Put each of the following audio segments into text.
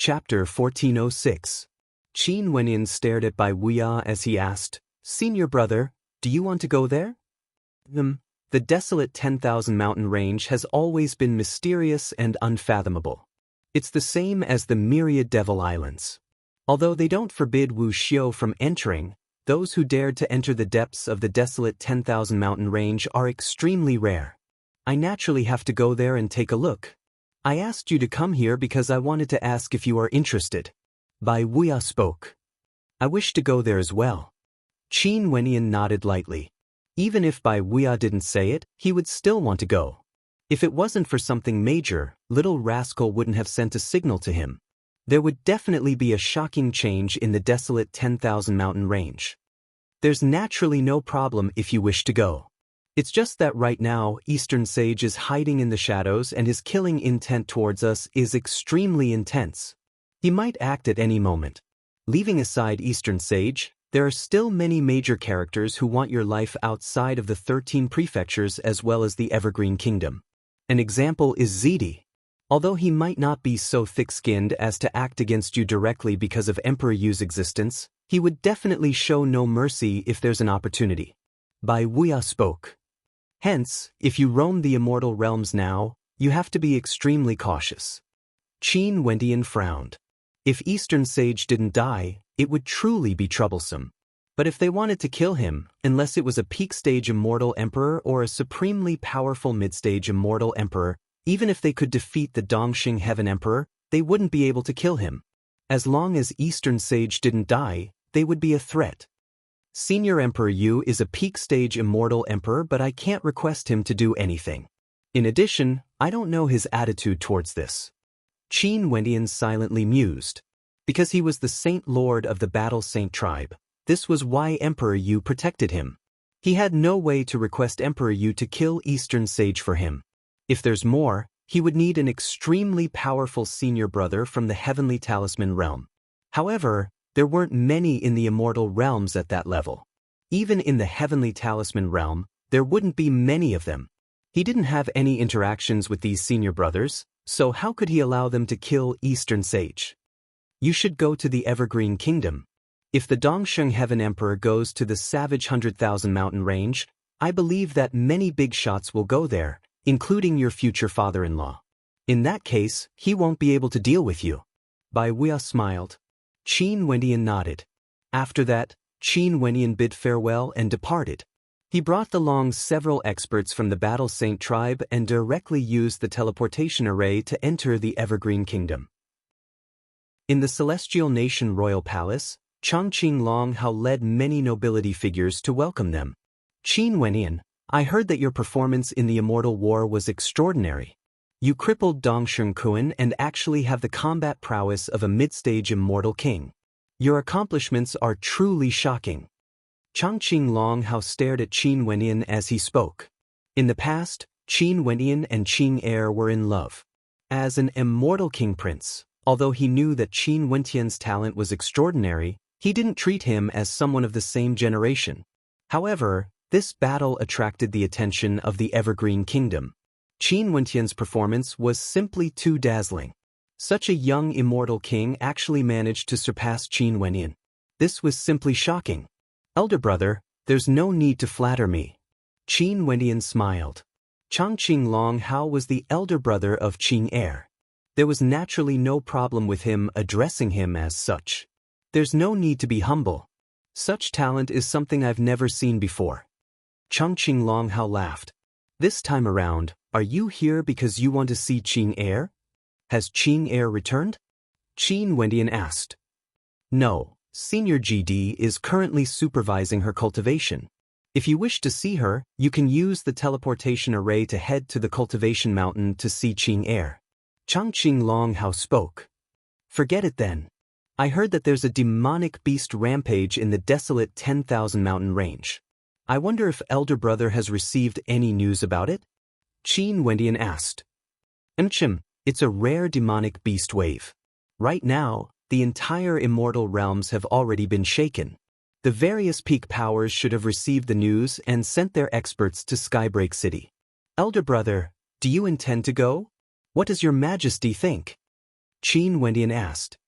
Chapter 1406. Qin Wenyan stared at Bai Wuya as he asked, "Senior brother, do you want to go there?" The desolate 10,000 mountain range has always been mysterious and unfathomable. It's the same as the myriad Devil Islands. Although they don't forbid Wu Xiu from entering, those who dared to enter the depths of the desolate 10,000 mountain range are extremely rare. I naturally have to go there and take a look. I asked you to come here because I wanted to ask if you are interested. Bai Wuya spoke. I wish to go there as well. Qin Wenyan nodded lightly. Even if Bai Wuya didn't say it, he would still want to go. If it wasn't for something major, little rascal wouldn't have sent a signal to him. There would definitely be a shocking change in the desolate 10,000 mountain range. There's naturally no problem if you wish to go. It's just that right now, Eastern Sage is hiding in the shadows and his killing intent towards us is extremely intense. He might act at any moment. Leaving aside Eastern Sage, there are still many major characters who want your life outside of the 13 prefectures as well as the Evergreen Kingdom. An example is Zidi. Although he might not be so thick-skinned as to act against you directly because of Emperor Yu's existence, he would definitely show no mercy if there's an opportunity. Bai Wuya spoke. Hence, if you roam the immortal realms now, you have to be extremely cautious. Qin Wenyan frowned. If Eastern Sage didn't die, it would truly be troublesome. But if they wanted to kill him, unless it was a peak-stage immortal emperor or a supremely powerful mid-stage immortal emperor, even if they could defeat the Dongxing Heaven Emperor, they wouldn't be able to kill him. As long as Eastern Sage didn't die, they would be a threat. Senior Emperor Yu is a peak-stage immortal emperor, but I can't request him to do anything. In addition, I don't know his attitude towards this. Qin Wenyan silently mused. Because he was the Saint Lord of the Battle Saint tribe, this was why Emperor Yu protected him. He had no way to request Emperor Yu to kill Eastern Sage for him. If there's more, he would need an extremely powerful senior brother from the Heavenly Talisman realm. However, there weren't many in the immortal realms at that level. Even in the Heavenly Talisman realm, there wouldn't be many of them. He didn't have any interactions with these senior brothers, so how could he allow them to kill Eastern Sage? You should go to the Evergreen Kingdom. If the Dongxing Heaven Emperor goes to the savage 100,000 mountain range, I believe that many big shots will go there, including your future father-in-law. In that case, he won't be able to deal with you. Bai Wuya smiled. Qin Wenyan nodded. After that, Qin Wenyan bid farewell and departed. He brought along several experts from the Battle Saint tribe and directly used the teleportation array to enter the Evergreen Kingdom. In the Celestial Nation Royal Palace, Chongqing Longhao led many nobility figures to welcome them. Qin Wenyan, I heard that your performance in the Immortal War was extraordinary. You crippled Dongxing Kuan and actually have the combat prowess of a mid-stage immortal king. Your accomplishments are truly shocking. Chongqing Longhao stared at Qin Wenyan as he spoke. In the past, Qin Wenyan and Qing Er were in love. As an immortal king prince, although he knew that Qin Wenyan's talent was extraordinary, he didn't treat him as someone of the same generation. However, this battle attracted the attention of the Evergreen Kingdom. Qin Wenyan's performance was simply too dazzling. Such a young immortal king actually managed to surpass Qin Wenyan. This was simply shocking. Elder brother, there's no need to flatter me. Qin Wenyan smiled. Chongqing Longhao was the elder brother of Qing Er. There was naturally no problem with him addressing him as such. There's no need to be humble. Such talent is something I've never seen before. Chongqing Longhao laughed. This time around, are you here because you want to see Qing Er? Has Qing Er returned? Qin Wenyan asked. No, Senior GD is currently supervising her cultivation. If you wish to see her, you can use the teleportation array to head to the cultivation mountain to see Qing Er. Chongqing Longhao spoke. Forget it then. I heard that there's a demonic beast rampage in the desolate 10,000 mountain range. I wonder if Elder Brother has received any news about it? Qin Wenyan asked. It's a rare demonic beast wave. Right now, the entire immortal realms have already been shaken. The various peak powers should have received the news and sent their experts to Skybreak City. Elder Brother, do you intend to go? What does your Majesty think? Qin Wendian asked.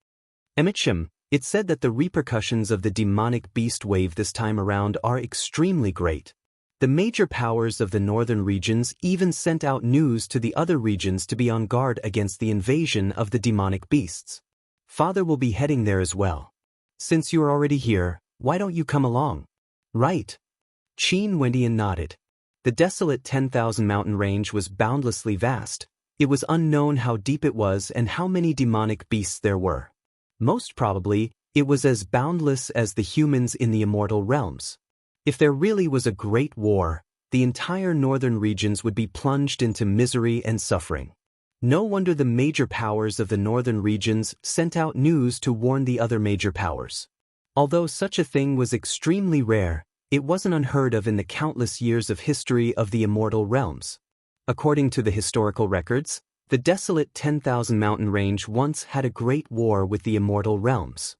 Emichim, it said that the repercussions of the demonic beast wave this time around are extremely great. The major powers of the northern regions even sent out news to the other regions to be on guard against the invasion of the demonic beasts. Father will be heading there as well. Since you are already here, why don't you come along? Right. Qin Wendian nodded. The desolate 10,000 mountain range was boundlessly vast. It was unknown how deep it was and how many demonic beasts there were. Most probably, it was as boundless as the humans in the immortal realms. If there really was a great war, the entire northern regions would be plunged into misery and suffering. No wonder the major powers of the northern regions sent out news to warn the other major powers. Although such a thing was extremely rare, it wasn't unheard of in the countless years of history of the immortal realms. According to the historical records, the desolate 10,000 mountain range once had a great war with the immortal realms.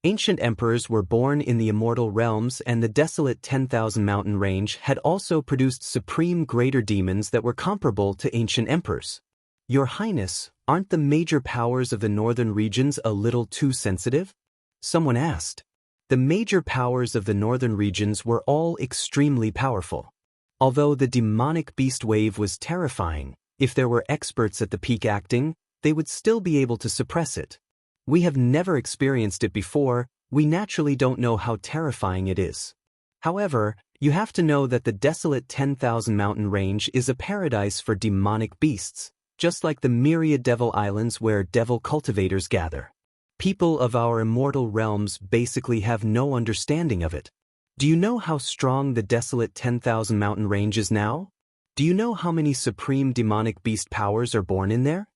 Ancient emperors were born in the immortal realms, and the desolate 10,000 mountain range had also produced supreme greater demons that were comparable to ancient emperors. Your Highness, aren't the major powers of the northern regions a little too sensitive? Someone asked. The major powers of the northern regions were all extremely powerful. Although the demonic beast wave was terrifying, if there were experts at the peak acting, they would still be able to suppress it. We have never experienced it before, we naturally don't know how terrifying it is. However, you have to know that the desolate 10,000 mountain range is a paradise for demonic beasts, just like the myriad devil islands where devil cultivators gather. People of our immortal realms basically have no understanding of it. Do you know how strong the desolate 10,000 mountain range is now? Do you know how many supreme demonic beast powers are born in there?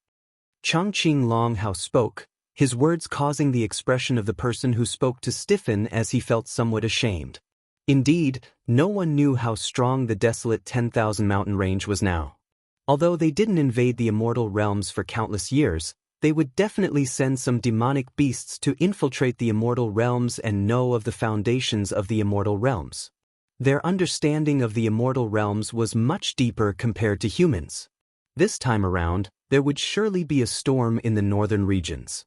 Chongqing Longhao spoke, his words causing the expression of the person who spoke to stiffen as he felt somewhat ashamed. Indeed, no one knew how strong the desolate 10,000 mountain range was now. Although they didn't invade the immortal realms for countless years, they would definitely send some demonic beasts to infiltrate the immortal realms and know of the foundations of the immortal realms. Their understanding of the immortal realms was much deeper compared to humans. This time around, there would surely be a storm in the northern regions.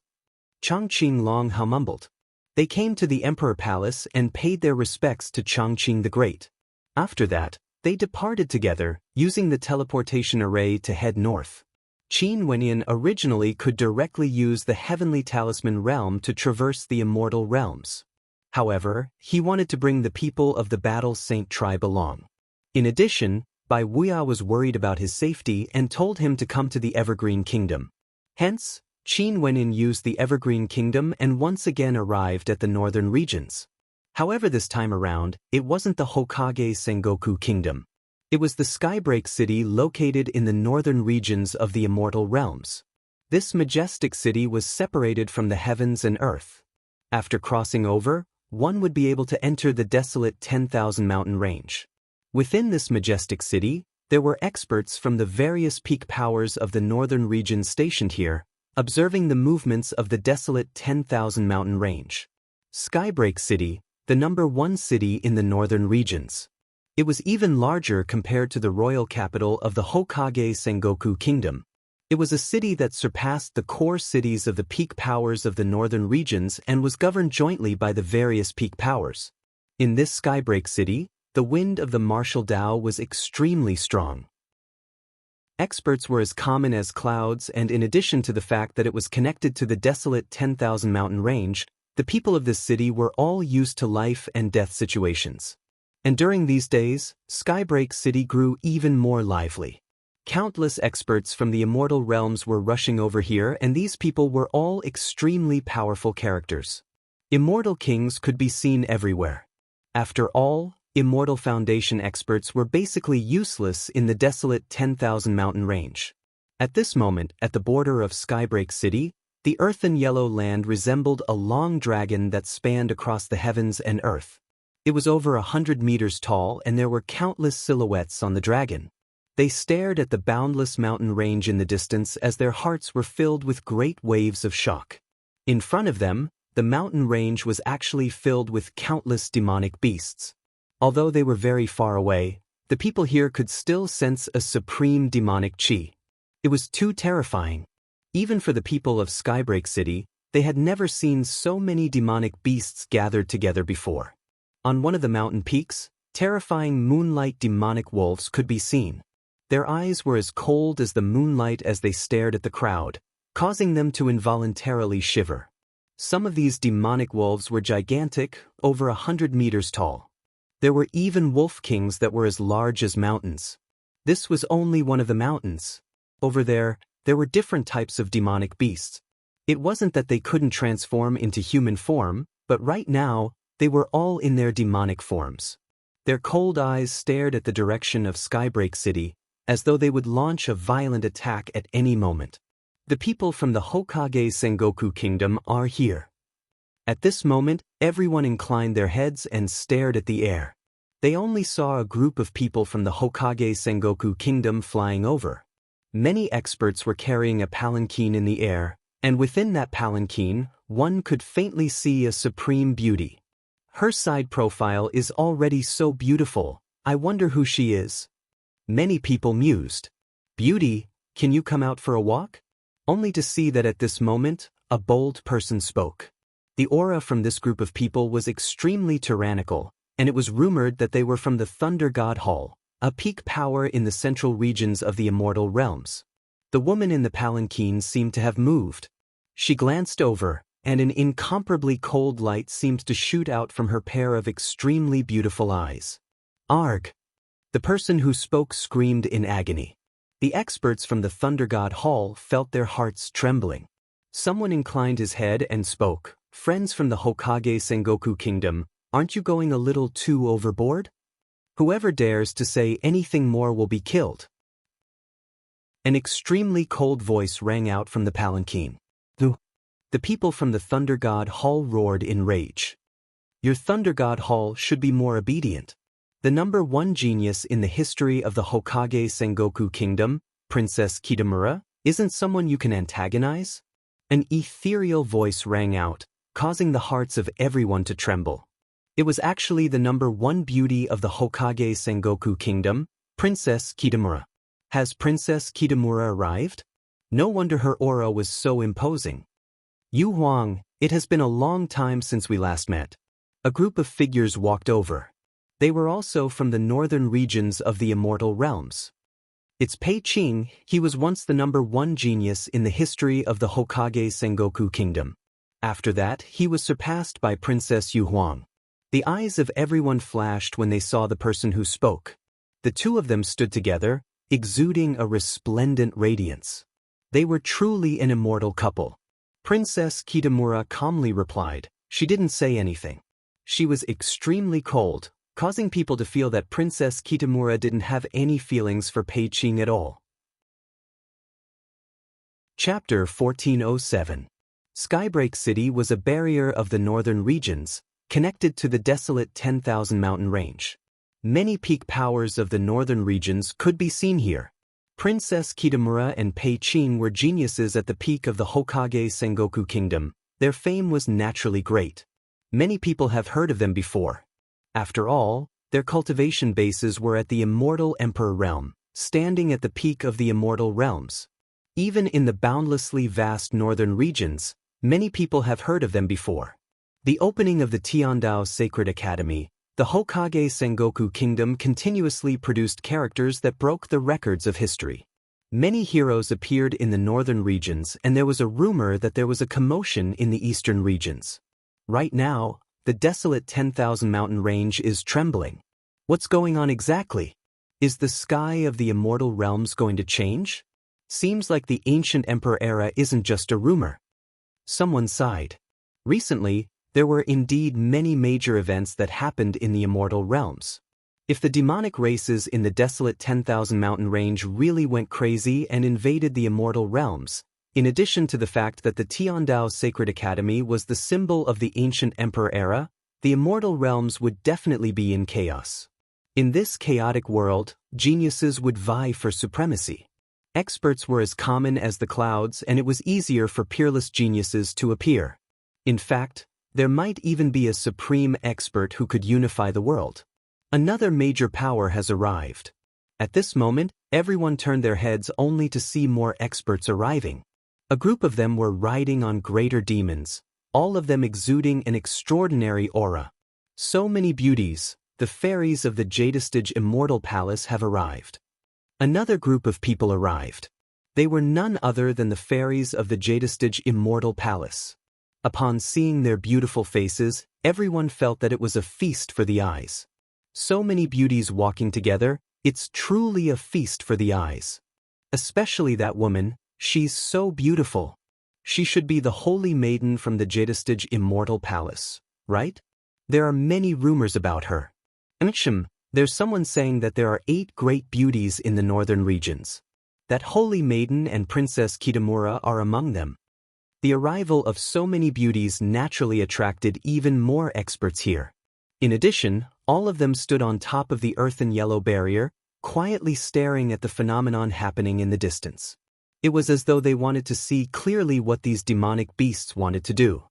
Chongqing Longhao mumbled. They came to the Emperor Palace and paid their respects to Chongqing the Great. After that, they departed together, using the teleportation array to head north. Qin Wenyan originally could directly use the Heavenly Talisman realm to traverse the immortal realms. However, he wanted to bring the people of the Battle Saint tribe along. In addition, Bai Wuya was worried about his safety and told him to come to the Evergreen Kingdom. Hence, Qin Wenyan used the Evergreen Kingdom and once again arrived at the northern regions. However, this time around, it wasn't the Hokage Sengoku Kingdom. It was the Skybreak City located in the northern regions of the immortal realms. This majestic city was separated from the heavens and earth. After crossing over, one would be able to enter the desolate 10,000 mountain range. Within this majestic city, there were experts from the various peak powers of the northern regions stationed here, observing the movements of the desolate 10,000 mountain range. Skybreak City, the #1 city in the northern regions. It was even larger compared to the royal capital of the Hokage Sengoku Kingdom. It was a city that surpassed the core cities of the peak powers of the northern regions and was governed jointly by the various peak powers. In this Skybreak City, the wind of the martial Tao was extremely strong. Experts were as common as clouds, and in addition to the fact that it was connected to the desolate 10,000 mountain range, the people of this city were all used to life and death situations. And during these days, Skybreak City grew even more lively. Countless experts from the immortal realms were rushing over here, and these people were all extremely powerful characters. Immortal kings could be seen everywhere. After all, Immortal Foundation experts were basically useless in the desolate 10,000 mountain range. At this moment, at the border of Skybreak City, the earthen yellow land resembled a long dragon that spanned across the heavens and earth. It was over 100 meters tall, and there were countless silhouettes on the dragon. They stared at the boundless mountain range in the distance as their hearts were filled with great waves of shock. In front of them, the mountain range was actually filled with countless demonic beasts. Although they were very far away, the people here could still sense a supreme demonic chi. It was too terrifying. Even for the people of Skybreak City, they had never seen so many demonic beasts gathered together before. On one of the mountain peaks, terrifying moonlight demonic wolves could be seen. Their eyes were as cold as the moonlight as they stared at the crowd, causing them to involuntarily shiver. Some of these demonic wolves were gigantic, over 100 meters tall. There were even wolf kings that were as large as mountains. This was only one of the mountains. Over there were different types of demonic beasts. It wasn't that they couldn't transform into human form, but right now, they were all in their demonic forms. Their cold eyes stared at the direction of Skybreak City, as though they would launch a violent attack at any moment. The people from the Hokage Sengoku Kingdom are here. At this moment, everyone inclined their heads and stared at the air. They only saw a group of people from the Hokage Sengoku Kingdom flying over. Many experts were carrying a palanquin in the air, and within that palanquin, one could faintly see a supreme beauty. Her side profile is already so beautiful, I wonder who she is. Many people mused. Beauty, can you come out for a walk? Only to see that at this moment, a bold person spoke. The aura from this group of people was extremely tyrannical, and it was rumored that they were from the Thunder God Hall, a peak power in the central regions of the immortal realms. The woman in the palanquin seemed to have moved. She glanced over, and an incomparably cold light seemed to shoot out from her pair of extremely beautiful eyes. Arg! The person who spoke screamed in agony. The experts from the Thunder God Hall felt their hearts trembling. Someone inclined his head and spoke. Friends from the Hokage Sengoku Kingdom, aren't you going a little too overboard? Whoever dares to say anything more will be killed. An extremely cold voice rang out from the palanquin. The people from the Thunder God Hall roared in rage. Your Thunder God Hall should be more obedient. The number one genius in the history of the Hokage Sengoku Kingdom, Princess Kitamura, isn't someone you can antagonize? An ethereal voice rang out, causing the hearts of everyone to tremble. It was actually the number one beauty of the Hokage Sengoku Kingdom, Princess Kitamura. Has Princess Kitamura arrived? No wonder her aura was so imposing. Yu Huang, it has been a long time since we last met. A group of figures walked over. They were also from the northern regions of the immortal realms. It's Pei Qing, he was once the number one genius in the history of the Hokage Sengoku Kingdom. After that, he was surpassed by Princess Yu Huang. The eyes of everyone flashed when they saw the person who spoke. The two of them stood together, exuding a resplendent radiance. They were truly an immortal couple. Princess Kitamura calmly replied. She didn't say anything. She was extremely cold, causing people to feel that Princess Kitamura didn't have any feelings for Pei Qing at all. Chapter 1407. Skybreak City was a barrier of the northern regions, connected to the desolate 10,000 mountain range. Many peak powers of the northern regions could be seen here. Princess Kitamura and Pei Qing were geniuses at the peak of the Hokage Sengoku Kingdom. Their fame was naturally great. Many people have heard of them before. After all, their cultivation bases were at the immortal Emperor realm, standing at the peak of the immortal realms. Even in the boundlessly vast northern regions, many people have heard of them before. The opening of the Tiandao Sacred Academy, the Hokage Sengoku Kingdom continuously produced characters that broke the records of history. Many heroes appeared in the northern regions, and there was a rumor that there was a commotion in the eastern regions. Right now, the desolate 10,000 mountain range is trembling. What's going on exactly? Is the sky of the immortal realms going to change? Seems like the ancient emperor era isn't just a rumor. Someone sighed. Recently, there were indeed many major events that happened in the immortal realms. If the demonic races in the desolate 10,000 mountain range really went crazy and invaded the immortal realms, in addition to the fact that the Tiandao Sacred Academy was the symbol of the ancient emperor era, the immortal realms would definitely be in chaos. In this chaotic world, geniuses would vie for supremacy. Experts were as common as the clouds, and it was easier for peerless geniuses to appear. In fact, there might even be a supreme expert who could unify the world. Another major power has arrived. At this moment, everyone turned their heads only to see more experts arriving. A group of them were riding on greater demons, all of them exuding an extraordinary aura. So many beauties, the fairies of the Jadestage Immortal Palace have arrived. Another group of people arrived. They were none other than the fairies of the Jadestage Immortal Palace. Upon seeing their beautiful faces, everyone felt that it was a feast for the eyes. So many beauties walking together, it's truly a feast for the eyes. Especially that woman, she's so beautiful. She should be the holy maiden from the Jadestage Immortal Palace, right? There are many rumors about her. There's someone saying that there are 8 great beauties in the northern regions. That holy maiden and Princess Kitamura are among them. The arrival of so many beauties naturally attracted even more experts here. In addition, all of them stood on top of the earthen yellow barrier, quietly staring at the phenomenon happening in the distance. It was as though they wanted to see clearly what these demonic beasts wanted to do.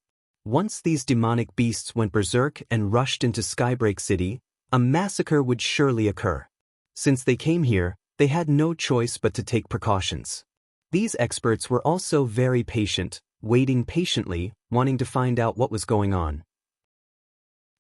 Once these demonic beasts went berserk and rushed into Skybreak City, a massacre would surely occur. Since they came here, they had no choice but to take precautions. These experts were also very patient, waiting patiently, wanting to find out what was going on.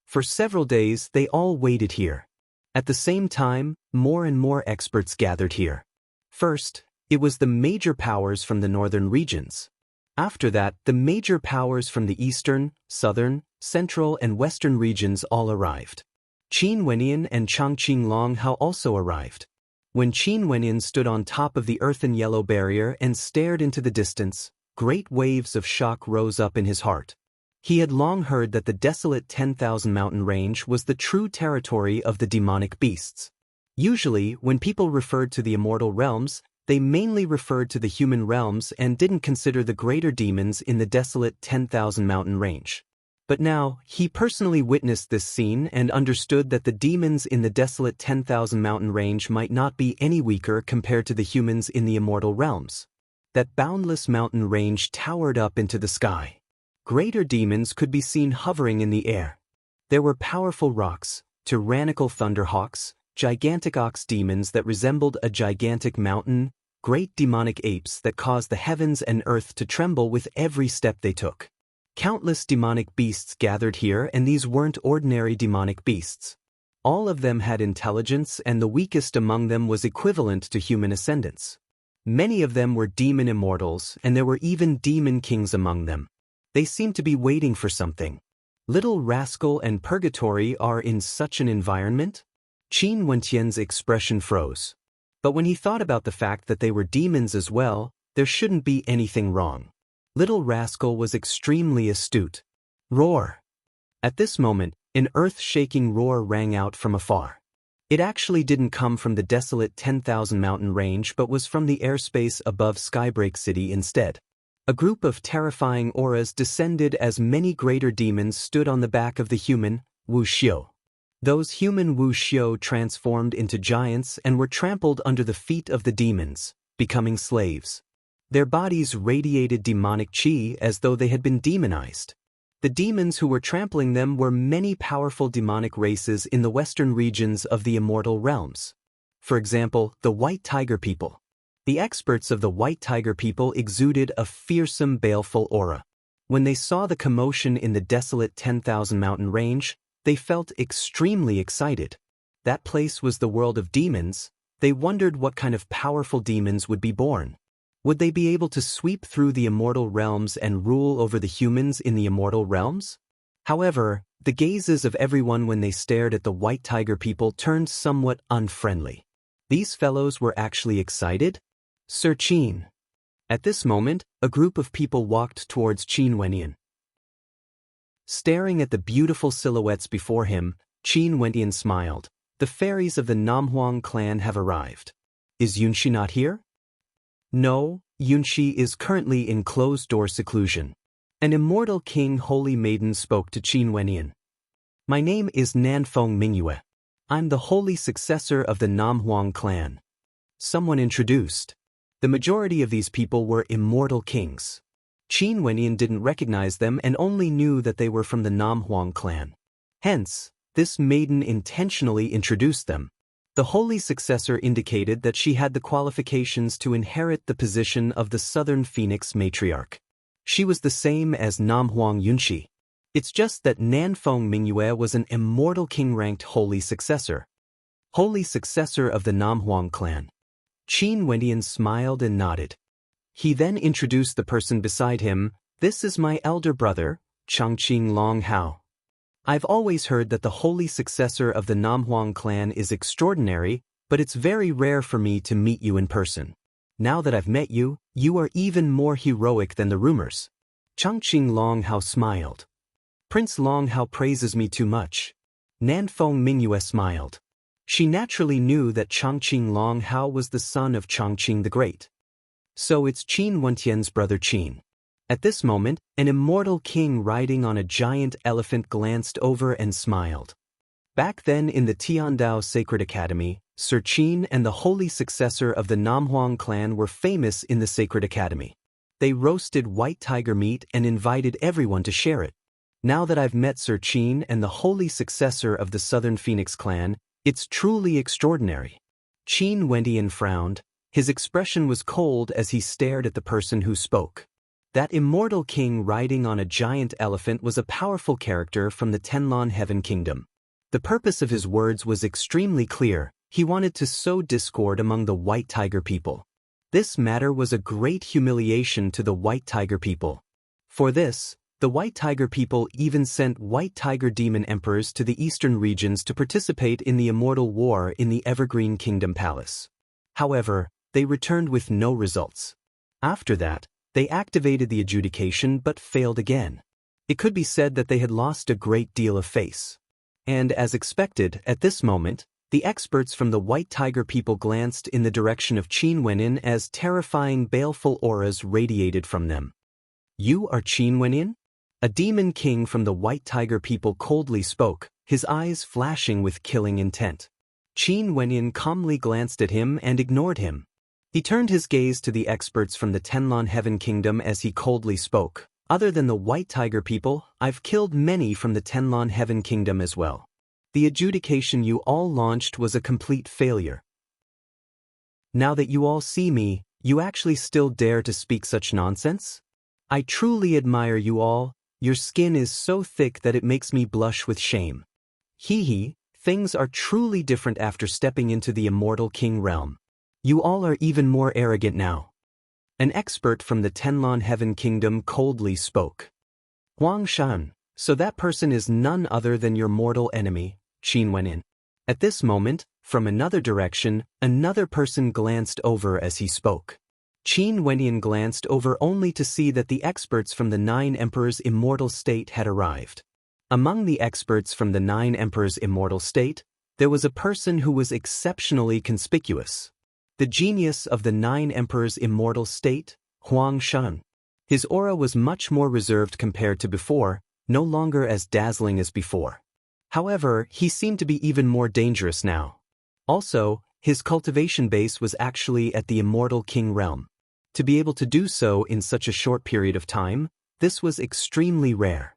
For several days, they all waited here. At the same time, more and more experts gathered here. First, it was the major powers from the northern regions. After that, the major powers from the eastern, southern, central, and western regions all arrived. Qin Wenyan and Changqing Longhao also arrived. When Qin Wenyan stood on top of the earthen yellow barrier and stared into the distance, great waves of shock rose up in his heart. He had long heard that the desolate 10,000 mountain range was the true territory of the demonic beasts. Usually, when people referred to the immortal realms, they mainly referred to the human realms and didn't consider the greater demons in the desolate 10,000 mountain range. But now, he personally witnessed this scene and understood that the demons in the desolate 10,000 mountain range might not be any weaker compared to the humans in the immortal realms. That boundless mountain range towered up into the sky. Greater demons could be seen hovering in the air. There were powerful rocks, tyrannical thunderhawks, gigantic ox demons that resembled a gigantic mountain, great demonic apes that caused the heavens and earth to tremble with every step they took. Countless demonic beasts gathered here, and these weren't ordinary demonic beasts. All of them had intelligence, and the weakest among them was equivalent to human ascendants. Many of them were demon immortals, and there were even demon kings among them. They seemed to be waiting for something. Little Rascal and Purgatory are in such an environment? Qin Wentian's expression froze. But when he thought about the fact that they were demons as well, there shouldn't be anything wrong. Little Rascal was extremely astute. Roar! At this moment, an earth-shaking roar rang out from afar. It actually didn't come from the desolate 10,000 mountain range but was from the airspace above Skybreak City instead. A group of terrifying auras descended as many greater demons stood on the back of the human, Wu Xiu. Those human Wu Xiu transformed into giants and were trampled under the feet of the demons, becoming slaves. Their bodies radiated demonic qi as though they had been demonized. The demons who were trampling them were many powerful demonic races in the western regions of the immortal realms. For example, the White Tiger people. The experts of the White Tiger people exuded a fearsome, baleful aura. When they saw the commotion in the desolate 10,000 mountain range, they felt extremely excited. That place was the world of demons. They wondered what kind of powerful demons would be born. Would they be able to sweep through the immortal realms and rule over the humans in the immortal realms? However, the gazes of everyone when they stared at the White Tiger people turned somewhat unfriendly. These fellows were actually excited? Sir Qin. At this moment, a group of people walked towards Qin Wenyan. Staring at the beautiful silhouettes before him, Qin Wenyan smiled. The fairies of the Namhuang clan have arrived. Is Yunshi not here? No, Yunshi is currently in closed-door seclusion. An immortal king holy maiden spoke to Qin Wenyan. My name is Nanfeng Mingyue. I'm the holy successor of the Namhuang clan. Someone introduced. The majority of these people were immortal kings. Qin Wenyan didn't recognize them and only knew that they were from the Namhuang clan. Hence, this maiden intentionally introduced them. The holy successor indicated that she had the qualifications to inherit the position of the Southern Phoenix matriarch. She was the same as Nam Huang Yunxi. It's just that Nanfeng Mingyue was an immortal king-ranked holy successor. Holy successor of the Nam Huang clan. Qin Wendian smiled and nodded. He then introduced the person beside him. This is my elder brother, Changqing Long Hao. I've always heard that the holy successor of the Nam Huang clan is extraordinary, but it's very rare for me to meet you in person. Now that I've met you, you are even more heroic than the rumors. Changqing Long Hao smiled. Prince Long Hao praises me too much. Nanfeng Mingyue smiled. She naturally knew that Changqing Long Hao was the son of Changqing the Great. So it's Qin Wentian's brother Qin. At this moment, an immortal king riding on a giant elephant glanced over and smiled. Back then in the Tiandao Sacred Academy, Sir Qin and the holy successor of the Nam Huang clan were famous in the Sacred Academy. They roasted white tiger meat and invited everyone to share it. Now that I've met Sir Qin and the holy successor of the Southern Phoenix clan, it's truly extraordinary. Qin Wendian frowned. His expression was cold as he stared at the person who spoke. That immortal king riding on a giant elephant was a powerful character from the Tenlon Heaven Kingdom. The purpose of his words was extremely clear. He wanted to sow discord among the White Tiger people. This matter was a great humiliation to the White Tiger people. For this, the White Tiger people even sent White Tiger demon emperors to the eastern regions to participate in the immortal war in the Evergreen Kingdom Palace. However, they returned with no results. After that, they activated the adjudication but failed again. It could be said that they had lost a great deal of face. And as expected, at this moment, the experts from the White Tiger people glanced in the direction of Qin Wendian as terrifying baleful auras radiated from them. You are Qin Wendian? A demon king from the White Tiger people coldly spoke, his eyes flashing with killing intent. Qin Wendian calmly glanced at him and ignored him. He turned his gaze to the experts from the Tenlon Heaven Kingdom as he coldly spoke. Other than the White Tiger people, I've killed many from the Tenlon Heaven Kingdom as well. The adjudication you all launched was a complete failure. Now that you all see me, you actually still dare to speak such nonsense? I truly admire you all. Your skin is so thick that it makes me blush with shame. Hee hee, things are truly different after stepping into the immortal king realm. You all are even more arrogant now. An expert from the Tenlon Heaven Kingdom coldly spoke. Huang Shan, so that person is none other than your mortal enemy, Qin Wendian. At this moment, from another direction, another person glanced over as he spoke. Qin Wendian glanced over only to see that the experts from the Nine Emperors' immortal state had arrived. Among the experts from the Nine Emperors' immortal state, there was a person who was exceptionally conspicuous. The genius of the Nine Emperors' immortal state, Huang Shan. His aura was much more reserved compared to before, no longer as dazzling as before. However, he seemed to be even more dangerous now. Also, his cultivation base was actually at the immortal king realm. To be able to do so in such a short period of time, this was extremely rare.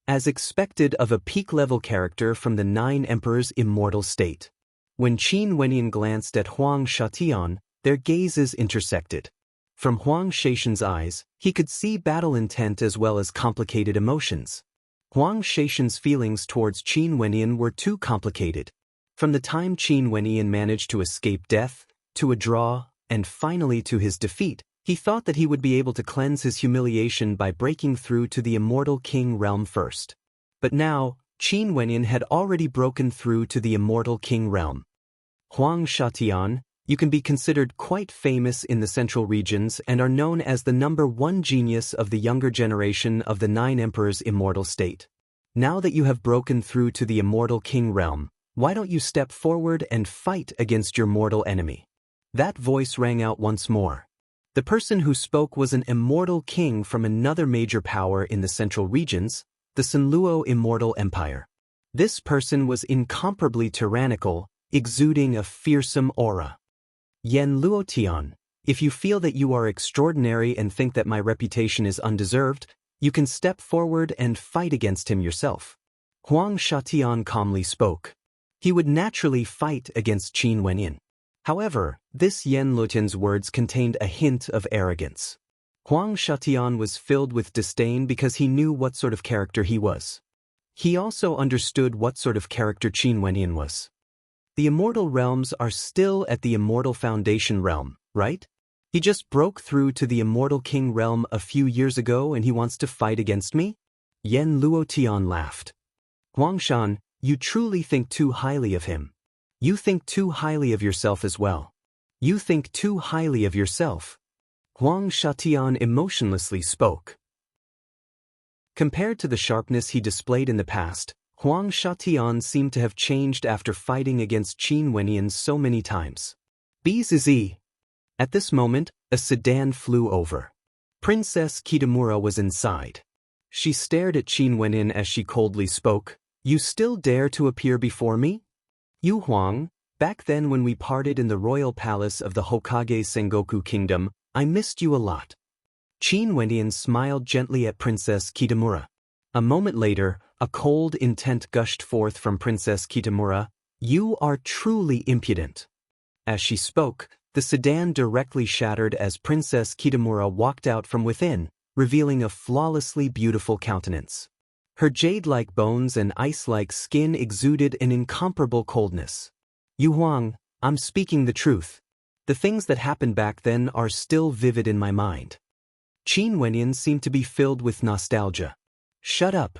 As expected of a peak-level character from the Nine Emperors' immortal state. When Qin Wendian glanced at Huang Shatian, their gazes intersected. From Huang Shaishan's eyes, he could see battle intent as well as complicated emotions. Huang Shaishan's feelings towards Qin Wendian were too complicated. From the time Qin Wendian managed to escape death, to a draw, and finally to his defeat, he thought that he would be able to cleanse his humiliation by breaking through to the immortal king realm first. But now, Qin Wendian had already broken through to the immortal king realm. Huang Shatian, you can be considered quite famous in the central regions and are known as the #1 genius of the younger generation of the Nine Emperors' immortal state. Now that you have broken through to the immortal king realm, why don't you step forward and fight against your mortal enemy? That voice rang out once more. The person who spoke was an immortal king from another major power in the central regions, the Sanluo Immortal Empire. This person was incomparably tyrannical, exuding a fearsome aura. Yen Luotian, if you feel that you are extraordinary and think that my reputation is undeserved, you can step forward and fight against him yourself. Huang Shatian calmly spoke. He would naturally fight against Qin Wenyin. However, this Yan Lutian's words contained a hint of arrogance. Huang Shatian was filled with disdain because he knew what sort of character he was. He also understood what sort of character Qin Wenyin was. The immortal realms are still at the immortal foundation realm, right? He just broke through to the immortal king realm a few years ago and he wants to fight against me? Yan Luotian laughed. Huangshan, you truly think too highly of him. You think too highly of yourself as well. You think too highly of yourself. Huang Shatian emotionlessly spoke. Compared to the sharpness he displayed in the past, Huang Shatian seemed to have changed after fighting against Qin Wenyin so many times. Bzz. At this moment, a sedan flew over. Princess Kitamura was inside. She stared at Qin Wenyin as she coldly spoke. You still dare to appear before me? You Huang, back then when we parted in the royal palace of the Hokage Sengoku Kingdom, I missed you a lot. Qin Wenyin smiled gently at Princess Kitamura. A moment later, a cold intent gushed forth from Princess Kitamura. You are truly impudent. As she spoke, the sedan directly shattered as Princess Kitamura walked out from within, revealing a flawlessly beautiful countenance. Her jade-like bones and ice-like skin exuded an incomparable coldness. Yu Huang, I'm speaking the truth. The things that happened back then are still vivid in my mind. Qin Wenyin seemed to be filled with nostalgia. Shut up.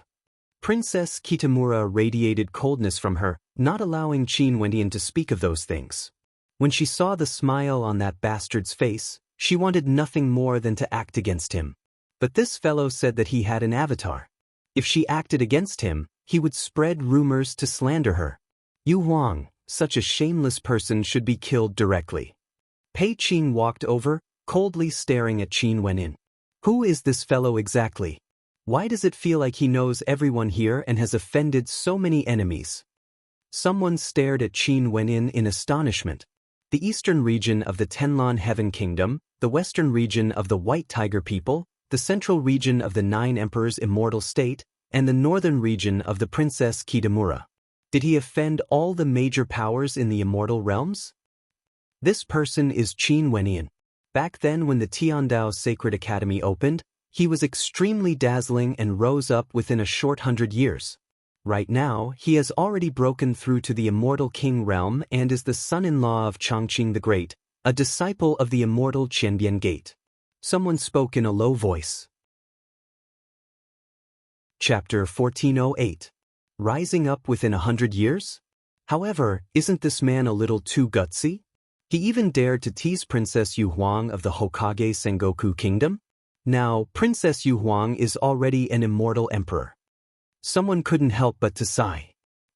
Princess Kitamura radiated coldness from her, not allowing Qin Wenyin to speak of those things. When she saw the smile on that bastard's face, she wanted nothing more than to act against him. But this fellow said that he had an avatar. If she acted against him, he would spread rumors to slander her. Yu Huang, such a shameless person should be killed directly. Pei Qing walked over, coldly staring at Qin Wenyin. Who is this fellow exactly? Why does it feel like he knows everyone here and has offended so many enemies? Someone stared at Qin Wenyin in astonishment. The eastern region of the Tenlan Heaven Kingdom, the western region of the White Tiger People, the central region of the Nine Emperors' Immortal State, and the northern region of the Princess Kitamura. Did he offend all the major powers in the immortal realms? This person is Qin Wenyin. Back then when the Tiandao Sacred Academy opened, he was extremely dazzling and rose up within a short 100 years. Right now, he has already broken through to the immortal king realm and is the son-in-law of Chongqing the Great, a disciple of the immortal Qianbian Gate. Someone spoke in a low voice. Chapter 1408. Rising up within 100 years? However, isn't this man a little too gutsy? He even dared to tease Princess Yu Huang of the Hokage Sengoku Kingdom? Now, Princess Yu Huang is already an immortal emperor. Someone couldn't help but to sigh.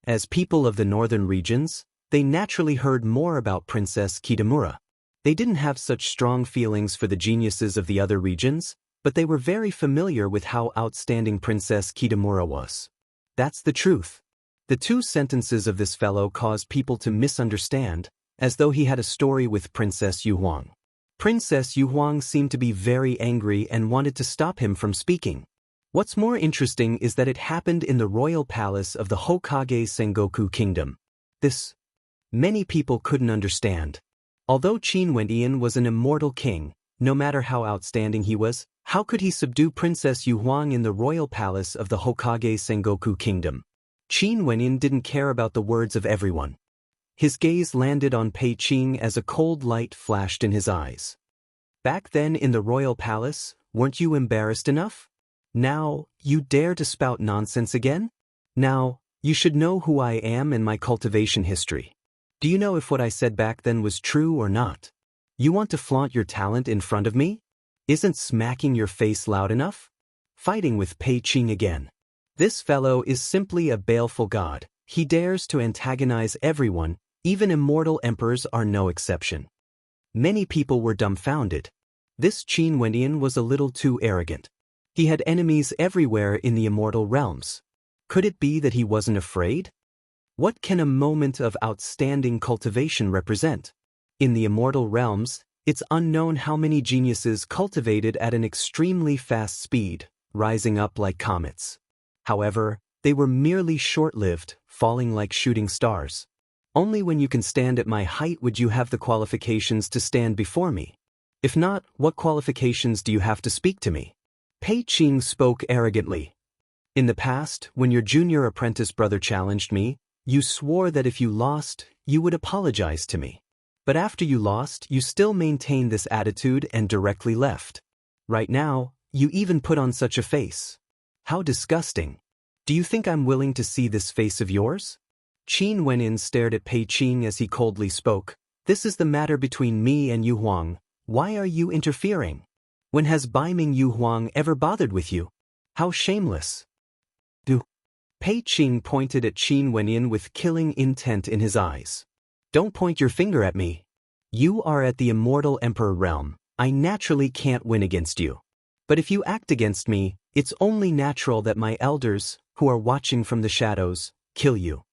As people of the northern regions, they naturally heard more about Princess Kitamura. They didn't have such strong feelings for the geniuses of the other regions, but they were very familiar with how outstanding Princess Kitamura was. That's the truth. The two sentences of this fellow caused people to misunderstand, as though he had a story with Princess Yu Huang. Princess Yu Huang seemed to be very angry and wanted to stop him from speaking. What's more interesting is that it happened in the royal palace of the Hokage Sengoku Kingdom. This, many people couldn't understand. Although Qin Wenyin was an immortal king, no matter how outstanding he was, how could he subdue Princess Yu Huang in the royal palace of the Hokage Sengoku Kingdom? Qin Wenyin didn't care about the words of everyone. His gaze landed on Pei Qing as a cold light flashed in his eyes. Back then in the royal palace, weren't you embarrassed enough? Now, you dare to spout nonsense again? Now, you should know who I am and my cultivation history. Do you know if what I said back then was true or not? You want to flaunt your talent in front of me? Isn't smacking your face loud enough? Fighting with Pei Qing again. This fellow is simply a baleful god. He dares to antagonize everyone, even immortal emperors are no exception. Many people were dumbfounded. This Qin Wenyin was a little too arrogant. He had enemies everywhere in the immortal realms. Could it be that he wasn't afraid? What can a moment of outstanding cultivation represent? In the immortal realms, it's unknown how many geniuses cultivated at an extremely fast speed, rising up like comets. However, they were merely short-lived, falling like shooting stars. Only when you can stand at my height would you have the qualifications to stand before me. If not, what qualifications do you have to speak to me? Pei Qing spoke arrogantly. In the past, when your junior apprentice brother challenged me, you swore that if you lost, you would apologize to me. But after you lost, you still maintained this attitude and directly left. Right now, you even put on such a face. How disgusting. Do you think I'm willing to see this face of yours? Qin Wenin stared at Pei Qing as he coldly spoke. This is the matter between me and Yu Huang. Why are you interfering? When has Baiming Yu Huang ever bothered with you? How shameless. Pei Qing pointed at Qin Wenin with killing intent in his eyes. Don't point your finger at me. You are at the Immortal Emperor realm. I naturally can't win against you. But if you act against me, it's only natural that my elders, who are watching from the shadows, kill you.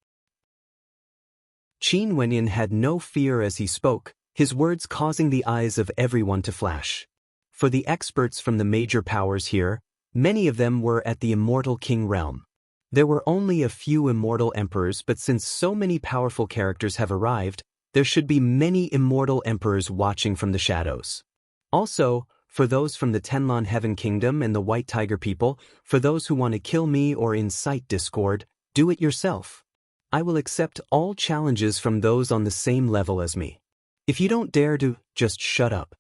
Qin Wenin had no fear as he spoke, his words causing the eyes of everyone to flash. For the experts from the major powers here, many of them were at the Immortal King realm. There were only a few immortal emperors, but since so many powerful characters have arrived, there should be many immortal emperors watching from the shadows. Also, for those from the Tenlon Heaven Kingdom and the White Tiger people, for those who want to kill me or incite discord, do it yourself. I will accept all challenges from those on the same level as me. If you don't dare to, just shut up.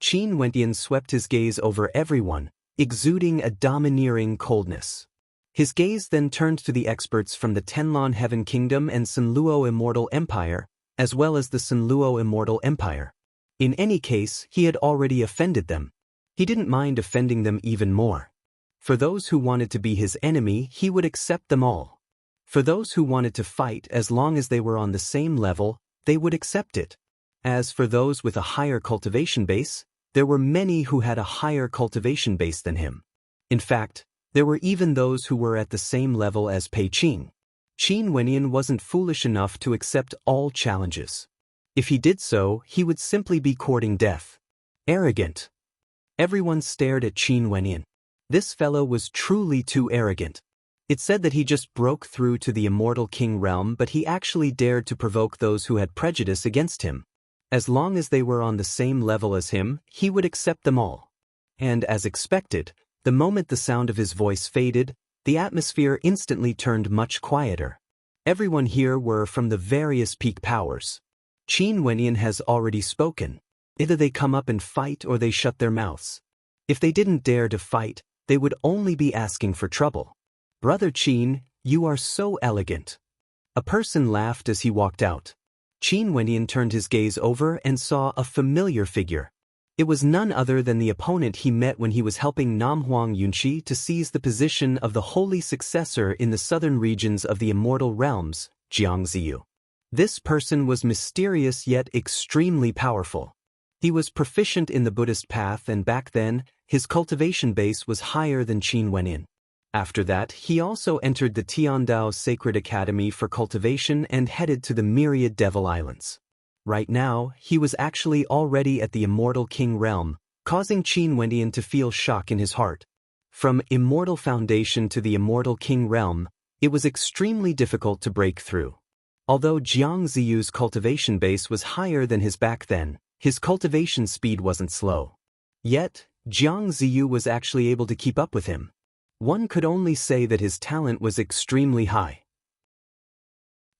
Qin Wendian swept his gaze over everyone, exuding a domineering coldness. His gaze then turned to the experts from the Tenlon Heaven Kingdom and Sunluo Immortal Empire, as well as the Sunluo Immortal Empire. In any case, he had already offended them. He didn't mind offending them even more. For those who wanted to be his enemy, he would accept them all. For those who wanted to fight, as long as they were on the same level, they would accept it. As for those with a higher cultivation base, there were many who had a higher cultivation base than him. In fact, there were even those who were at the same level as Pei Qing. Qin Wenin wasn't foolish enough to accept all challenges. If he did so, he would simply be courting death. Arrogant. Everyone stared at Qin Wenin. This fellow was truly too arrogant. It said that he just broke through to the Immortal King realm, but he actually dared to provoke those who had prejudice against him. As long as they were on the same level as him, he would accept them all. And as expected, the moment the sound of his voice faded, the atmosphere instantly turned much quieter. Everyone here were from the various peak powers. Qin Wenin has already spoken. Either they come up and fight or they shut their mouths. If they didn't dare to fight, they would only be asking for trouble. Brother Qin, you are so elegant. A person laughed as he walked out. Qin Wenin turned his gaze over and saw a familiar figure. It was none other than the opponent he met when he was helping Nam Huang Yunqi to seize the position of the holy successor in the southern regions of the Immortal Realms, Jiang Ziyu. This person was mysterious yet extremely powerful. He was proficient in the Buddhist path, and back then, his cultivation base was higher than Qin Wenin. After that, he also entered the Tiandao Sacred Academy for cultivation and headed to the Myriad Devil Islands. Right now, he was actually already at the Immortal King realm, causing Qin Wendian to feel shock in his heart. From Immortal Foundation to the Immortal King realm, it was extremely difficult to break through. Although Jiang Ziyu's cultivation base was higher than his back then, his cultivation speed wasn't slow. Yet, Jiang Ziyu was actually able to keep up with him. One could only say that his talent was extremely high.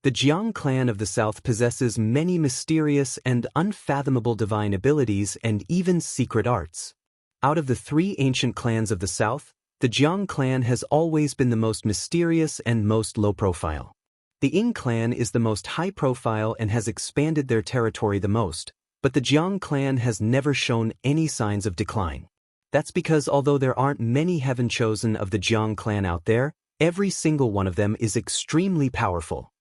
The Jiang clan of the south possesses many mysterious and unfathomable divine abilities and even secret arts. Out of the three ancient clans of the south, the Jiang clan has always been the most mysterious and most low-profile. The Ying clan is the most high-profile and has expanded their territory the most, but the Jiang clan has never shown any signs of decline. That's because although there aren't many heaven chosen of the Jiang clan out there, every single one of them is extremely powerful.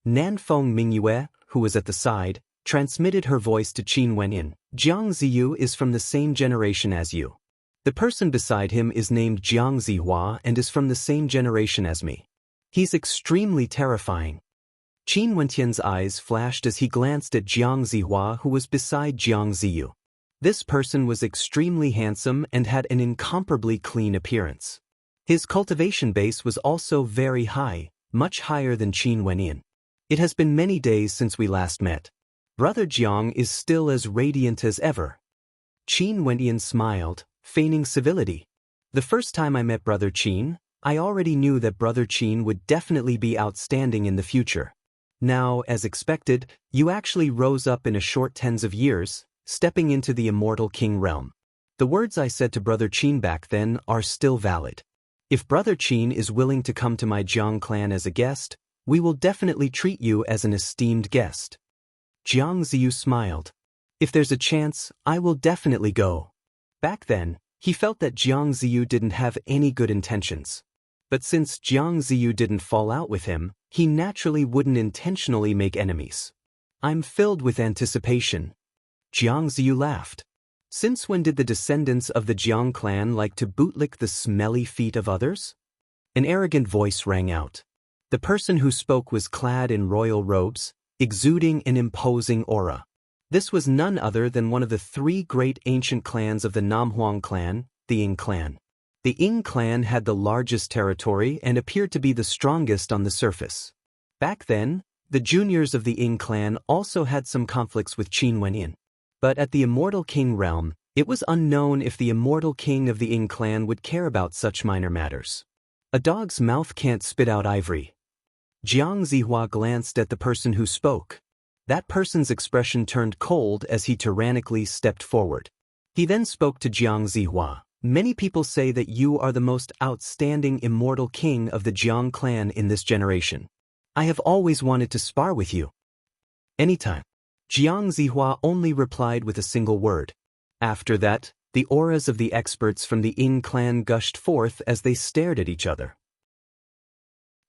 Nanfeng Mingyue, who was at the side, transmitted her voice to Qin Wenin. Jiang Ziyu is from the same generation as you. The person beside him is named Jiang Zihua and is from the same generation as me. He's extremely terrifying. Qin Wentian's eyes flashed as he glanced at Jiang Zihua, who was beside Jiang Ziyu. This person was extremely handsome and had an incomparably clean appearance. His cultivation base was also very high, much higher than Qin Wenin. It has been many days since we last met. Brother Jiang is still as radiant as ever. Qin Wendian smiled, feigning civility. The first time I met Brother Qin, I already knew that Brother Qin would definitely be outstanding in the future. Now, as expected, you actually rose up in a short tens of years, stepping into the immortal king realm. The words I said to Brother Qin back then are still valid. If Brother Qin is willing to come to my Jiang clan as a guest, we will definitely treat you as an esteemed guest. Jiang Ziyu smiled. If there's a chance, I will definitely go. Back then, he felt that Jiang Ziyu didn't have any good intentions. But since Jiang Ziyu didn't fall out with him, he naturally wouldn't intentionally make enemies. I'm filled with anticipation. Jiang Ziyu laughed. Since when did the descendants of the Jiang clan like to bootlick the smelly feet of others? An arrogant voice rang out. The person who spoke was clad in royal robes, exuding an imposing aura. This was none other than one of the three great ancient clans of the Namhuang clan, the Ying clan. The Ying clan had the largest territory and appeared to be the strongest on the surface. Back then, the juniors of the Ying clan also had some conflicts with Qin Wenyin. But at the Immortal King realm, it was unknown if the Immortal King of the Ying clan would care about such minor matters. A dog's mouth can't spit out ivory. Jiang Zihua glanced at the person who spoke. That person's expression turned cold as he tyrannically stepped forward. He then spoke to Jiang Zihua. Many people say that you are the most outstanding immortal king of the Jiang clan in this generation. I have always wanted to spar with you. Anytime. Jiang Zihua only replied with a single word. After that, the auras of the experts from the Ying clan gushed forth as they stared at each other.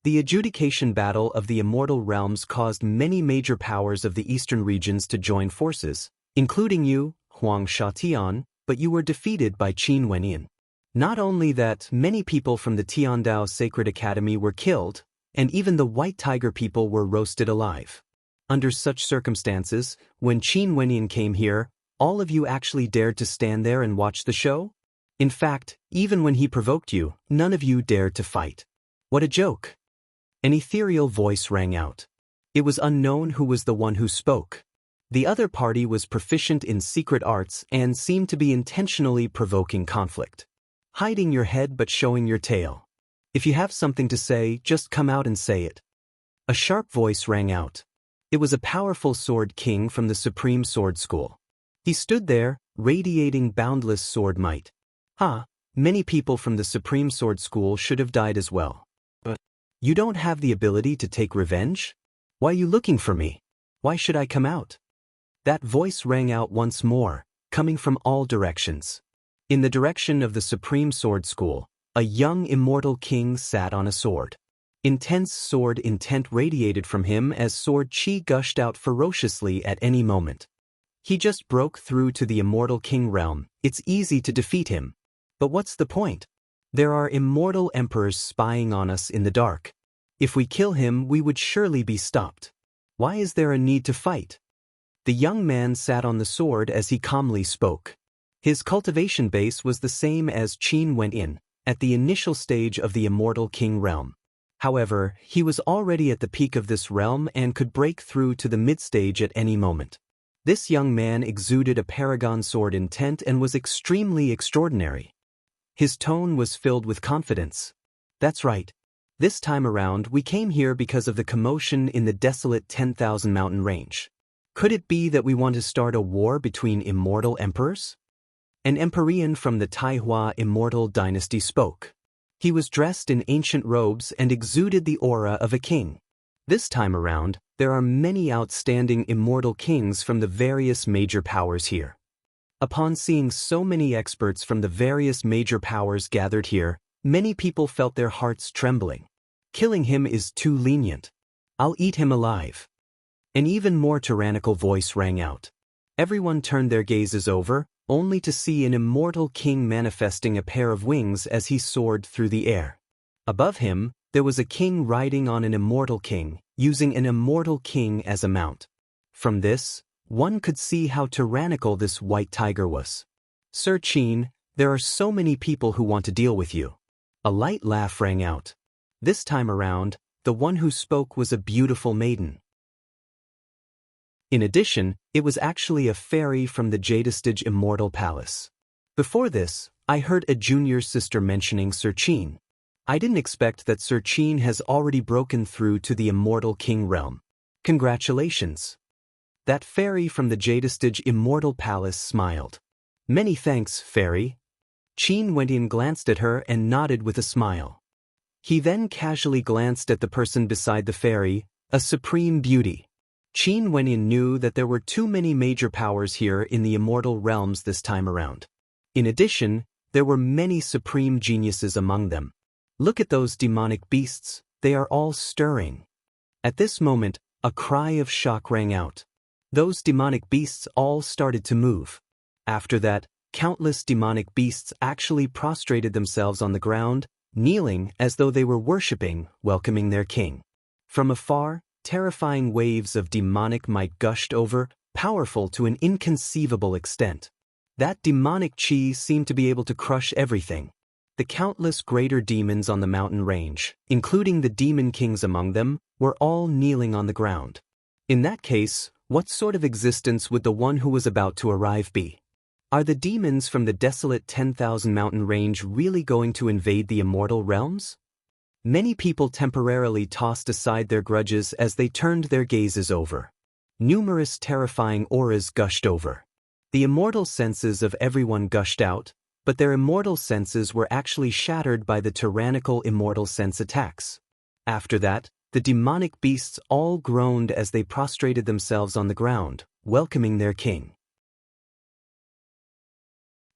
The adjudication battle of the immortal realms caused many major powers of the eastern regions to join forces, including you, Huang Shatian, but you were defeated by Qin Wenyin. Not only that, many people from the Tiandao Sacred Academy were killed, and even the White Tiger people were roasted alive. Under such circumstances, when Qin Wenyin came here, all of you actually dared to stand there and watch the show? In fact, even when he provoked you, none of you dared to fight. What a joke! An ethereal voice rang out. It was unknown who was the one who spoke. The other party was proficient in secret arts and seemed to be intentionally provoking conflict. Hiding your head but showing your tail. If you have something to say, just come out and say it. A sharp voice rang out. It was a powerful sword king from the Supreme Sword School. He stood there, radiating boundless sword might. Many people from the Supreme Sword School should have died as well. But you don't have the ability to take revenge? Why are you looking for me? Why should I come out? That voice rang out once more, coming from all directions. In the direction of the Supreme Sword School, a young immortal king sat on a sword. Intense sword intent radiated from him as sword chi gushed out ferociously at any moment. He just broke through to the immortal king realm. It's easy to defeat him. But what's the point? There are immortal emperors spying on us in the dark. If we kill him, we would surely be stopped. Why is there a need to fight? The young man sat on the sword as he calmly spoke. His cultivation base was the same as Qin Wenyin, at the initial stage of the immortal king realm. However, he was already at the peak of this realm and could break through to the mid-stage at any moment. This young man exuded a paragon sword intent and was extremely extraordinary. His tone was filled with confidence. That's right. This time around, we came here because of the commotion in the desolate 10,000 mountain range. Could it be that we want to start a war between immortal emperors? An Empyrean from the Taihua immortal dynasty spoke. He was dressed in ancient robes and exuded the aura of a king. This time around, there are many outstanding immortal kings from the various major powers here. Upon seeing so many experts from the various major powers gathered here, many people felt their hearts trembling. Killing him is too lenient. I'll eat him alive. An even more tyrannical voice rang out. Everyone turned their gazes over, only to see an immortal king manifesting a pair of wings as he soared through the air. Above him, there was a king riding on an immortal king, using an immortal king as a mount. From this, one could see how tyrannical this white tiger was. Sir Qin, there are so many people who want to deal with you. A light laugh rang out. This time around, the one who spoke was a beautiful maiden. In addition, it was actually a fairy from the Jadestige Immortal Palace. Before this, I heard a junior sister mentioning Sir Chin. I didn't expect that Sir Chin has already broken through to the Immortal King realm. Congratulations. That fairy from the Jadestige Immortal Palace smiled. Many thanks, fairy. Chin Wendian glanced at her and nodded with a smile. He then casually glanced at the person beside the fairy, a supreme beauty. Chin Wendian knew that there were too many major powers here in the immortal realms this time around. In addition, there were many supreme geniuses among them. Look at those demonic beasts, they are all stirring. At this moment, a cry of shock rang out. Those demonic beasts all started to move. After that, countless demonic beasts actually prostrated themselves on the ground, kneeling as though they were worshipping, welcoming their king. From afar, terrifying waves of demonic might gushed over, powerful to an inconceivable extent. That demonic chi seemed to be able to crush everything. The countless greater demons on the mountain range, including the demon kings among them, were all kneeling on the ground. In that case, what sort of existence would the one who was about to arrive be? Are the demons from the desolate 10,000 mountain range really going to invade the immortal realms? Many people temporarily tossed aside their grudges as they turned their gazes over. Numerous terrifying auras gushed over. The immortal senses of everyone gushed out, but their immortal senses were actually shattered by the tyrannical immortal sense attacks. After that, the demonic beasts all groaned as they prostrated themselves on the ground, welcoming their king.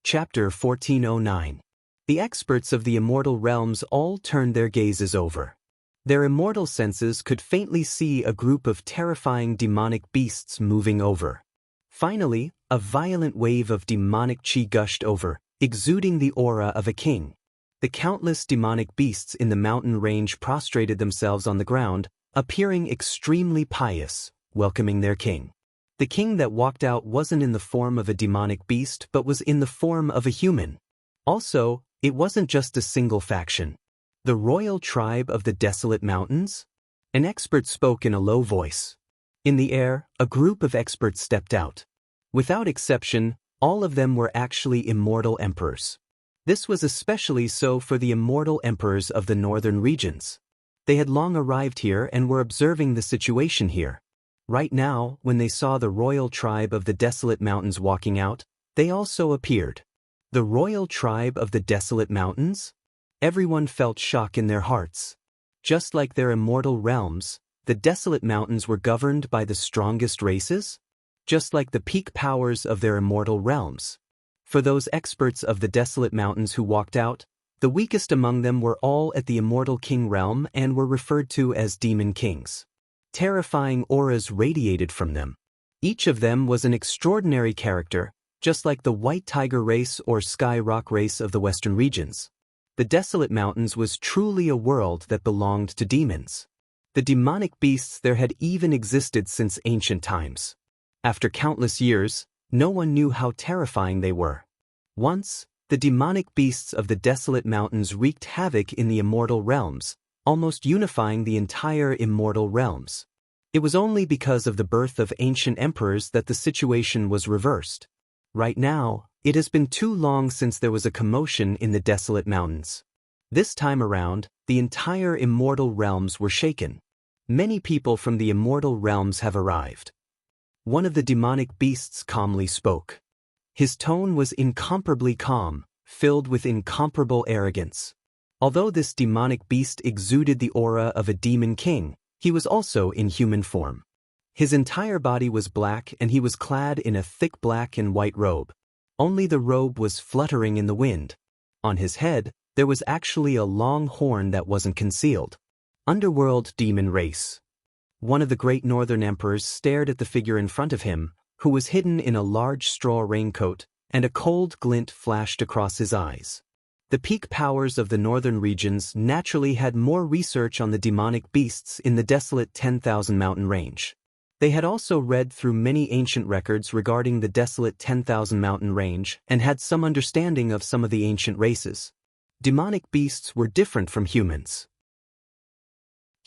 Chapter 1409. The experts of the immortal realms all turned their gazes over. Their immortal senses could faintly see a group of terrifying demonic beasts moving over. Finally, a violent wave of demonic chi gushed over, exuding the aura of a king. The countless demonic beasts in the mountain range prostrated themselves on the ground, appearing extremely pious, welcoming their king. The king that walked out wasn't in the form of a demonic beast but was in the form of a human. Also, it wasn't just a single faction. The royal tribe of the Desolate Mountains? An expert spoke in a low voice. In the air, a group of experts stepped out. Without exception, all of them were actually immortal emperors. This was especially so for the immortal emperors of the northern regions. They had long arrived here and were observing the situation here. Right now, when they saw the royal tribe of the Desolate Mountains walking out, they also appeared. The royal tribe of the Desolate Mountains? Everyone felt shock in their hearts. Just like their immortal realms, the Desolate Mountains were governed by the strongest races? Just like the peak powers of their immortal realms. For those experts of the Desolate Mountains who walked out, the weakest among them were all at the Immortal King realm and were referred to as Demon Kings. Terrifying auras radiated from them. Each of them was an extraordinary character, just like the White Tiger race or Sky Rock race of the Western regions. The Desolate Mountains was truly a world that belonged to demons. The demonic beasts there had even existed since ancient times. After countless years, no one knew how terrifying they were. Once, the demonic beasts of the Desolate Mountains wreaked havoc in the immortal realms, almost unifying the entire immortal realms. It was only because of the birth of ancient emperors that the situation was reversed. Right now, it has been too long since there was a commotion in the Desolate Mountains. This time around, the entire immortal realms were shaken. Many people from the immortal realms have arrived. One of the demonic beasts calmly spoke. His tone was incomparably calm, filled with incomparable arrogance. Although this demonic beast exuded the aura of a demon king, he was also in human form. His entire body was black and he was clad in a thick black and white robe. Only the robe was fluttering in the wind. On his head, there was actually a long horn that wasn't concealed. Underworld demon race. One of the great northern emperors stared at the figure in front of him, who was hidden in a large straw raincoat, and a cold glint flashed across his eyes. The peak powers of the northern regions naturally had more research on the demonic beasts in the desolate 10,000 mountain range. They had also read through many ancient records regarding the desolate 10,000 mountain range and had some understanding of some of the ancient races. Demonic beasts were different from humans.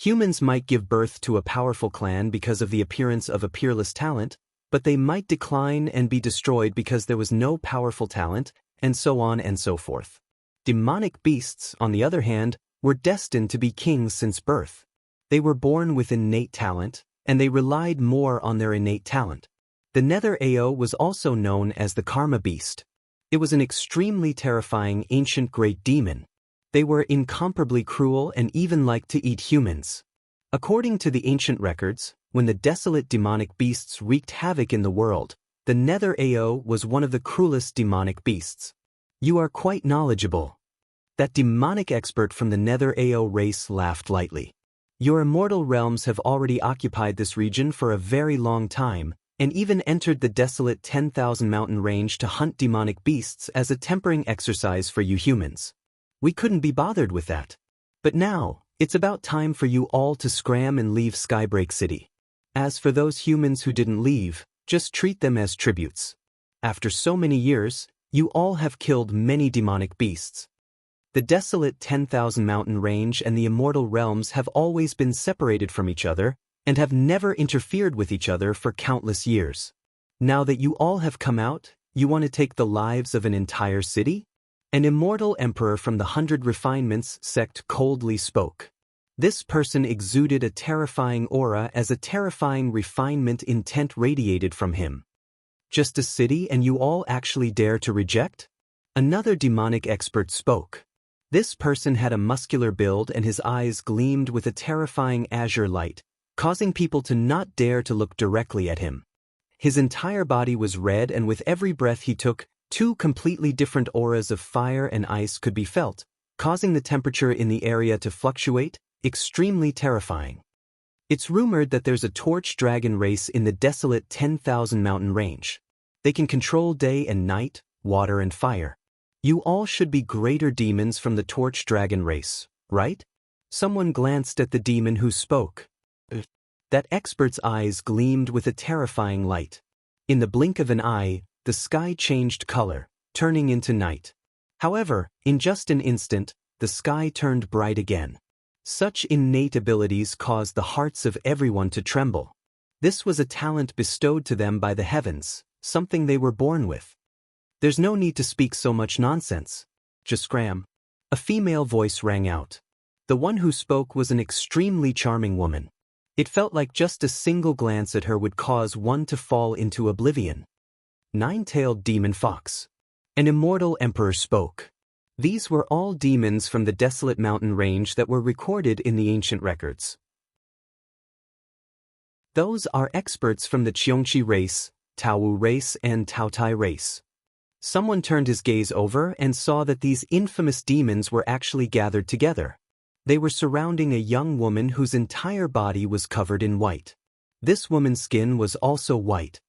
Humans might give birth to a powerful clan because of the appearance of a peerless talent, but they might decline and be destroyed because there was no powerful talent, and so on and so forth. Demonic beasts, on the other hand, were destined to be kings since birth. They were born with innate talent, and they relied more on their innate talent. The Nether Ao was also known as the Karma Beast. It was an extremely terrifying ancient great demon. They were incomparably cruel and even liked to eat humans. According to the ancient records, when the desolate demonic beasts wreaked havoc in the world, the Nether Ao was one of the cruelest demonic beasts. You are quite knowledgeable. That demonic expert from the Nether Ao race laughed lightly. Your immortal realms have already occupied this region for a very long time, and even entered the desolate 10,000 mountain range to hunt demonic beasts as a tempering exercise for you humans. We couldn't be bothered with that. But now, it's about time for you all to scram and leave Skybreak City. As for those humans who didn't leave, just treat them as tributes. After so many years, you all have killed many demonic beasts. The desolate 10,000 mountain range and the immortal realms have always been separated from each other, and have never interfered with each other for countless years. Now that you all have come out, you want to take the lives of an entire city? An immortal emperor from the 100 Refinements sect coldly spoke. This person exuded a terrifying aura as a terrifying refinement intent radiated from him. Just a city and you all actually dare to reject? Another demonic expert spoke. This person had a muscular build and his eyes gleamed with a terrifying azure light, causing people to not dare to look directly at him. His entire body was red, and with every breath he took, two completely different auras of fire and ice could be felt, causing the temperature in the area to fluctuate, extremely terrifying. It's rumored that there's a torch dragon race in the desolate 10,000 mountain range. They can control day and night, water and fire. You all should be greater demons from the torch dragon race, right? Someone glanced at the demon who spoke. That expert's eyes gleamed with a terrifying light. In the blink of an eye, the sky changed color, turning into night. However, in just an instant, the sky turned bright again. Such innate abilities caused the hearts of everyone to tremble. This was a talent bestowed to them by the heavens, something they were born with. There's no need to speak so much nonsense. Just scram. A female voice rang out. The one who spoke was an extremely charming woman. It felt like just a single glance at her would cause one to fall into oblivion. Nine-tailed demon fox. An immortal emperor spoke. These were all demons from the desolate mountain range that were recorded in the ancient records. Those are experts from the Qiongqi race, Taowu race and Taotai race. Someone turned his gaze over and saw that these infamous demons were actually gathered together. They were surrounding a young woman whose entire body was covered in white. This woman's skin was also white.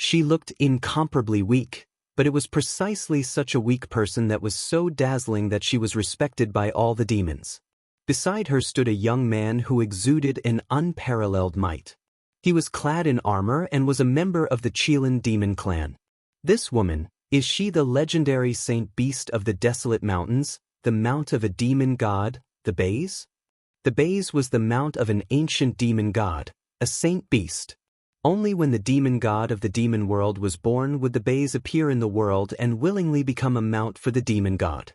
She looked incomparably weak, but it was precisely such a weak person that was so dazzling that she was respected by all the demons. Beside her stood a young man who exuded an unparalleled might. He was clad in armor and was a member of the Qilin demon clan. This woman, is she the legendary saint beast of the desolate mountains, the mount of a demon god, the Bays? The Bays was the mount of an ancient demon god, a saint beast. Only when the demon god of the demon world was born would the Bays appear in the world and willingly become a mount for the demon god.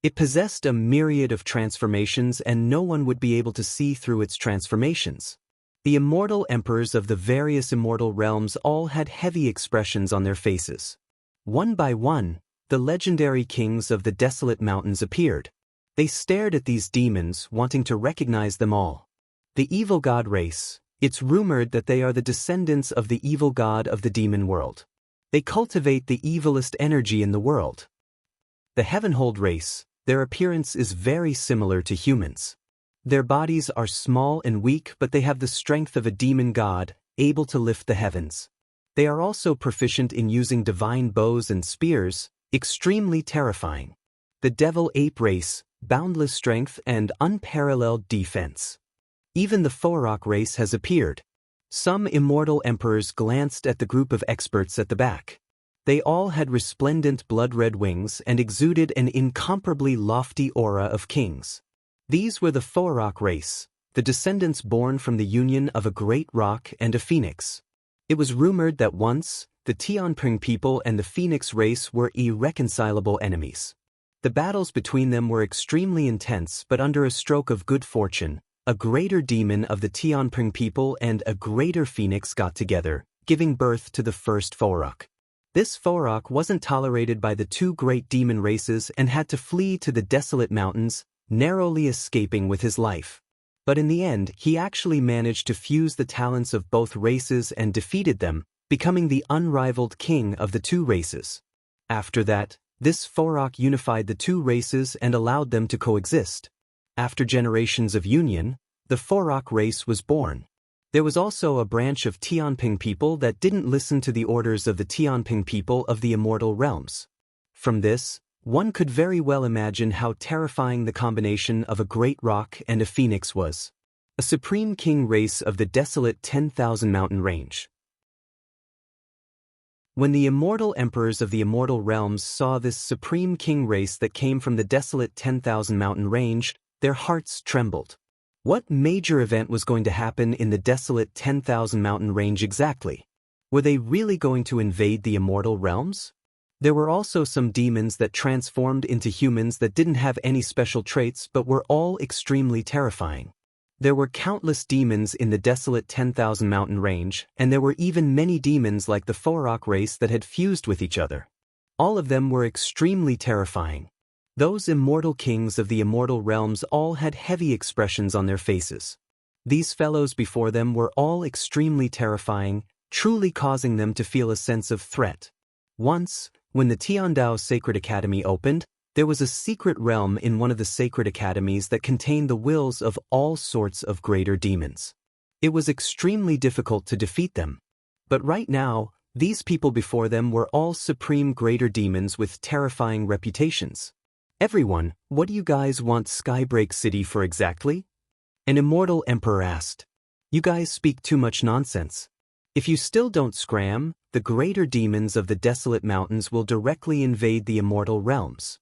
It possessed a myriad of transformations and no one would be able to see through its transformations. The immortal emperors of the various immortal realms all had heavy expressions on their faces. One by one, the legendary kings of the desolate mountains appeared. They stared at these demons, wanting to recognize them all. The evil god race, it's rumored that they are the descendants of the evil god of the demon world. They cultivate the evilest energy in the world. The Heavenhold race, their appearance is very similar to humans. Their bodies are small and weak, but they have the strength of a demon god, able to lift the heavens. They are also proficient in using divine bows and spears, extremely terrifying. The Devil Ape race, boundless strength and unparalleled defense. Even the Forok race has appeared. Some immortal emperors glanced at the group of experts at the back. They all had resplendent blood-red wings and exuded an incomparably lofty aura of kings. These were the Forok race, the descendants born from the union of a great rock and a phoenix. It was rumored that once, the Tianping people and the phoenix race were irreconcilable enemies. The battles between them were extremely intense, but under a stroke of good fortune, a greater demon of the Tianping people and a greater phoenix got together, giving birth to the first Forok. This Forok wasn't tolerated by the two great demon races and had to flee to the desolate mountains, narrowly escaping with his life. But in the end, he actually managed to fuse the talents of both races and defeated them, becoming the unrivaled king of the two races. After that, this Forok unified the two races and allowed them to coexist. After generations of union, the Forok race was born. There was also a branch of Tianping people that didn't listen to the orders of the Tianping people of the immortal realms. From this, one could very well imagine how terrifying the combination of a great rock and a phoenix was. A supreme king race of the desolate 10,000 mountain range. When the immortal emperors of the immortal realms saw this supreme king race that came from the desolate 10,000 mountain range, their hearts trembled. What major event was going to happen in the desolate 10,000 mountain range exactly? Were they really going to invade the immortal realms? There were also some demons that transformed into humans that didn't have any special traits but were all extremely terrifying. There were countless demons in the desolate 10,000 mountain range, and there were even many demons like the Forok race that had fused with each other. All of them were extremely terrifying. Those immortal kings of the immortal realms all had heavy expressions on their faces. These fellows before them were all extremely terrifying, truly causing them to feel a sense of threat. Once, when the Tiandao Sacred Academy opened, there was a secret realm in one of the sacred academies that contained the wills of all sorts of greater demons. It was extremely difficult to defeat them. But right now, these people before them were all supreme greater demons with terrifying reputations. Everyone, what do you guys want Skybreak City for exactly? An immortal emperor asked. You guys speak too much nonsense. If you still don't scram, the greater demons of the desolate mountains will directly invade the immortal realms.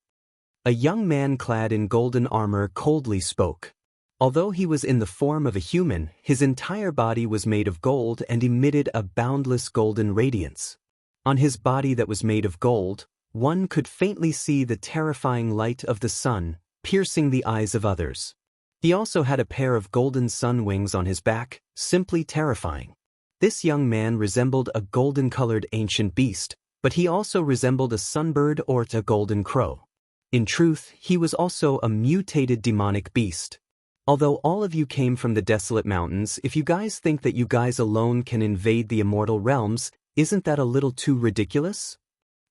A young man clad in golden armor coldly spoke. Although he was in the form of a human, his entire body was made of gold and emitted a boundless golden radiance. On his body that was made of gold, one could faintly see the terrifying light of the sun, piercing the eyes of others. He also had a pair of golden sun wings on his back, simply terrifying. This young man resembled a golden-colored ancient beast, but he also resembled a sunbird or a golden crow. In truth, he was also a mutated demonic beast. Although all of you came from the desolate mountains, if you guys think that you guys alone can invade the immortal realms, isn't that a little too ridiculous?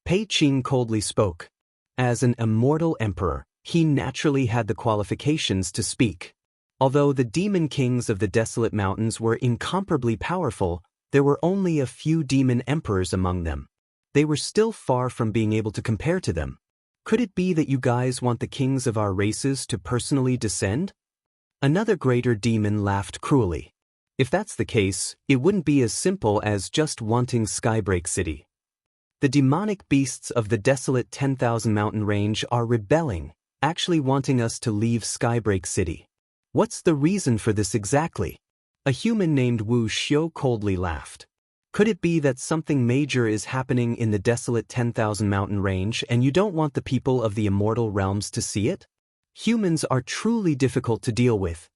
Pei Qing coldly spoke. As an immortal emperor, he naturally had the qualifications to speak. Although the demon kings of the desolate mountains were incomparably powerful, there were only a few demon emperors among them. They were still far from being able to compare to them. Could it be that you guys want the kings of our races to personally descend? Another greater demon laughed cruelly. If that's the case, it wouldn't be as simple as just wanting Skybreak City. The demonic beasts of the desolate 10,000 mountain range are rebelling, actually wanting us to leave Skybreak City. What's the reason for this exactly? A human named Wu Xiu coldly laughed. Could it be that something major is happening in the desolate 10,000 mountain range and you don't want the people of the immortal realms to see it? Humans are truly difficult to deal with.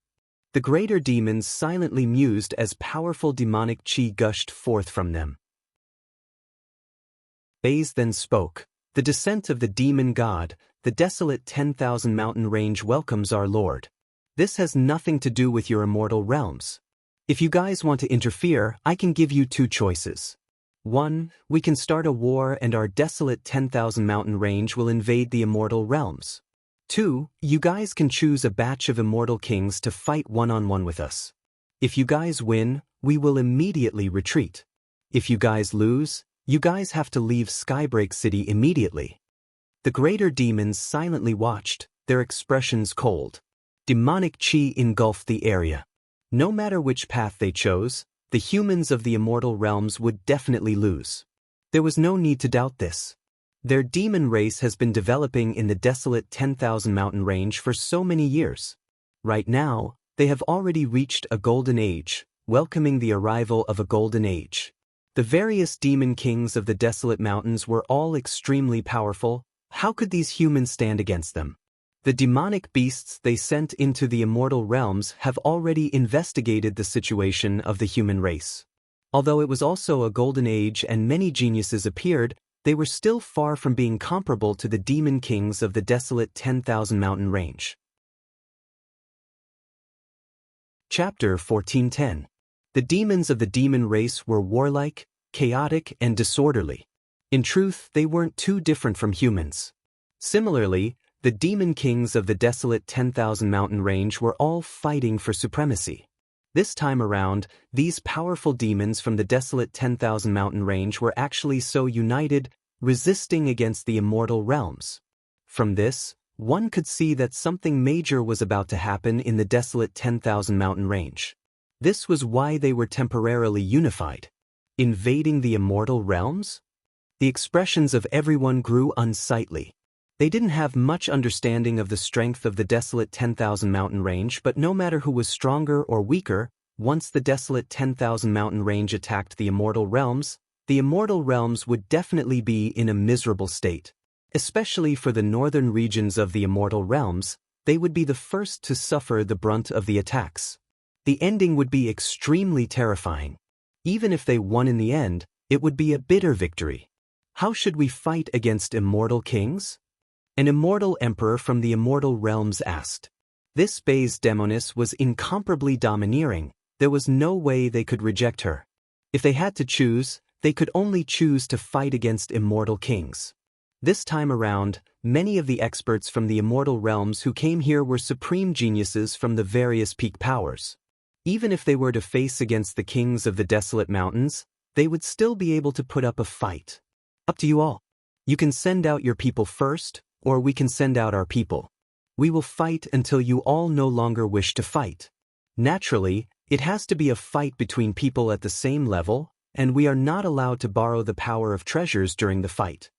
The greater demons silently mused as powerful demonic qi gushed forth from them. Baze then spoke. The descent of the demon god, the desolate 10,000 mountain range welcomes our lord. This has nothing to do with your immortal realms. If you guys want to interfere, I can give you two choices. 1. We can start a war and our desolate 10,000 mountain range will invade the immortal realms. 2. You guys can choose a batch of immortal kings to fight one-on-one with us. If you guys win, we will immediately retreat. If you guys lose, you guys have to leave Skybreak City immediately. The greater demons silently watched, their expressions cold. Demonic qi engulfed the area. No matter which path they chose, the humans of the immortal realms would definitely lose. There was no need to doubt this. Their demon race has been developing in the desolate 10,000 mountain range for so many years. Right now, They have already reached a golden age, welcoming the arrival of a golden age. The various demon kings of the desolate mountains were all extremely powerful. How could these humans stand against them? The demonic beasts they sent into the immortal realms have already investigated the situation of the human race. Although it was also a golden age and many geniuses appeared, they were still far from being comparable to the demon kings of the desolate 10,000 mountain range. Chapter 1410. The demons of the demon race were warlike, chaotic, and disorderly. In truth, they weren't too different from humans. Similarly, the demon kings of the desolate 10,000 mountain range were all fighting for supremacy. This time around, these powerful demons from the desolate 10,000 mountain range were actually so united, resisting against the immortal realms. From this, one could see that something major was about to happen in the desolate 10,000 mountain range. This was why they were temporarily unified. Invading the immortal realms? The expressions of everyone grew unsightly. They didn't have much understanding of the strength of the desolate 10,000 mountain range, but no matter who was stronger or weaker, once the desolate 10,000 mountain range attacked the immortal realms would definitely be in a miserable state. Especially for the northern regions of the immortal realms, they would be the first to suffer the brunt of the attacks. The ending would be extremely terrifying. Even if they won in the end, it would be a bitter victory. How should we fight against immortal kings? An immortal emperor from the immortal realms asked. This base demoness was incomparably domineering. There was no way they could reject her. If they had to choose, they could only choose to fight against immortal kings. This time around, many of the experts from the immortal realms who came here were supreme geniuses from the various peak powers. Even if they were to face against the kings of the desolate mountains, they would still be able to put up a fight. Up to you all. You can send out your people first, or we can send out our people. We will fight until you all no longer wish to fight. Naturally, it has to be a fight between people at the same level, and we are not allowed to borrow the power of treasures during the fight.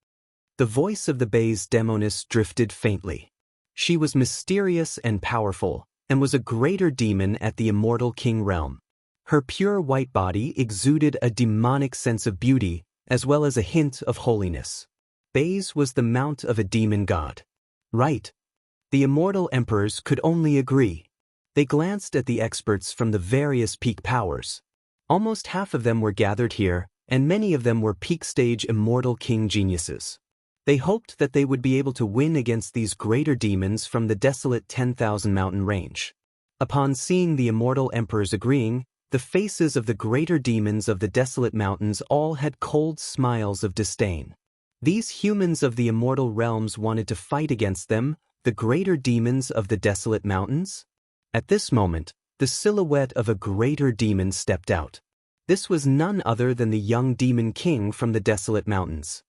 The voice of the base demoness drifted faintly. She was mysterious and powerful, and was a greater demon at the immortal king realm. Her pure white body exuded a demonic sense of beauty, as well as a hint of holiness. Baze was the mount of a demon god. Right. The immortal emperors could only agree. They glanced at the experts from the various peak powers. Almost half of them were gathered here, and many of them were peak-stage immortal king geniuses. They hoped that they would be able to win against these greater demons from the desolate 10,000 mountain range. Upon seeing the immortal emperors agreeing, the faces of the greater demons of the desolate mountains all had cold smiles of disdain. These humans of the immortal realms wanted to fight against them, the greater demons of the desolate mountains? At this moment, the silhouette of a greater demon stepped out. This was none other than the young demon king from the desolate mountains.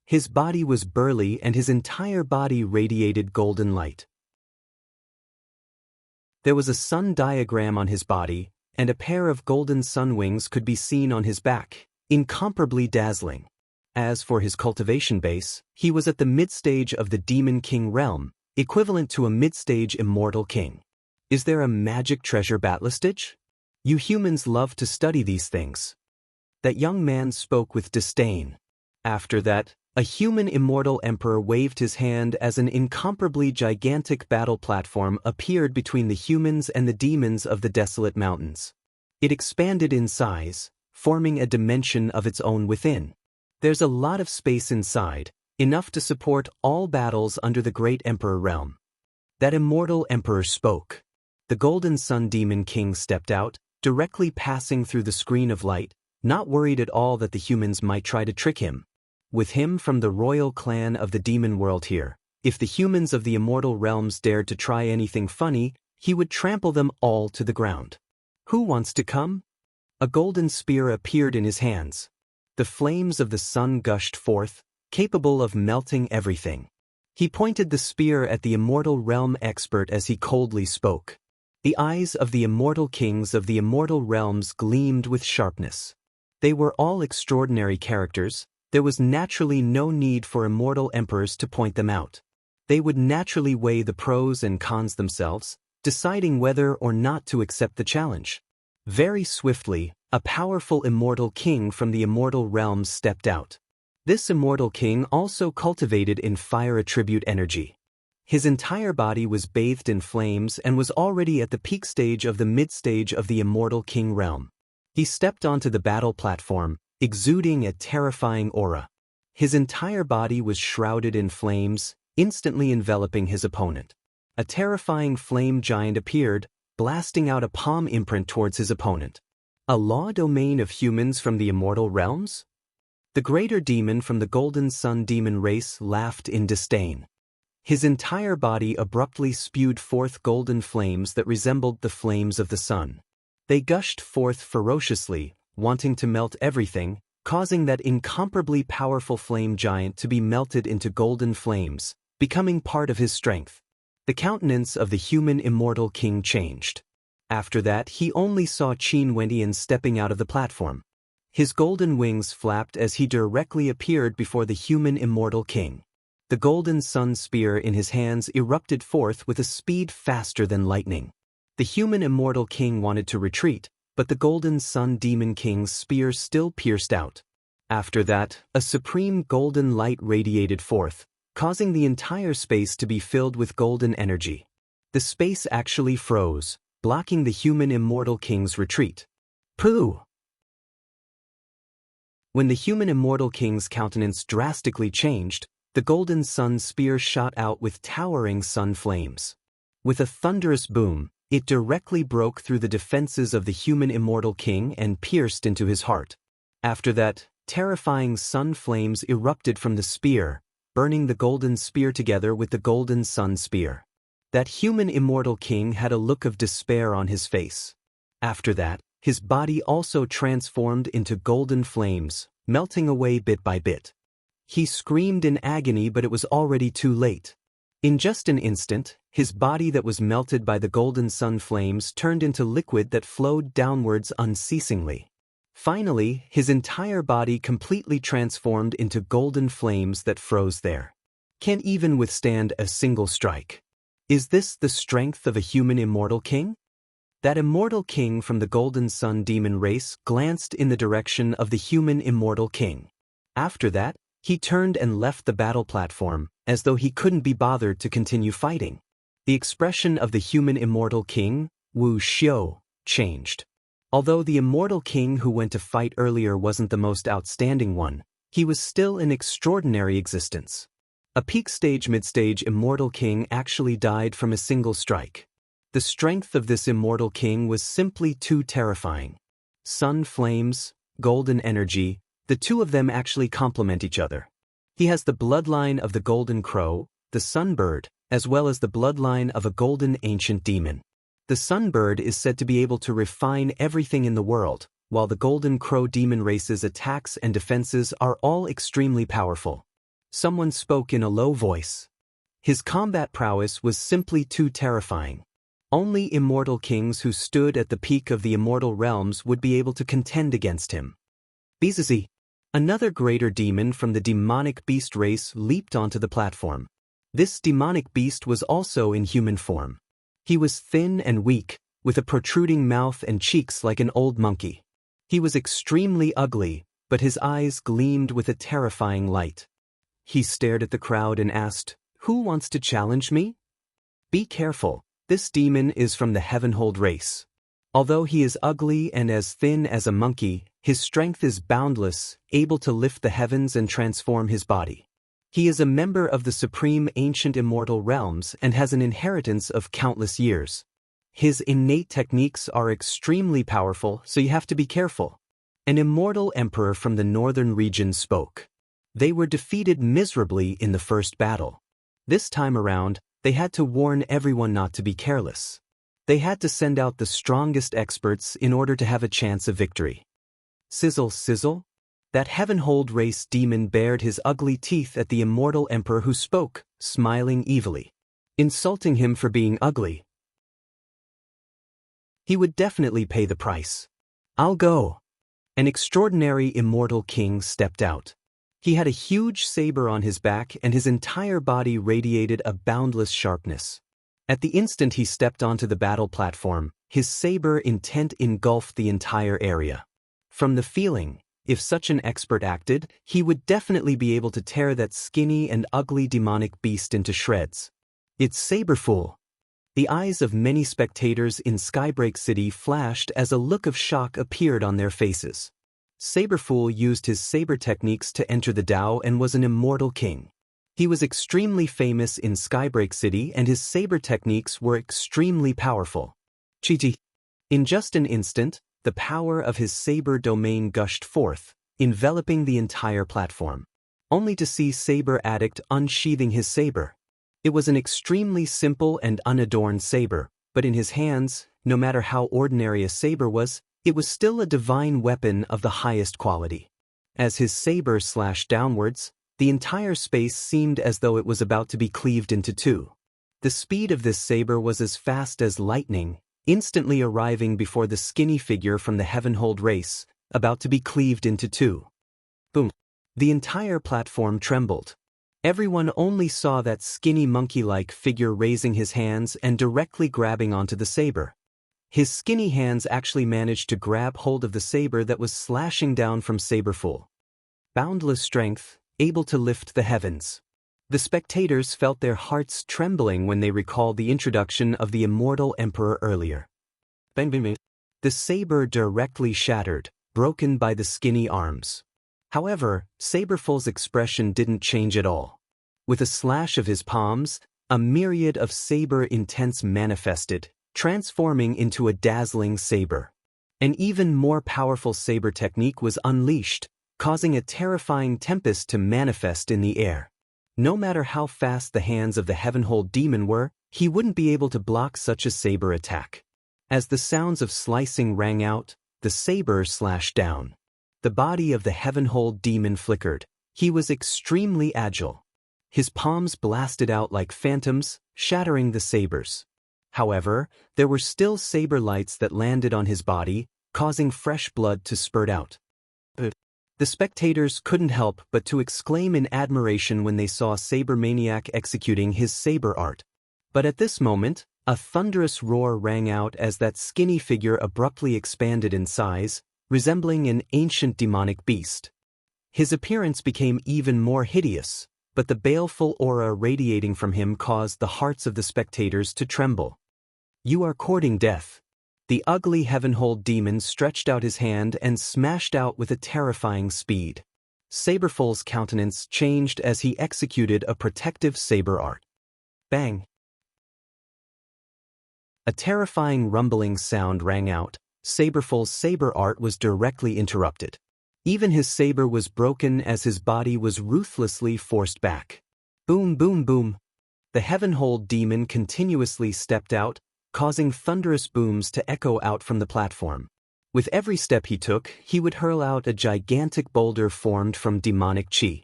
His body was burly and his entire body radiated golden light. There was a sun diagram on his body, and a pair of golden sun wings could be seen on his back, incomparably dazzling. As for his cultivation base, he was at the mid-stage of the demon king realm, equivalent to a mid-stage immortal king. Is there a magic treasure battlistage? You humans love to study these things. That young man spoke with disdain. After that, a human immortal emperor waved his hand as an incomparably gigantic battle platform appeared between the humans and the demons of the desolate mountains. It expanded in size, forming a dimension of its own within. There's a lot of space inside, enough to support all battles under the great emperor realm. That immortal emperor spoke. The golden sun demon king stepped out, directly passing through the screen of light, not worried at all that the humans might try to trick him. With him from the royal clan of the demon world here, if the humans of the immortal realms dared to try anything funny, he would trample them all to the ground. Who wants to come? A golden spear appeared in his hands. The flames of the sun gushed forth, capable of melting everything. He pointed the spear at the immortal realm expert as he coldly spoke. The eyes of the immortal kings of the immortal realms gleamed with sharpness. They were all extraordinary characters. There was naturally no need for immortal emperors to point them out. They would naturally weigh the pros and cons themselves, deciding whether or not to accept the challenge. Very swiftly, a powerful immortal king from the immortal realms stepped out. This immortal king also cultivated in fire attribute energy. His entire body was bathed in flames and was already at the peak stage of the mid-stage of the immortal king realm. He stepped onto the battle platform, exuding a terrifying aura. His entire body was shrouded in flames, instantly enveloping his opponent. A terrifying flame giant appeared, blasting out a palm imprint towards his opponent. A law domain of humans from the immortal realms? The greater demon from the Golden Sun demon race laughed in disdain. His entire body abruptly spewed forth golden flames that resembled the flames of the sun. They gushed forth ferociously, wanting to melt everything, causing that incomparably powerful flame giant to be melted into golden flames, becoming part of his strength. The countenance of the human immortal king changed. After that, he only saw Qin Wendian stepping out of the platform. His golden wings flapped as he directly appeared before the human immortal king. The golden sun spear in his hands erupted forth with a speed faster than lightning. The human immortal king wanted to retreat, but the golden sun demon king's spear still pierced out. After that, a supreme golden light radiated forth, causing the entire space to be filled with golden energy. The space actually froze, blocking the human immortal king's retreat. Pooh! When the human immortal king's countenance drastically changed, the golden sun spear shot out with towering sun flames. With a thunderous boom, it directly broke through the defenses of the human immortal king and pierced into his heart. After that, terrifying sun flames erupted from the spear, burning the golden spear together with the golden sun spear. That human immortal king had a look of despair on his face. After that, his body also transformed into golden flames, melting away bit by bit. He screamed in agony, but it was already too late. In just an instant, his body that was melted by the golden sun flames turned into liquid that flowed downwards unceasingly. Finally, his entire body completely transformed into golden flames that froze there. Can't even withstand a single strike. Is this the strength of a human immortal king? That immortal king from the Golden Sun demon race glanced in the direction of the human immortal king. After that, he turned and left the battle platform, as though he couldn't be bothered to continue fighting. The expression of the human immortal king, Wu Xiu, changed. Although the immortal king who went to fight earlier wasn't the most outstanding one, he was still an extraordinary existence. A peak stage mid-stage immortal king actually died from a single strike. The strength of this immortal king was simply too terrifying. Sun flames, golden energy, the two of them actually complement each other. He has the bloodline of the golden crow, the sunbird, as well as the bloodline of a golden ancient demon. The sunbird is said to be able to refine everything in the world, while the golden crow demon race's attacks and defenses are all extremely powerful. Someone spoke in a low voice. His combat prowess was simply too terrifying. Only immortal kings who stood at the peak of the immortal realms would be able to contend against him. Bizazi, another greater demon from the demonic beast race, leaped onto the platform. This demonic beast was also in human form. He was thin and weak, with a protruding mouth and cheeks like an old monkey. He was extremely ugly, but his eyes gleamed with a terrifying light. He stared at the crowd and asked, "Who wants to challenge me?" Be careful, this demon is from the Heavenhold race. Although he is ugly and as thin as a monkey, his strength is boundless, able to lift the heavens and transform his body. He is a member of the supreme ancient immortal realms and has an inheritance of countless years. His innate techniques are extremely powerful, so you have to be careful. An immortal emperor from the northern region spoke. They were defeated miserably in the first battle. This time around, they had to warn everyone not to be careless. They had to send out the strongest experts in order to have a chance of victory. Sizzle, sizzle. That Heavenhold race demon bared his ugly teeth at the immortal emperor who spoke, smiling evilly, insulting him for being ugly. He would definitely pay the price. I'll go. An extraordinary immortal king stepped out. He had a huge saber on his back and his entire body radiated a boundless sharpness. At the instant he stepped onto the battle platform, his saber intent engulfed the entire area. From the feeling, if such an expert acted, he would definitely be able to tear that skinny and ugly demonic beast into shreds. It's Saberfool. The eyes of many spectators in Skybreak City flashed as a look of shock appeared on their faces. Saberfool used his saber techniques to enter the Dao and was an immortal king. He was extremely famous in Skybreak City and his saber techniques were extremely powerful. Chi-chi. In just an instant, the power of his saber domain gushed forth, enveloping the entire platform. Only to see Saber Addict unsheathing his saber. It was an extremely simple and unadorned saber, but in his hands, no matter how ordinary a saber was, it was still a divine weapon of the highest quality. As his saber slashed downwards, the entire space seemed as though it was about to be cleaved into two. The speed of this saber was as fast as lightning, instantly arriving before the skinny figure from the Heavenhold race, about to be cleaved into two. Boom. The entire platform trembled. Everyone only saw that skinny monkey-like figure raising his hands and directly grabbing onto the saber. His skinny hands actually managed to grab hold of the saber that was slashing down from Saberfool. Boundless strength, able to lift the heavens. The spectators felt their hearts trembling when they recalled the introduction of the immortal emperor earlier. Bang bang bang. The saber directly shattered, broken by the skinny arms. However, Saberfool's expression didn't change at all. With a slash of his palms, a myriad of saber intents manifested, transforming into a dazzling saber. An even more powerful saber technique was unleashed, causing a terrifying tempest to manifest in the air. No matter how fast the hands of the Heavenhold demon were, he wouldn't be able to block such a saber attack. As the sounds of slicing rang out, the saber slashed down. The body of the Heavenhold demon flickered. He was extremely agile. His palms blasted out like phantoms, shattering the sabers. However, there were still saber lights that landed on his body, causing fresh blood to spurt out. The spectators couldn't help but to exclaim in admiration when they saw Saber Maniac executing his saber art. But at this moment, a thunderous roar rang out as that skinny figure abruptly expanded in size, resembling an ancient demonic beast. His appearance became even more hideous, but the baleful aura radiating from him caused the hearts of the spectators to tremble. You are courting death. The ugly Heavenhold demon stretched out his hand and smashed out with a terrifying speed. Saberfool's countenance changed as he executed a protective saber art. Bang! A terrifying rumbling sound rang out. Saberfool's saber art was directly interrupted. Even his saber was broken as his body was ruthlessly forced back. Boom boom boom. The Heavenhold demon continuously stepped out, causing thunderous booms to echo out from the platform. With every step he took, he would hurl out a gigantic boulder formed from demonic chi.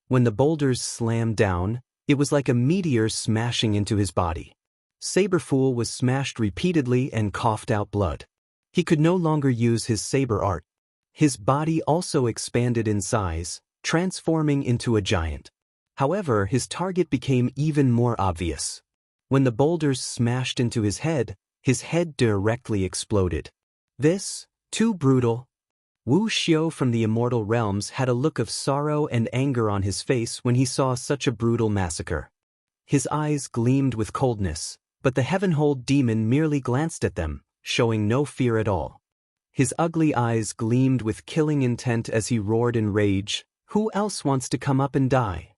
When the boulders slammed down, it was like a meteor smashing into his body. Saberfool was smashed repeatedly and coughed out blood. He could no longer use his saber art. His body also expanded in size, transforming into a giant. However, his target became even more obvious. When the boulders smashed into his head directly exploded. This, too brutal. Wu Xiao from the Immortal Realms had a look of sorrow and anger on his face when he saw such a brutal massacre. His eyes gleamed with coldness, but the Heavenhold demon merely glanced at them, showing no fear at all. His ugly eyes gleamed with killing intent as he roared in rage, "Who else wants to come up and die?"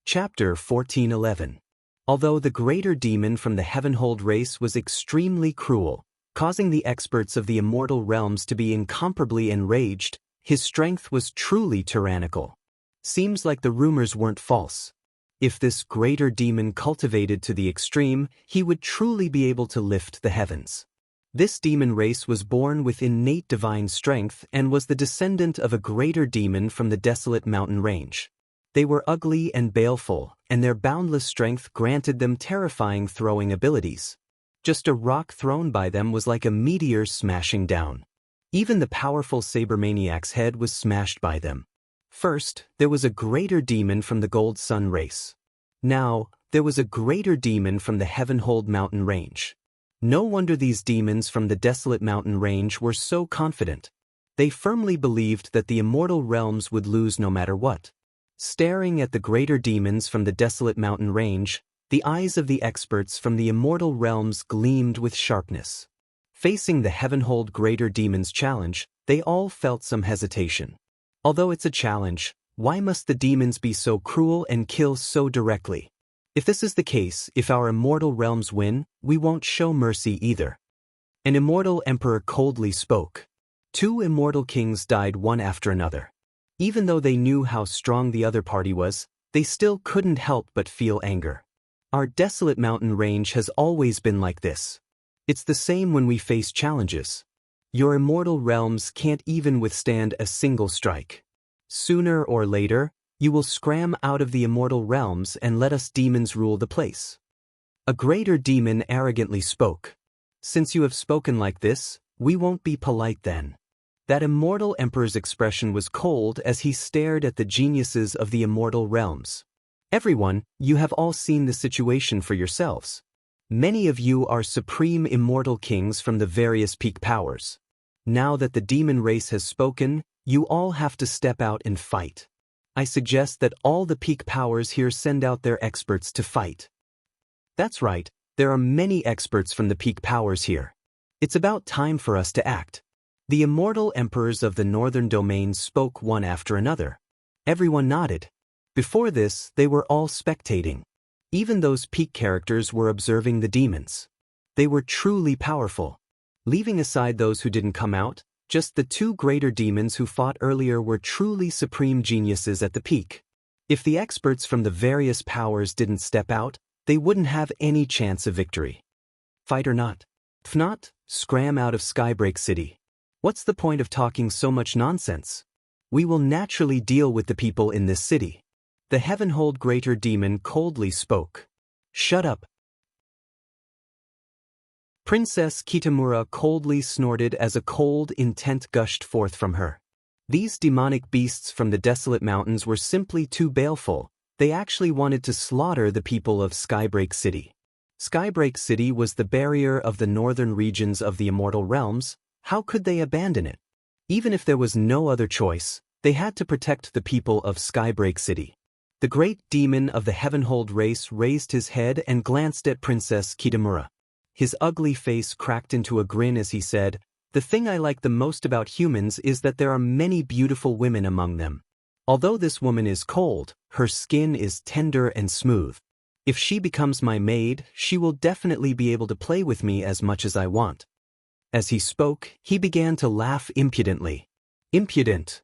Chapter 1411. Although the greater demon from the Heavenhold race was extremely cruel, causing the experts of the Immortal Realms to be incomparably enraged, his strength was truly tyrannical. Seems like the rumors weren't false. If this greater demon cultivated to the extreme, he would truly be able to lift the heavens. This demon race was born with innate divine strength and was the descendant of a greater demon from the desolate mountain range. They were ugly and baleful, and their boundless strength granted them terrifying throwing abilities. Just a rock thrown by them was like a meteor smashing down. Even the powerful Saber Maniac's head was smashed by them. First, there was a greater demon from the Gold Sun race. Now, there was a greater demon from the Heavenhold mountain range. No wonder these demons from the desolate mountain range were so confident. They firmly believed that the immortal realms would lose no matter what. Staring at the greater demons from the desolate mountain range, the eyes of the experts from the immortal realms gleamed with sharpness. Facing the Heavenhold greater demons challenge, they all felt some hesitation. Although it's a challenge, why must the demons be so cruel and kill so directly? If this is the case, if our immortal realms win, we won't show mercy either. An immortal emperor coldly spoke. 2 immortal kings died one after another. Even though they knew how strong the other party was, they still couldn't help but feel anger. Our desolate mountain range has always been like this. It's the same when we face challenges. Your immortal realms can't even withstand a single strike. Sooner or later, you will scram out of the immortal realms and let us demons rule the place. A greater demon arrogantly spoke. Since you have spoken like this, we won't be polite then. That immortal emperor's expression was cold as he stared at the geniuses of the immortal realms. Everyone, you have all seen the situation for yourselves. Many of you are supreme immortal kings from the various peak powers. Now that the demon race has spoken, you all have to step out and fight. I suggest that all the peak powers here send out their experts to fight. That's right, there are many experts from the peak powers here. It's about time for us to act. The immortal emperors of the northern domains spoke one after another. Everyone nodded. Before this, they were all spectating. Even those peak characters were observing the demons. They were truly powerful. Leaving aside those who didn't come out, just the 2 greater demons who fought earlier were truly supreme geniuses at the peak. If the experts from the various powers didn't step out, they wouldn't have any chance of victory. Fight or not? If not, scram out of Skybreak City. What's the point of talking so much nonsense? We will naturally deal with the people in this city. The Heavenhold greater demon coldly spoke. Shut up. Princess Kitamura coldly snorted as a cold intent gushed forth from her. These demonic beasts from the desolate mountains were simply too baleful. They actually wanted to slaughter the people of Skybreak City. Skybreak City was the barrier of the northern regions of the immortal realms. How could they abandon it? Even if there was no other choice, they had to protect the people of Skybreak City. The great demon of the Heavenhold race raised his head and glanced at Princess Kitamura. His ugly face cracked into a grin as he said, "The thing I like the most about humans is that there are many beautiful women among them. Although this woman is cold, her skin is tender and smooth. If she becomes my maid, she will definitely be able to play with me as much as I want." As he spoke, he began to laugh impudently. Impudent.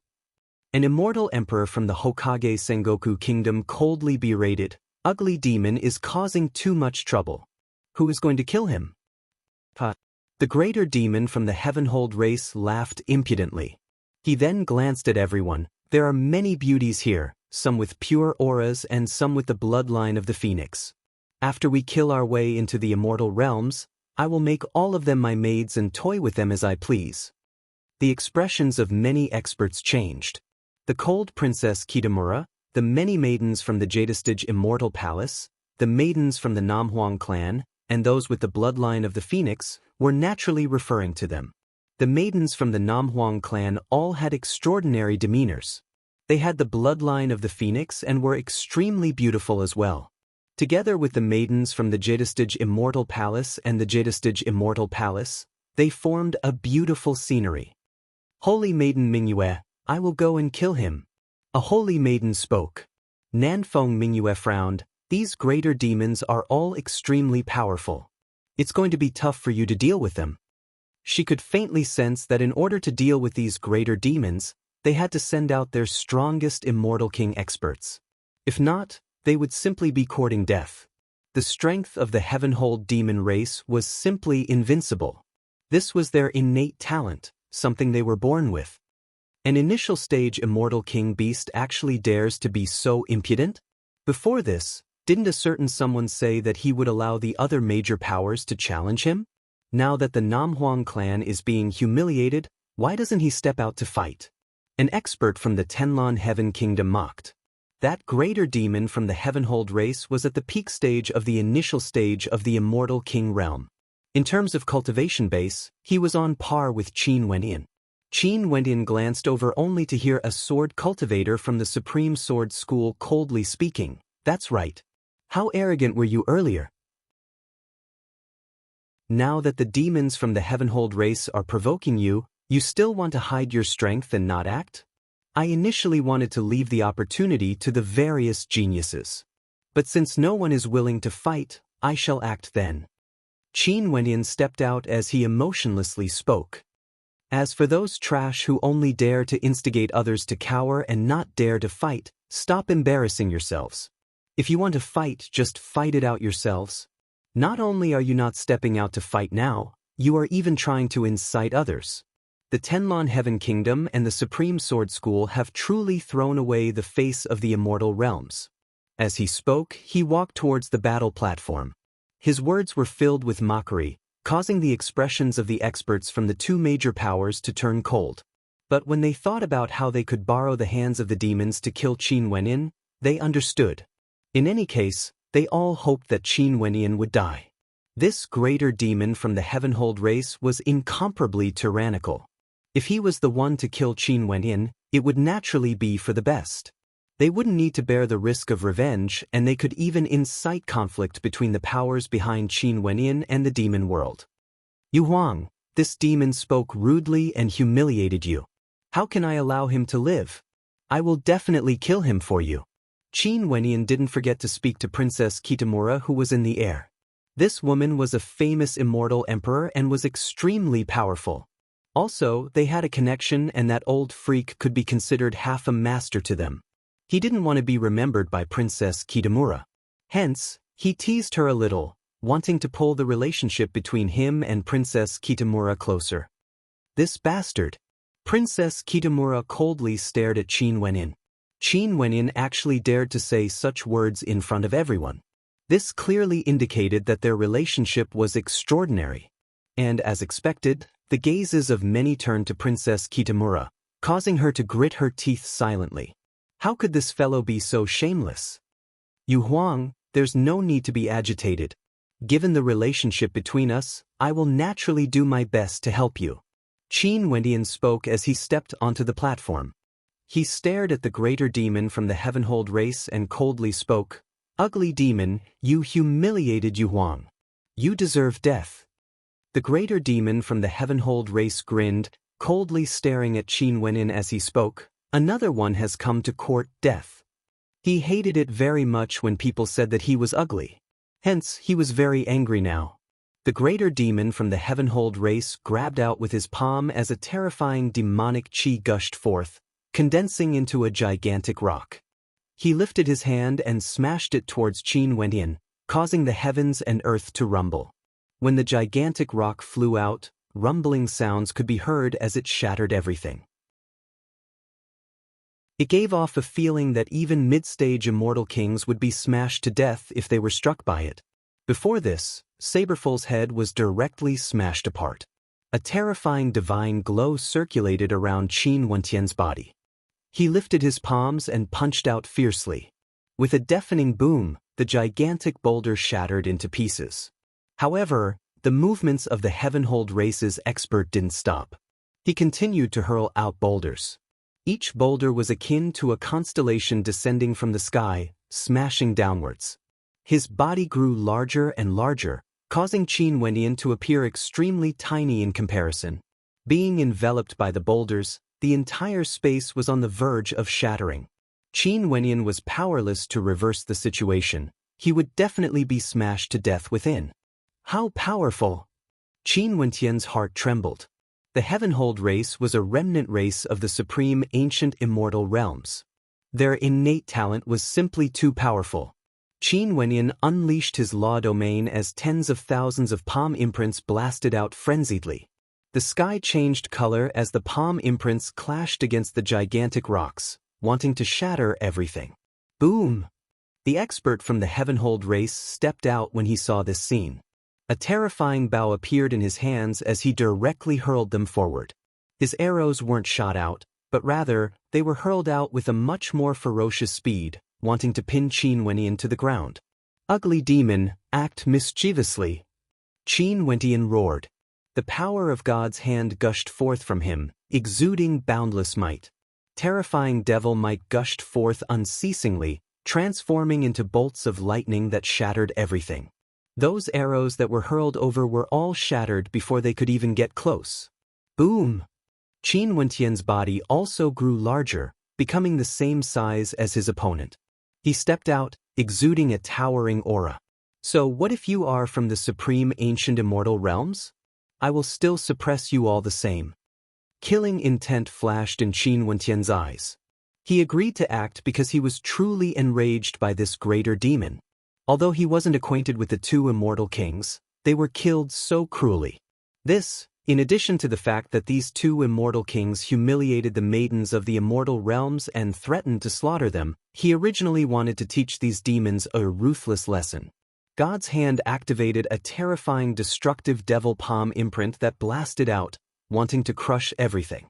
An immortal emperor from the Hokage Sengoku kingdom coldly berated, "Ugly demon is causing too much trouble. Who is going to kill him?" The greater demon from the Heavenhold race laughed impudently. He then glanced at everyone. There are many beauties here, some with pure auras and some with the bloodline of the phoenix. After we kill our way into the immortal realms, I will make all of them my maids and toy with them as I please. The expressions of many experts changed. The cold Princess Kitamura, the many maidens from the Jadestige Immortal Palace, the maidens from the Namhuang clan, and those with the bloodline of the phoenix, were naturally referring to them. The maidens from the Namhuang clan all had extraordinary demeanors. They had the bloodline of the phoenix and were extremely beautiful as well. Together with the maidens from the Jadestige Immortal Palace and the Jadestige Immortal Palace, they formed a beautiful scenery. "Holy Maiden Mingyue, I will go and kill him." A holy maiden spoke. Nanfeng Mingyue frowned. "These greater demons are all extremely powerful. It's going to be tough for you to deal with them." She could faintly sense that in order to deal with these greater demons, they had to send out their strongest immortal king experts. If not, they would simply be courting death. The strength of the Heavenhold demon race was simply invincible. This was their innate talent, something they were born with. An initial stage immortal king beast actually dares to be so impudent? Before this, didn't a certain someone say that he would allow the other major powers to challenge him? Now that the Namhuang clan is being humiliated, why doesn't he step out to fight? An expert from the Tenlon Heaven Kingdom mocked. That greater demon from the Heavenhold race was at the peak stage of the initial stage of the Immortal King realm. In terms of cultivation base, he was on par with Qin Wenyan. Qin Wenyan glanced over only to hear a sword cultivator from the Supreme Sword School coldly speaking, "That's right. How arrogant were you earlier? Now that the demons from the Heavenhold race are provoking you, you still want to hide your strength and not act? I initially wanted to leave the opportunity to the various geniuses. But since no one is willing to fight, I shall act then." Qin Wenyan stepped out as he emotionlessly spoke. "As for those trash who only dare to instigate others to cower and not dare to fight, stop embarrassing yourselves. If you want to fight, just fight it out yourselves. Not only are you not stepping out to fight now, you are even trying to incite others. The Tenlon Heaven Kingdom and the Supreme Sword School have truly thrown away the face of the immortal realms." As he spoke, he walked towards the battle platform. His words were filled with mockery, causing the expressions of the experts from the two major powers to turn cold. But when they thought about how they could borrow the hands of the demons to kill Qin Wenyan, they understood. In any case, they all hoped that Qin Wenyan would die. This greater demon from the Heavenhold race was incomparably tyrannical. If he was the one to kill Qin Wenyan, it would naturally be for the best. They wouldn't need to bear the risk of revenge, and they could even incite conflict between the powers behind Qin Wenyan and the demon world. "Yu Huang, this demon spoke rudely and humiliated you. How can I allow him to live? I will definitely kill him for you." Qin Wenyan didn't forget to speak to Princess Kitamura, who was in the air. This woman was a famous immortal emperor and was extremely powerful. Also, they had a connection, and that old freak could be considered half a master to them. He didn't want to be remembered by Princess Kitamura. Hence, he teased her a little, wanting to pull the relationship between him and Princess Kitamura closer. "This bastard." Princess Kitamura coldly stared at Qin Wenyan. Qin Wenyan actually dared to say such words in front of everyone. This clearly indicated that their relationship was extraordinary. And as expected, the gazes of many turned to Princess Kitamura, causing her to grit her teeth silently. How could this fellow be so shameless? "Yu Huang, there's no need to be agitated. Given the relationship between us, I will naturally do my best to help you." Qin Wenyan spoke as he stepped onto the platform. He stared at the greater demon from the Heavenhold race and coldly spoke, "Ugly demon, you humiliated Yu Huang. You deserve death." The greater demon from the Heavenhold race grinned, coldly staring at Qin Wenyan as he spoke. "Another one has come to court death." He hated it very much when people said that he was ugly. Hence, he was very angry now. The greater demon from the Heavenhold race grabbed out with his palm as a terrifying demonic chi gushed forth, condensing into a gigantic rock. He lifted his hand and smashed it towards Qin Wenyan, causing the heavens and earth to rumble. When the gigantic rock flew out, rumbling sounds could be heard as it shattered everything. It gave off a feeling that even mid-stage immortal kings would be smashed to death if they were struck by it. Before this, Saberful's head was directly smashed apart. A terrifying divine glow circulated around Qin Wenyan's body. He lifted his palms and punched out fiercely. With a deafening boom, the gigantic boulder shattered into pieces. However, the movements of the Heavenhold race's expert didn't stop. He continued to hurl out boulders. Each boulder was akin to a constellation descending from the sky, smashing downwards. His body grew larger and larger, causing Qin Wenyan to appear extremely tiny in comparison. Being enveloped by the boulders, the entire space was on the verge of shattering. Qin Wenyan was powerless to reverse the situation. He would definitely be smashed to death within. How powerful! Qin Wenyan's heart trembled. The Heavenhold race was a remnant race of the supreme ancient immortal realms. Their innate talent was simply too powerful. Qin Wenyan unleashed his law domain as tens of thousands of palm imprints blasted out frenziedly. The sky changed color as the palm imprints clashed against the gigantic rocks, wanting to shatter everything. Boom! The expert from the Heavenhold race stepped out when he saw this scene. A terrifying bow appeared in his hands as he directly hurled them forward. His arrows weren't shot out, but rather, they were hurled out with a much more ferocious speed, wanting to pin Qin Wenyan to the ground. "Ugly demon, act mischievously." Qin Wenyan roared. The power of God's hand gushed forth from him, exuding boundless might. Terrifying devil might gushed forth unceasingly, transforming into bolts of lightning that shattered everything. Those arrows that were hurled over were all shattered before they could even get close. Boom! Qin Wenyan's body also grew larger, becoming the same size as his opponent. He stepped out, exuding a towering aura. "So what if you are from the supreme ancient immortal realms? I will still suppress you all the same." Killing intent flashed in Qin Wenyan's eyes. He agreed to act because he was truly enraged by this greater demon. Although he wasn't acquainted with the two immortal kings, they were killed so cruelly. This, in addition to the fact that these two immortal kings humiliated the maidens of the immortal realms and threatened to slaughter them, he originally wanted to teach these demons a ruthless lesson. God's hand activated a terrifying destructive devil palm imprint that blasted out, wanting to crush everything.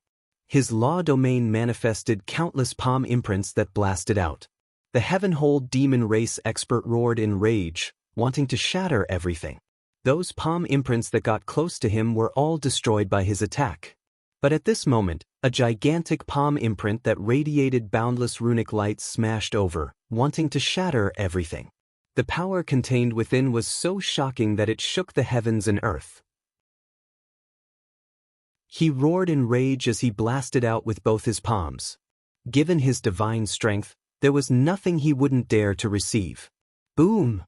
His law domain manifested countless palm imprints that blasted out. The Heavenhold demon race expert roared in rage, wanting to shatter everything. Those palm imprints that got close to him were all destroyed by his attack. But at this moment, a gigantic palm imprint that radiated boundless runic light smashed over, wanting to shatter everything. The power contained within was so shocking that it shook the heavens and earth. He roared in rage as he blasted out with both his palms. Given his divine strength, there was nothing he wouldn't dare to receive. Boom!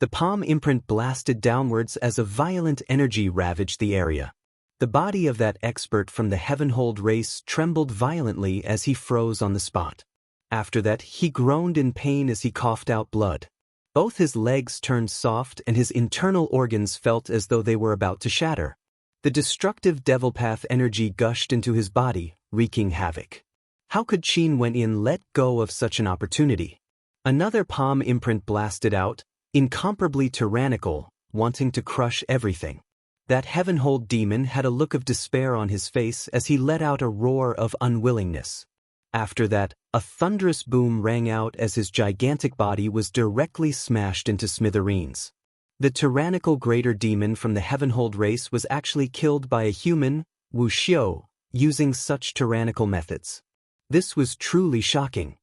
The palm imprint blasted downwards as a violent energy ravaged the area. The body of that expert from the Heavenhold race trembled violently as he froze on the spot. After that, he groaned in pain as he coughed out blood. Both his legs turned soft and his internal organs felt as though they were about to shatter. The destructive devil path energy gushed into his body, wreaking havoc. How could Qin Wenyan let go of such an opportunity? Another palm imprint blasted out, incomparably tyrannical, wanting to crush everything. That Heavenhold demon had a look of despair on his face as he let out a roar of unwillingness. After that, a thunderous boom rang out as his gigantic body was directly smashed into smithereens. The tyrannical greater demon from the Heavenhold race was actually killed by a human, Wu Xiu, using such tyrannical methods. This was truly shocking.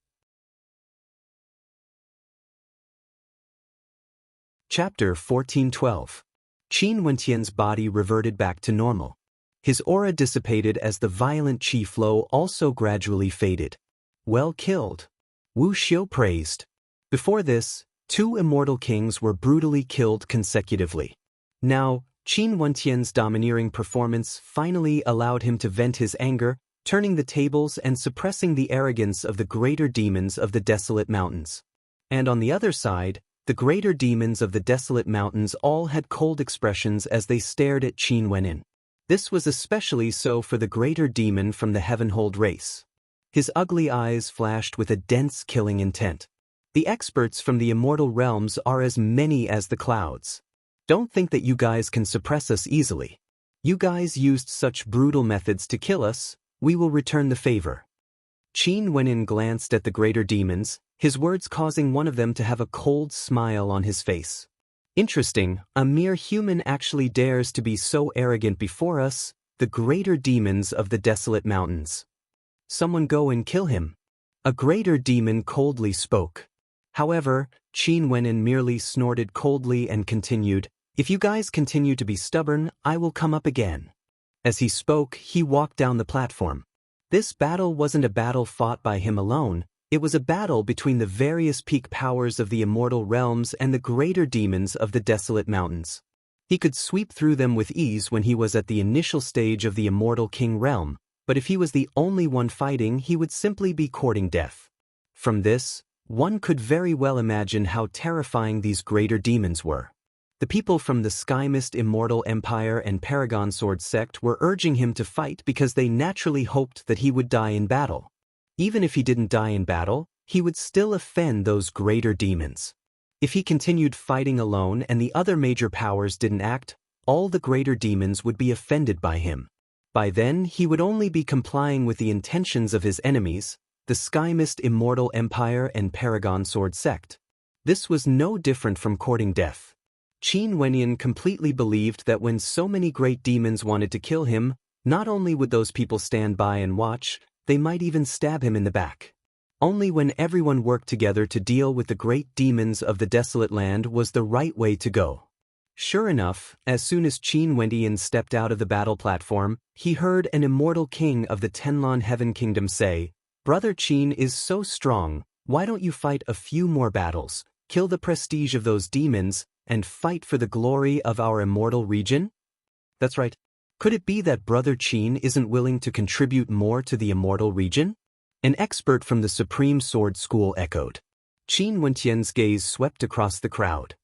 Chapter 1412. Qin Wenyan's body reverted back to normal. His aura dissipated as the violent qi flow also gradually faded. "Well killed," Wu Xiu praised. Before this, two immortal kings were brutally killed consecutively. Now, Qin Wenyan's domineering performance finally allowed him to vent his anger, turning the tables and suppressing the arrogance of the greater demons of the desolate mountains. And on the other side, the greater demons of the desolate mountains all had cold expressions as they stared at Qin Wenyan. This was especially so for the greater demon from the Heavenhold race. His ugly eyes flashed with a dense killing intent. "The experts from the immortal realms are as many as the clouds. Don't think that you guys can suppress us easily. You guys used such brutal methods to kill us. We will return the favor." Qin Wenyan glanced at the greater demons, his words causing one of them to have a cold smile on his face. "Interesting, a mere human actually dares to be so arrogant before us, the greater demons of the desolate mountains. Someone go and kill him." A greater demon coldly spoke. However, Qin Wenyan merely snorted coldly and continued, "If you guys continue to be stubborn, I will come up again." As he spoke, he walked down the platform. This battle wasn't a battle fought by him alone, it was a battle between the various peak powers of the immortal realms and the greater demons of the desolate mountains. He could sweep through them with ease when he was at the initial stage of the immortal king realm, but if he was the only one fighting, he would simply be courting death. From this, one could very well imagine how terrifying these greater demons were. The people from the Skymist Immortal Empire and Paragon Sword sect were urging him to fight because they naturally hoped that he would die in battle. Even if he didn't die in battle, he would still offend those greater demons. If he continued fighting alone and the other major powers didn't act, all the greater demons would be offended by him. By then, he would only be complying with the intentions of his enemies, the Sky Mist Immortal Empire and Paragon Sword Sect. This was no different from courting death. Qin Wenyan completely believed that when so many great demons wanted to kill him, not only would those people stand by and watch, they might even stab him in the back. Only when everyone worked together to deal with the great demons of the desolate land was the right way to go. Sure enough, as soon as Qin Wenyan stepped out of the battle platform, he heard an immortal king of the Tenlon Heaven Kingdom say, "Brother Qin is so strong, why don't you fight a few more battles, kill the prestige of those demons, and fight for the glory of our immortal region?" That's right. Could it be that Brother Qin isn't willing to contribute more to the immortal region? An expert from the Supreme Sword School echoed. Qin Wenyan's gaze swept across the crowd.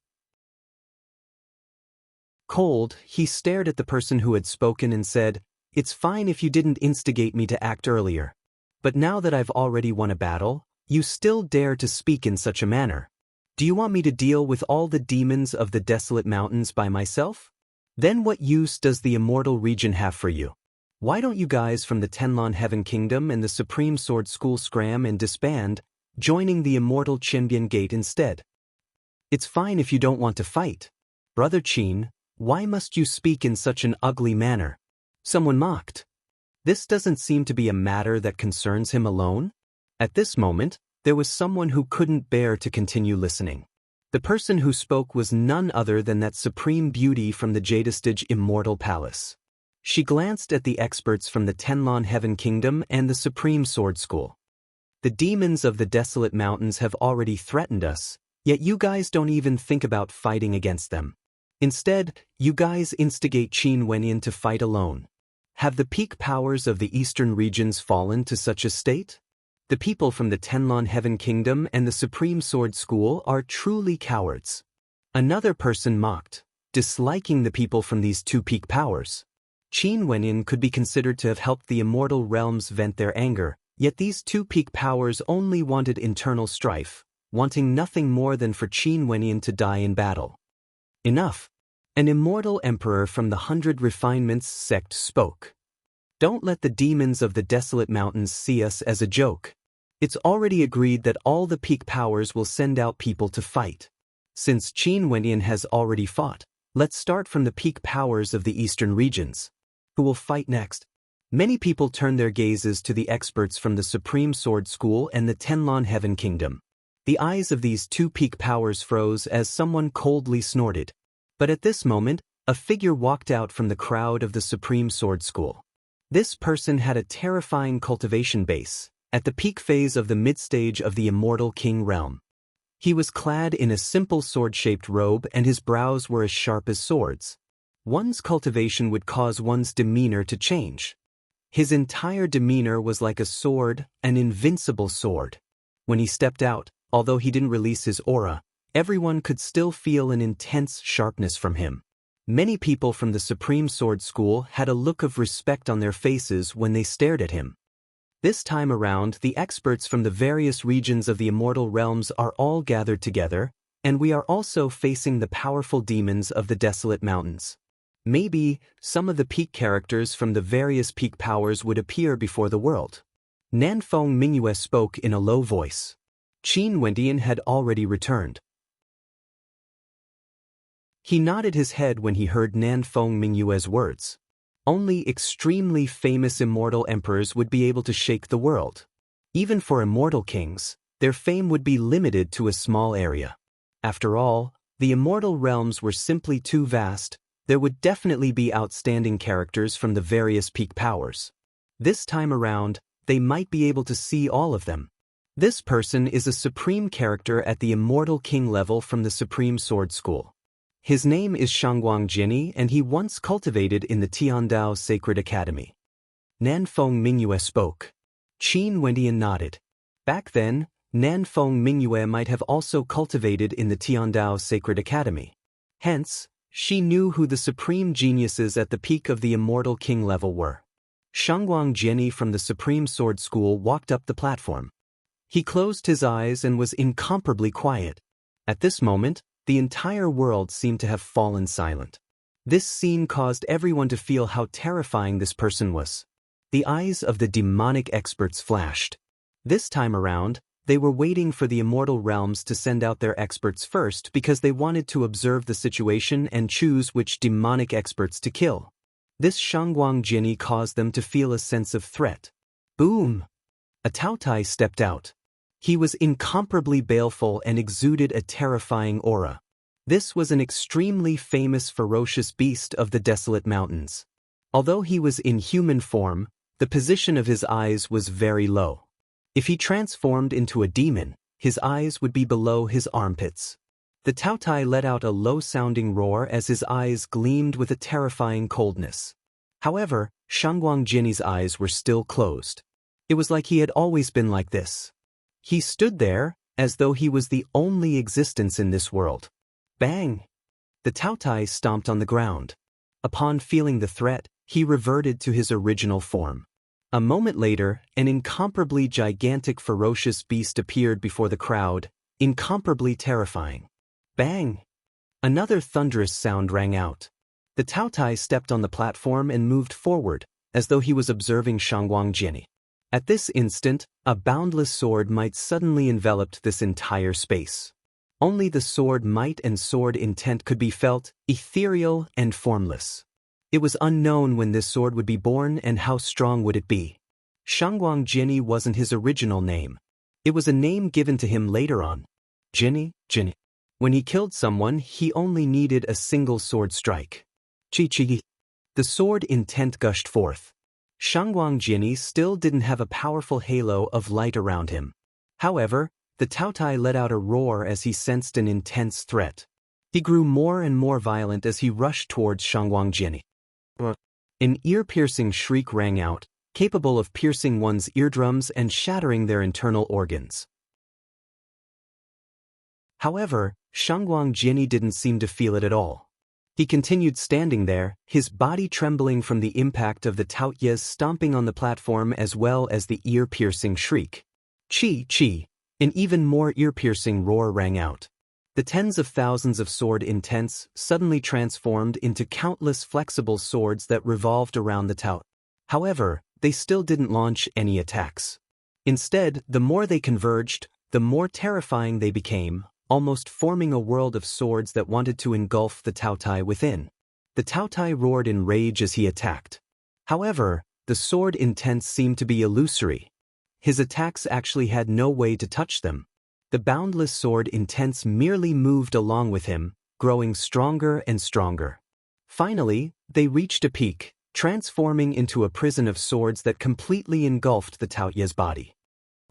Cold, he stared at the person who had spoken and said, "It's fine if you didn't instigate me to act earlier. But now that I've already won a battle, you still dare to speak in such a manner. Do you want me to deal with all the demons of the desolate mountains by myself? Then what use does the immortal region have for you? Why don't you guys from the Tenlon Heaven Kingdom and the Supreme Sword School scram and disband, joining the immortal Qinbian Gate instead? It's fine if you don't want to fight. Brother Qin, why must you speak in such an ugly manner?" Someone mocked. This doesn't seem to be a matter that concerns him alone. At this moment, there was someone who couldn't bear to continue listening. The person who spoke was none other than that supreme beauty from the Jadestige Immortal Palace. She glanced at the experts from the Tenlon Heaven Kingdom and the Supreme Sword School. "The demons of the desolate mountains have already threatened us, yet you guys don't even think about fighting against them. Instead, you guys instigate Qin Wenyan to fight alone. Have the peak powers of the eastern regions fallen to such a state? The people from the Tenlon Heaven Kingdom and the Supreme Sword School are truly cowards." Another person mocked, disliking the people from these two peak powers. Qin Wenyan could be considered to have helped the immortal realms vent their anger, yet these two peak powers only wanted internal strife, wanting nothing more than for Qin Wenyan to die in battle. Enough. An immortal emperor from the 100 Refinements sect spoke. "Don't let the demons of the desolate mountains see us as a joke. It's already agreed that all the peak powers will send out people to fight. Since Qin Wenyan has already fought, let's start from the peak powers of the eastern regions. Who will fight next?" Many people turned their gazes to the experts from the Supreme Sword School and the Tenlon Heaven Kingdom. The eyes of these two peak powers froze as someone coldly snorted. But at this moment, a figure walked out from the crowd of the Supreme Sword School. This person had a terrifying cultivation base, at the peak phase of the mid-stage of the Immortal King realm. He was clad in a simple sword-shaped robe and his brows were as sharp as swords. One's cultivation would cause one's demeanor to change. His entire demeanor was like a sword, an invincible sword. When he stepped out, although he didn't release his aura, everyone could still feel an intense sharpness from him. Many people from the Supreme Sword School had a look of respect on their faces when they stared at him. This time around, the experts from the various regions of the immortal realms are all gathered together, and we are also facing the powerful demons of the desolate mountains. Maybe some of the peak characters from the various peak powers would appear before the world. Nanfeng Mingyue spoke in a low voice. Qin Wenyan had already returned. He nodded his head when he heard Nanfeng Mingyue's words. Only extremely famous immortal emperors would be able to shake the world. Even for immortal kings, their fame would be limited to a small area. After all, the immortal realms were simply too vast. There would definitely be outstanding characters from the various peak powers. This time around, they might be able to see all of them. This person is a supreme character at the Immortal King level from the Supreme Sword School. His name is Shangguang Jiani and he once cultivated in the Tiandao Sacred Academy. Nanfeng Mingyue spoke. Qin Wenyan nodded. Back then, Nanfeng Mingyue might have also cultivated in the Tiandao Sacred Academy. Hence, she knew who the supreme geniuses at the peak of the Immortal King level were. Shangguang Jiani from the Supreme Sword School walked up the platform. He closed his eyes and was incomparably quiet. At this moment, the entire world seemed to have fallen silent. This scene caused everyone to feel how terrifying this person was. The eyes of the demonic experts flashed. This time around, they were waiting for the immortal realms to send out their experts first because they wanted to observe the situation and choose which demonic experts to kill. This Shangguang Jinni caused them to feel a sense of threat. Boom! A Taotai stepped out. He was incomparably baleful and exuded a terrifying aura. This was an extremely famous ferocious beast of the desolate mountains. Although he was in human form, the position of his eyes was very low. If he transformed into a demon, his eyes would be below his armpits. The Taotai let out a low-sounding roar as his eyes gleamed with a terrifying coldness. However, Shangguang Jinni's eyes were still closed. It was like he had always been like this. He stood there, as though he was the only existence in this world. Bang! The Taotai stomped on the ground. Upon feeling the threat, he reverted to his original form. A moment later, an incomparably gigantic ferocious beast appeared before the crowd, incomparably terrifying. Bang! Another thunderous sound rang out. The Taotai stepped on the platform and moved forward, as though he was observing Shangguang Jinni. At this instant, a boundless sword might suddenly enveloped this entire space. Only the sword might and sword intent could be felt, ethereal and formless. It was unknown when this sword would be born and how strong would it be. Shangguang Jinni wasn't his original name. It was a name given to him later on. Jinni. When he killed someone, he only needed a single sword strike. Chi. The sword intent gushed forth. Shangguang Jinni still didn't have a powerful halo of light around him. However, the Taotai let out a roar as he sensed an intense threat. He grew more and more violent as he rushed towards Shangguang Jinni. An ear-piercing shriek rang out, capable of piercing one's eardrums and shattering their internal organs. However, Shangguang Jinni didn't seem to feel it at all. He continued standing there, his body trembling from the impact of the Taoyes stomping on the platform as well as the ear-piercing shriek. Chi! An even more ear-piercing roar rang out. The tens of thousands of sword intents suddenly transformed into countless flexible swords that revolved around the Tao. However, they still didn't launch any attacks. Instead, the more they converged, the more terrifying they became, almost forming a world of swords that wanted to engulf the Taotai within. The Taotai roared in rage as he attacked. However, the sword intents seemed to be illusory. His attacks actually had no way to touch them. The boundless sword intents merely moved along with him, growing stronger and stronger. Finally, they reached a peak, transforming into a prison of swords that completely engulfed the Taoyes' body.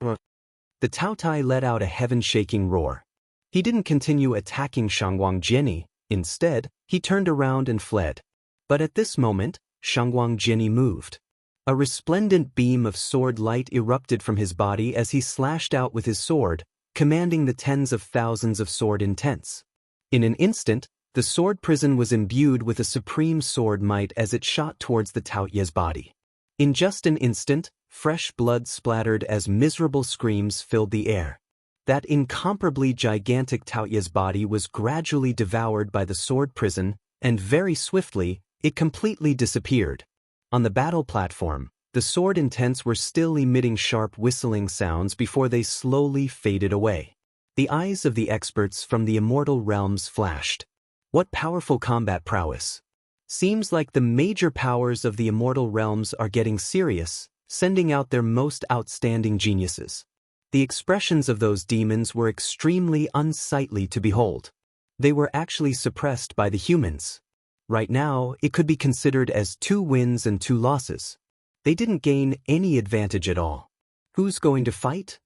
The Taotai let out a heaven-shaking roar. He didn't continue attacking Shangguang Jinni. Instead, he turned around and fled. But at this moment, Shangguang Jinni moved. A resplendent beam of sword light erupted from his body as he slashed out with his sword, commanding the tens of thousands of sword intents. In an instant, the sword prison was imbued with a supreme sword might as it shot towards the Taoyes' body. In just an instant, fresh blood splattered as miserable screams filled the air. That incomparably gigantic Taoyes' body was gradually devoured by the sword prison, and very swiftly, it completely disappeared. On the battle platform, the sword intents were still emitting sharp whistling sounds before they slowly faded away. The eyes of the experts from the immortal realms flashed. What powerful combat prowess! Seems like the major powers of the immortal realms are getting serious, sending out their most outstanding geniuses. The expressions of those demons were extremely unsightly to behold. They were actually suppressed by the humans. Right now, it could be considered as 2 wins and 2 losses. They didn't gain any advantage at all. Who's going to fight?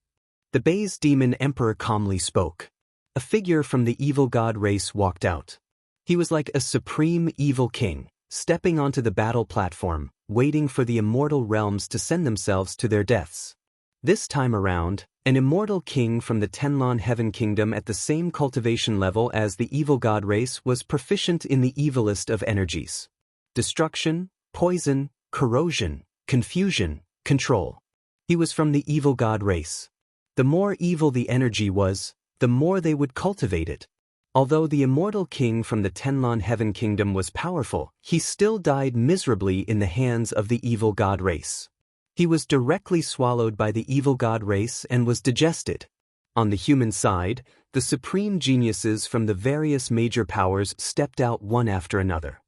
The Baize Demon Emperor calmly spoke. A figure from the evil god race walked out. He was like a supreme evil king, stepping onto the battle platform, waiting for the immortal realms to send themselves to their deaths. This time around, an immortal king from the Tenlon Heaven Kingdom at the same cultivation level as the evil god race was proficient in the evilest of energies. Destruction, poison, corrosion, confusion, control. He was from the evil god race. The more evil the energy was, the more they would cultivate it. Although the immortal king from the Tenlon Heaven Kingdom was powerful, he still died miserably in the hands of the evil god race. He was directly swallowed by the evil god race and was digested. On the human side, the supreme geniuses from the various major powers stepped out one after another.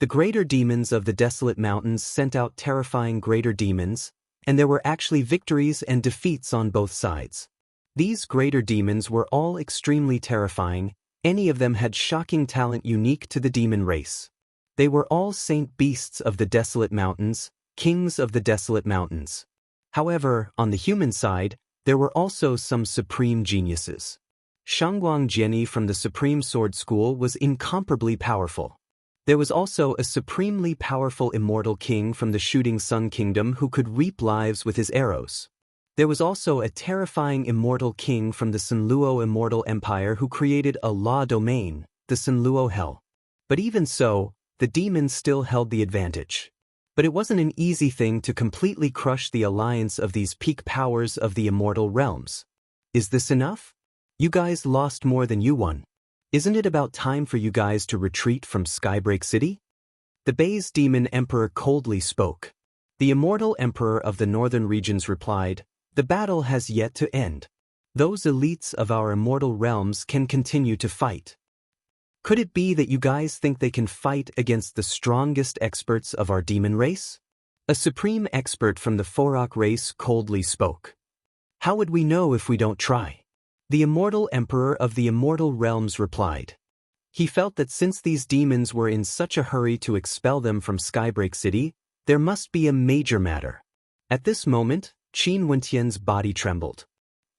The greater demons of the desolate mountains sent out terrifying greater demons, and there were actually victories and defeats on both sides. These greater demons were all extremely terrifying. Any of them had shocking talent unique to the demon race. They were all saint beasts of the desolate mountains, kings of the desolate mountains. However, on the human side, there were also some supreme geniuses. Shangguang Jiani from the Supreme Sword School was incomparably powerful. There was also a supremely powerful immortal king from the Shooting Sun Kingdom who could reap lives with his arrows. There was also a terrifying immortal king from the Sanluo Immortal Empire who created a law domain, the Sanluo Hell. But even so, the demons still held the advantage. But it wasn't an easy thing to completely crush the alliance of these peak powers of the immortal realms. Is this enough? You guys lost more than you won. Isn't it about time for you guys to retreat from Skybreak City? The Baize Demon Emperor coldly spoke. The immortal emperor of the northern regions replied, "The battle has yet to end. Those elites of our immortal realms can continue to fight. Could it be that you guys think they can fight against the strongest experts of our demon race?" A supreme expert from the Forok race coldly spoke. "How would we know if we don't try?" The immortal emperor of the immortal realms replied. He felt that since these demons were in such a hurry to expel them from Skybreak City, there must be a major matter. At this moment, Qin Wentian's body trembled.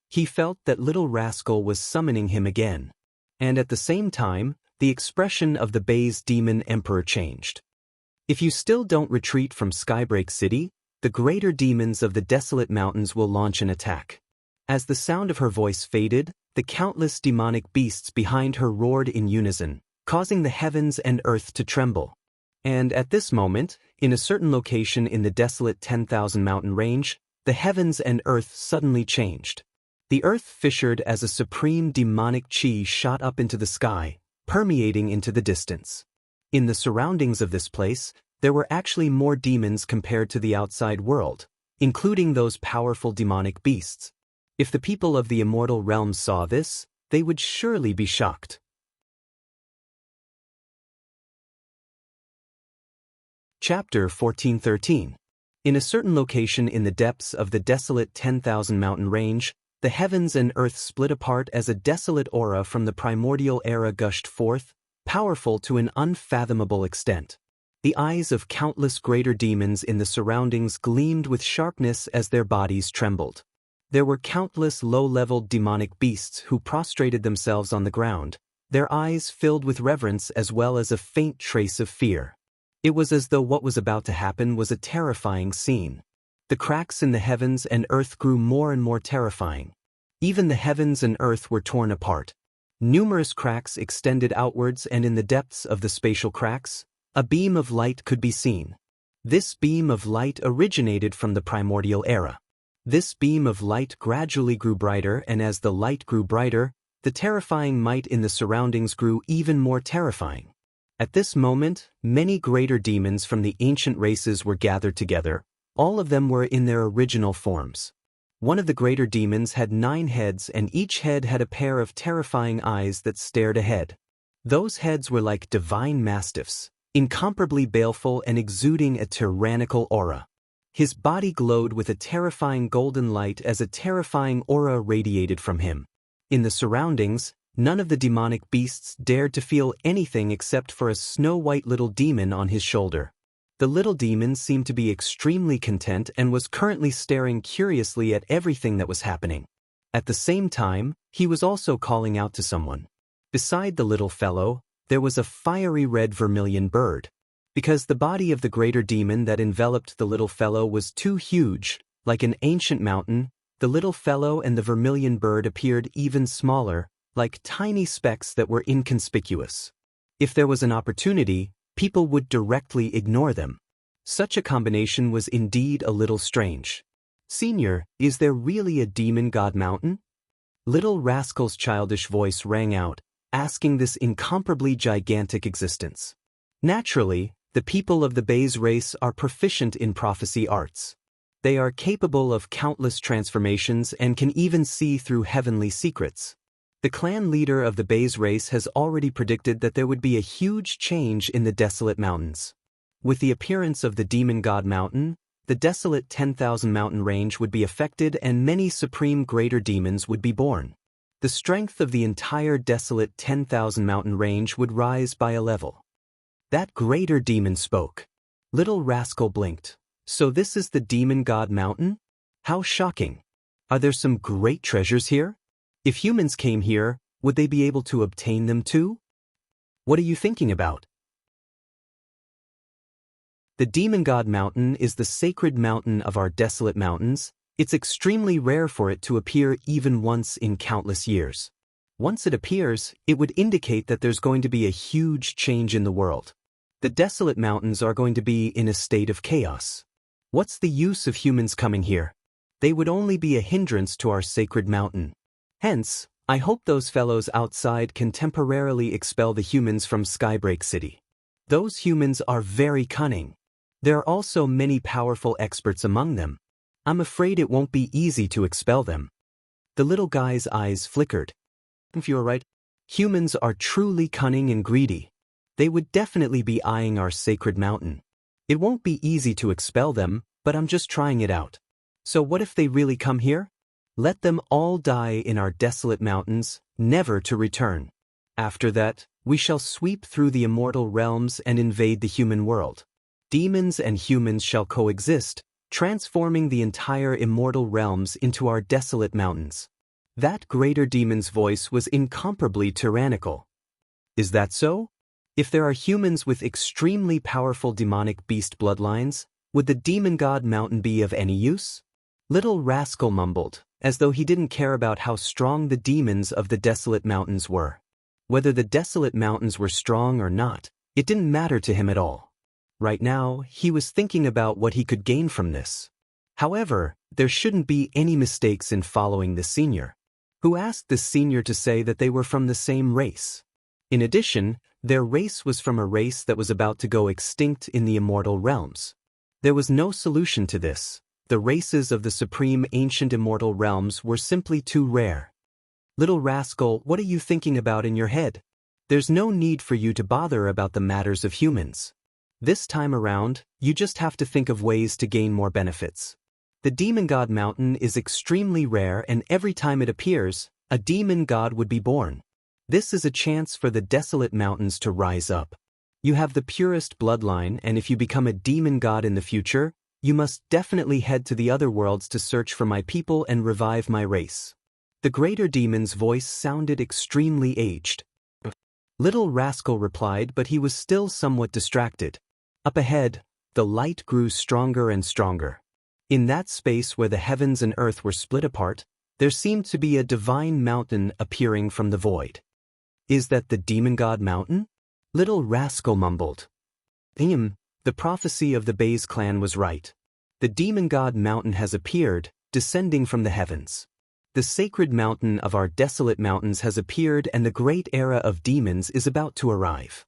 He felt that Little Rascal was summoning him again. And at the same time, the expression of the Baize Demon Emperor changed. "If you still don't retreat from Skybreak City, the greater demons of the desolate mountains will launch an attack." As the sound of her voice faded, the countless demonic beasts behind her roared in unison, causing the heavens and earth to tremble. And at this moment, in a certain location in the desolate 10,000 mountain range, the heavens and earth suddenly changed. The earth fissured as a supreme demonic chi shot up into the sky, permeating into the distance. In the surroundings of this place, there were actually more demons compared to the outside world, including those powerful demonic beasts. If the people of the immortal realms saw this, they would surely be shocked. Chapter 1413. In a certain location in the depths of the desolate 10,000 mountain range, the heavens and earth split apart as a desolate aura from the primordial era gushed forth, powerful to an unfathomable extent. The eyes of countless greater demons in the surroundings gleamed with sharpness as their bodies trembled. There were countless low-leveled demonic beasts who prostrated themselves on the ground, their eyes filled with reverence as well as a faint trace of fear. It was as though what was about to happen was a terrifying scene. The cracks in the heavens and earth grew more and more terrifying. Even the heavens and earth were torn apart. Numerous cracks extended outwards, and in the depths of the spatial cracks, a beam of light could be seen. This beam of light originated from the primordial era. This beam of light gradually grew brighter, and as the light grew brighter, the terrifying might in the surroundings grew even more terrifying. At this moment, many greater demons from the ancient races were gathered together. All of them were in their original forms. One of the greater demons had 9 heads, and each head had a pair of terrifying eyes that stared ahead. Those heads were like divine mastiffs, incomparably baleful and exuding a tyrannical aura. His body glowed with a terrifying golden light as a terrifying aura radiated from him. In the surroundings, none of the demonic beasts dared to feel anything except for a snow-white little demon on his shoulder. The little demon seemed to be extremely content and was currently staring curiously at everything that was happening. At the same time, he was also calling out to someone. Beside the little fellow, there was a fiery red vermilion bird. Because the body of the greater demon that enveloped the little fellow was too huge, like an ancient mountain, the little fellow and the vermilion bird appeared even smaller, like tiny specks that were inconspicuous. If there was an opportunity, people would directly ignore them. Such a combination was indeed a little strange. "Senior, is there really a demon god mountain?" Little Rascal's childish voice rang out, asking this incomparably gigantic existence. Naturally, The people of the Bays race are proficient in prophecy arts. They are capable of countless transformations and can even see through heavenly secrets. The clan leader of the Bays race has already predicted that there would be a huge change in the desolate mountains. With the appearance of the demon god mountain, the desolate 10,000 mountain range would be affected and many supreme greater demons would be born. The strength of the entire desolate 10,000 mountain range would rise by a level. That greater demon spoke. Little Rascal blinked. So this is the demon god mountain? How shocking. Are there some great treasures here? If humans came here, would they be able to obtain them too? What are you thinking about? The demon god mountain is the sacred mountain of our desolate mountains. It's extremely rare for it to appear even once in countless years. Once it appears, it would indicate that there's going to be a huge change in the world. The desolate mountains are going to be in a state of chaos. What's the use of humans coming here? They would only be a hindrance to our sacred mountain. Hence, I hope those fellows outside can temporarily expel the humans from Skybreak City. Those humans are very cunning. There are also many powerful experts among them. I'm afraid it won't be easy to expel them. The little guy's eyes flickered. If you're right, humans are truly cunning and greedy. They would definitely be eyeing our sacred mountain. It won't be easy to expel them, but I'm just trying it out. So what if they really come here? Let them all die in our desolate mountains, never to return. After that, we shall sweep through the immortal realms and invade the human world. Demons and humans shall coexist, transforming the entire immortal realms into our desolate mountains. That greater demon's voice was incomparably tyrannical. Is that so? If there are humans with extremely powerful demonic beast bloodlines, would the demon god mountain be of any use? Little Rascal mumbled, as though he didn't care about how strong the demons of the desolate mountains were. Whether the desolate mountains were strong or not, it didn't matter to him at all. Right now, he was thinking about what he could gain from this. However, there shouldn't be any mistakes in following the senior, who asked the senior to say that they were from the same race. In addition, their race was from a race that was about to go extinct in the immortal realms. There was no solution to this. The races of the supreme ancient immortal realms were simply too rare. Little Rascal, what are you thinking about in your head? There's no need for you to bother about the matters of humans. This time around, you just have to think of ways to gain more benefits. The demon god mountain is extremely rare, and every time it appears, a demon god would be born. This is a chance for the desolate mountains to rise up. You have the purest bloodline, and if you become a demon god in the future, you must definitely head to the other worlds to search for my people and revive my race. The greater demon's voice sounded extremely aged. Little Rascal replied, but he was still somewhat distracted. Up ahead, the light grew stronger and stronger. In that space where the heavens and earth were split apart, there seemed to be a divine mountain appearing from the void. Is that the demon god mountain? Little Rascal mumbled. The prophecy of the Bays clan was right. The demon god mountain has appeared, descending from the heavens. The sacred mountain of our desolate mountains has appeared, and the great era of demons is about to arrive.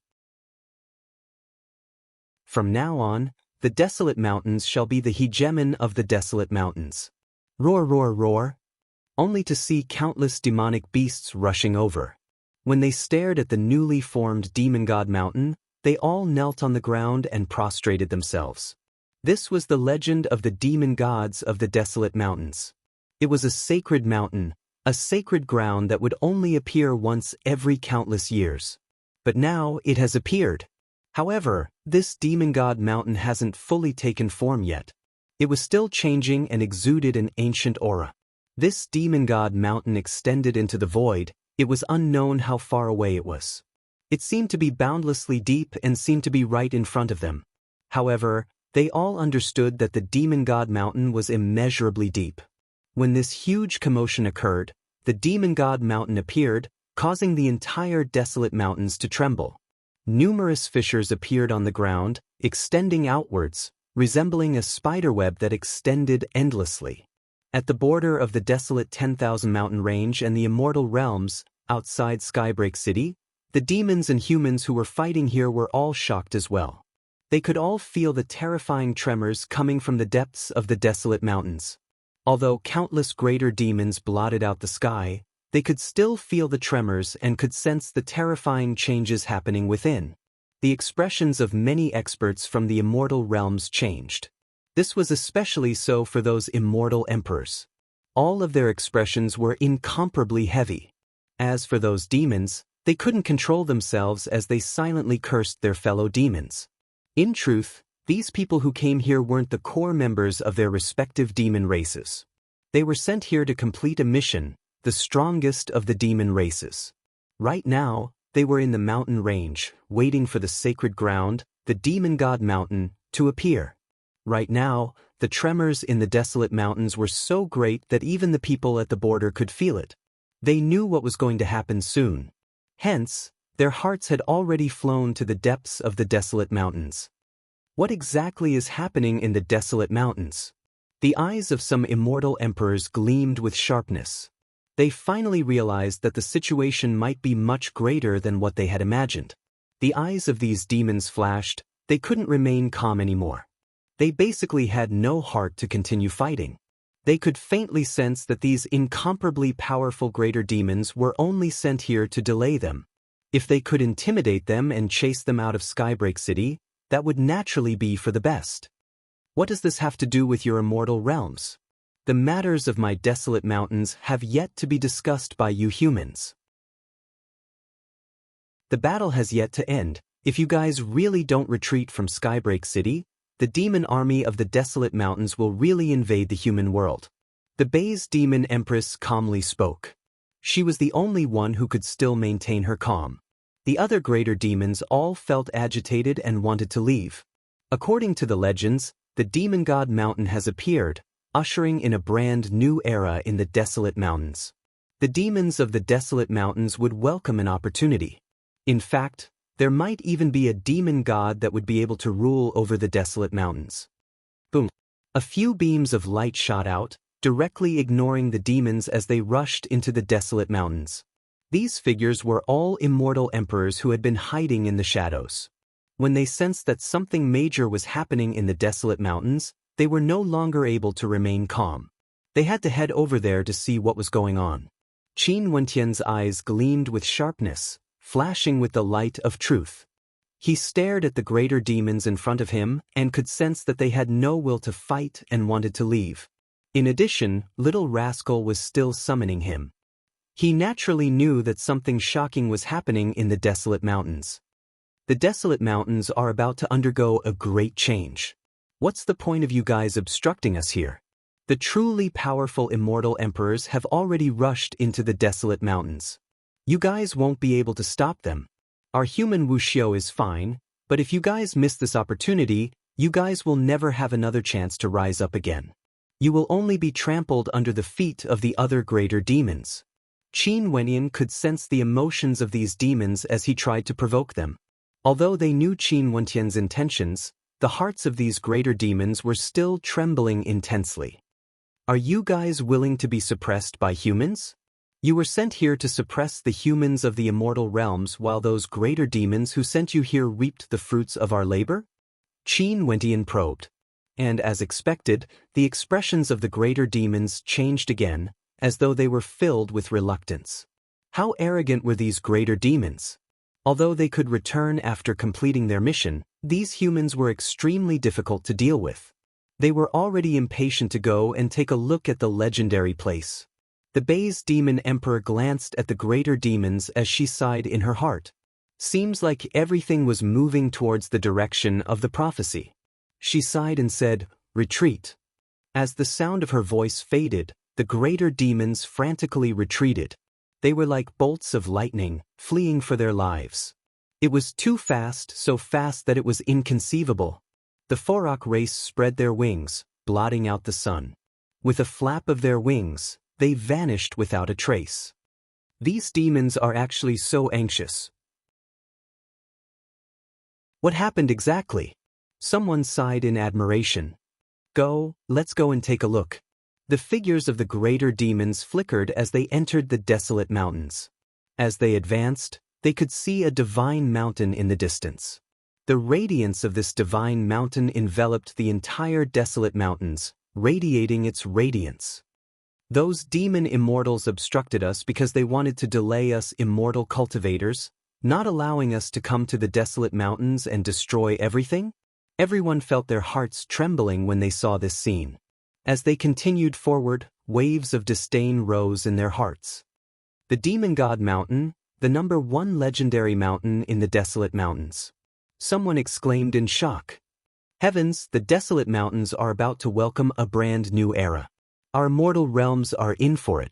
From now on, the desolate mountains shall be the hegemon of the desolate mountains. Roar, roar, roar. Only to see countless demonic beasts rushing over. When they stared at the newly formed demon god mountain, they all knelt on the ground and prostrated themselves. This was the legend of the demon gods of the desolate mountains. It was a sacred mountain, a sacred ground that would only appear once every countless years. But now it has appeared. However, this demon god mountain hasn't fully taken form yet. It was still changing and exuded an ancient aura. This demon god mountain extended into the void. It was unknown how far away it was. It seemed to be boundlessly deep and seemed to be right in front of them. However, they all understood that the demon god mountain was immeasurably deep. When this huge commotion occurred, the demon god mountain appeared, causing the entire desolate mountains to tremble. Numerous fissures appeared on the ground, extending outwards, resembling a spiderweb that extended endlessly. At the border of the desolate 10,000 mountain range and the immortal realms, outside Skybreak City, the demons and humans who were fighting here were all shocked as well. They could all feel the terrifying tremors coming from the depths of the desolate mountains. Although countless greater demons blotted out the sky, they could still feel the tremors and could sense the terrifying changes happening within. The expressions of many experts from the immortal realms changed. This was especially so for those immortal emperors. All of their expressions were incomparably heavy. As for those demons, they couldn't control themselves as they silently cursed their fellow demons. In truth, these people who came here weren't the core members of their respective demon races. They were sent here to complete a mission, the strongest of the demon races. Right now, they were in the mountain range, waiting for the sacred ground, the demon god mountain, to appear. Right now, the tremors in the desolate mountains were so great that even the people at the border could feel it. They knew what was going to happen soon. Hence, their hearts had already flown to the depths of the desolate mountains. What exactly is happening in the desolate mountains? The eyes of some immortal emperors gleamed with sharpness. They finally realized that the situation might be much greater than what they had imagined. The eyes of these demons flashed, they couldn't remain calm anymore. They basically had no heart to continue fighting. They could faintly sense that these incomparably powerful greater demons were only sent here to delay them. If they could intimidate them and chase them out of Skybreak City, that would naturally be for the best. What does this have to do with your immortal realms? The matters of my desolate mountains have yet to be discussed by you humans. The battle has yet to end. If you guys really don't retreat from Skybreak City, the demon army of the desolate mountains will really invade the human world. The Bay's demon empress calmly spoke. She was the only one who could still maintain her calm. The other greater demons all felt agitated and wanted to leave. According to the legends, the demon god mountain has appeared, ushering in a brand new era in the desolate mountains. The demons of the desolate mountains would welcome an opportunity. In fact, there might even be a demon god that would be able to rule over the desolate mountains. Boom! A few beams of light shot out, directly ignoring the demons as they rushed into the desolate mountains. These figures were all immortal emperors who had been hiding in the shadows. When they sensed that something major was happening in the desolate mountains, they were no longer able to remain calm. They had to head over there to see what was going on. Qin Wentian's eyes gleamed with sharpness, flashing with the light of truth. He stared at the greater demons in front of him and could sense that they had no will to fight and wanted to leave. In addition, Little Rascal was still summoning him. He naturally knew that something shocking was happening in the desolate mountains. The desolate mountains are about to undergo a great change. What's the point of you guys obstructing us here? The truly powerful immortal emperors have already rushed into the desolate mountains. You guys won't be able to stop them. Our human Wuxiu is fine, but if you guys miss this opportunity, you guys will never have another chance to rise up again. You will only be trampled under the feet of the other greater demons. Qin Wenyan could sense the emotions of these demons as he tried to provoke them. Although they knew Qin Wentian's intentions, the hearts of these greater demons were still trembling intensely. Are you guys willing to be suppressed by humans? You were sent here to suppress the humans of the immortal realms while those greater demons who sent you here reaped the fruits of our labor? Qin Wentian probed. And as expected, the expressions of the greater demons changed again, as though they were filled with reluctance. How arrogant were these greater demons? Although they could return after completing their mission, these humans were extremely difficult to deal with. They were already impatient to go and take a look at the legendary place. The Bay's demon emperor glanced at the greater demons as she sighed in her heart. Seems like everything was moving towards the direction of the prophecy. She sighed and said, "Retreat." As the sound of her voice faded, the greater demons frantically retreated. They were like bolts of lightning, fleeing for their lives. It was too fast, so fast that it was inconceivable. The Forak race spread their wings, blotting out the sun. With a flap of their wings, they vanished without a trace. These demons are actually so anxious. What happened exactly? Someone sighed in admiration. Let's go and take a look. The figures of the greater demons flickered as they entered the desolate mountains. As they advanced, they could see a divine mountain in the distance. The radiance of this divine mountain enveloped the entire desolate mountains, radiating its radiance. Those demon immortals obstructed us because they wanted to delay us immortal cultivators, not allowing us to come to the desolate mountains and destroy everything? Everyone felt their hearts trembling when they saw this scene. As they continued forward, waves of disdain rose in their hearts. The Demon God Mountain, the number one legendary mountain in the desolate mountains. Someone exclaimed in shock. Heavens, the desolate mountains are about to welcome a brand new era. Our mortal realms are in for it.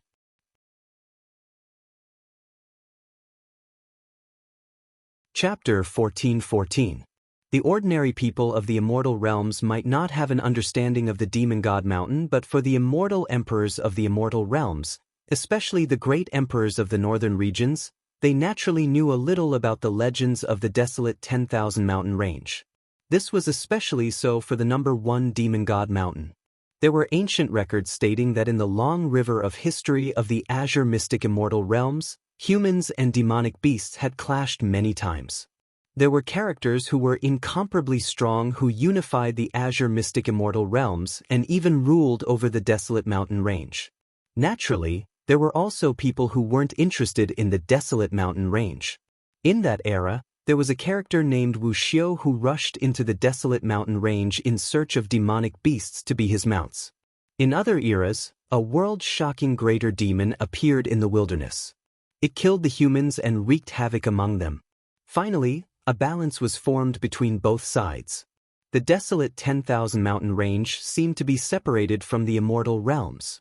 Chapter 14:14. The ordinary people of the immortal realms might not have an understanding of the Demon God Mountain, but for the immortal emperors of the immortal realms, especially the great emperors of the northern regions, they naturally knew a little about the legends of the desolate 10,000 mountain range. This was especially so for the number one Demon God Mountain. There were ancient records stating that in the long river of history of the azure mystic immortal realms, humans and demonic beasts had clashed many times. There were characters who were incomparably strong who unified the azure mystic immortal realms and even ruled over the desolate mountain range. Naturally, there were also people who weren't interested in the desolate mountain range. In that era, there was a character named Wu Xiu who rushed into the desolate mountain range in search of demonic beasts to be his mounts. In other eras, a world-shocking greater demon appeared in the wilderness. It killed the humans and wreaked havoc among them. Finally, a balance was formed between both sides. The desolate 10,000 mountain range seemed to be separated from the immortal realms.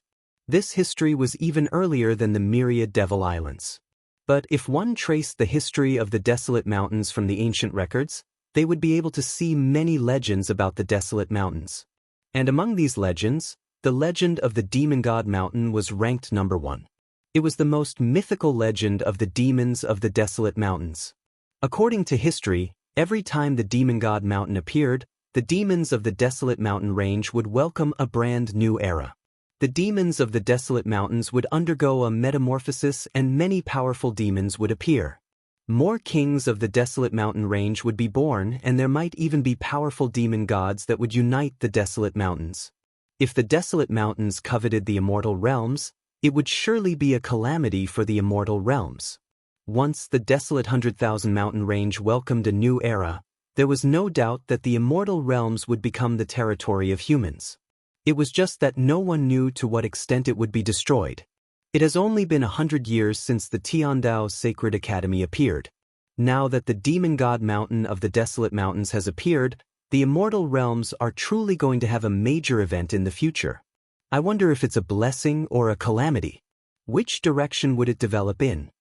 This history was even earlier than the myriad Devil Islands. But if one traced the history of the desolate mountains from the ancient records, they would be able to see many legends about the desolate mountains. And among these legends, the legend of the Demon God Mountain was ranked number one. It was the most mythical legend of the demons of the desolate mountains. According to history, every time the Demon God Mountain appeared, the demons of the desolate mountain range would welcome a brand new era. The demons of the desolate mountains would undergo a metamorphosis and many powerful demons would appear. More kings of the desolate mountain range would be born, and there might even be powerful demon gods that would unite the desolate mountains. If the desolate mountains coveted the immortal realms, it would surely be a calamity for the immortal realms. Once the desolate 100,000 mountain range welcomed a new era, there was no doubt that the immortal realms would become the territory of humans. It was just that no one knew to what extent it would be destroyed. It has only been 100 years since the Tiandao Sacred Academy appeared. Now that the Demon God Mountain of the Desolate Mountains has appeared, the immortal realms are truly going to have a major event in the future. I wonder if it's a blessing or a calamity. Which direction would it develop in?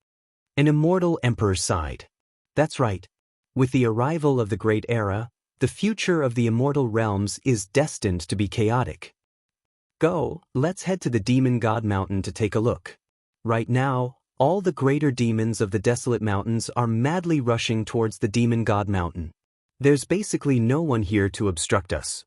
An immortal emperor sighed. That's right. With the arrival of the Great Era, the future of the immortal realms is destined to be chaotic. Go, let's head to the Demon God Mountain to take a look. Right now, all the greater demons of the desolate mountains are madly rushing towards the Demon God Mountain. There's basically no one here to obstruct us.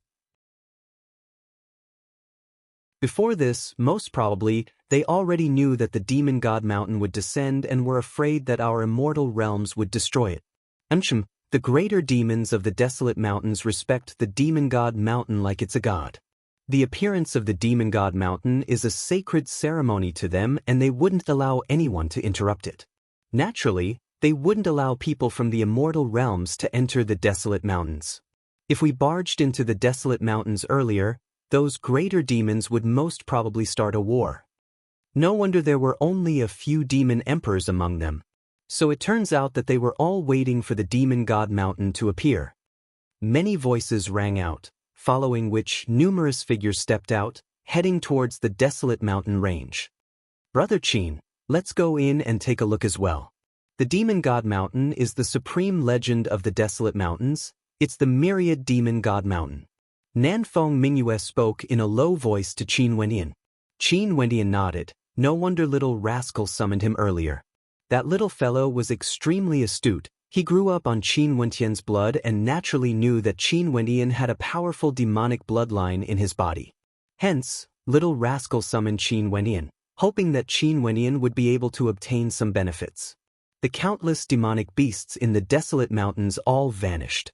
Before this, most probably, they already knew that the Demon God Mountain would descend and were afraid that our immortal realms would destroy it. The greater demons of the desolate mountains respect the Demon God Mountain like it's a god. The appearance of the Demon God Mountain is a sacred ceremony to them, and they wouldn't allow anyone to interrupt it. Naturally, they wouldn't allow people from the immortal realms to enter the desolate mountains. If we barged into the desolate mountains earlier, those greater demons would most probably start a war. No wonder there were only a few demon emperors among them. So it turns out that they were all waiting for the Demon God Mountain to appear. Many voices rang out, following which numerous figures stepped out, heading towards the desolate mountain range. Brother Qin, let's go in and take a look as well. The Demon God Mountain is the supreme legend of the desolate mountains. It's the myriad Demon God Mountain. Nanfeng Mingyue spoke in a low voice to Qin Wenyan. Qin Wenyan nodded. No wonder little rascal summoned him earlier. That little fellow was extremely astute. He grew up on Qin Wenyan's blood and naturally knew that Qin Wenyan had a powerful demonic bloodline in his body. Hence, little rascal summoned Qin Wenyan, hoping that Qin Wenyan would be able to obtain some benefits. The countless demonic beasts in the desolate mountains all vanished.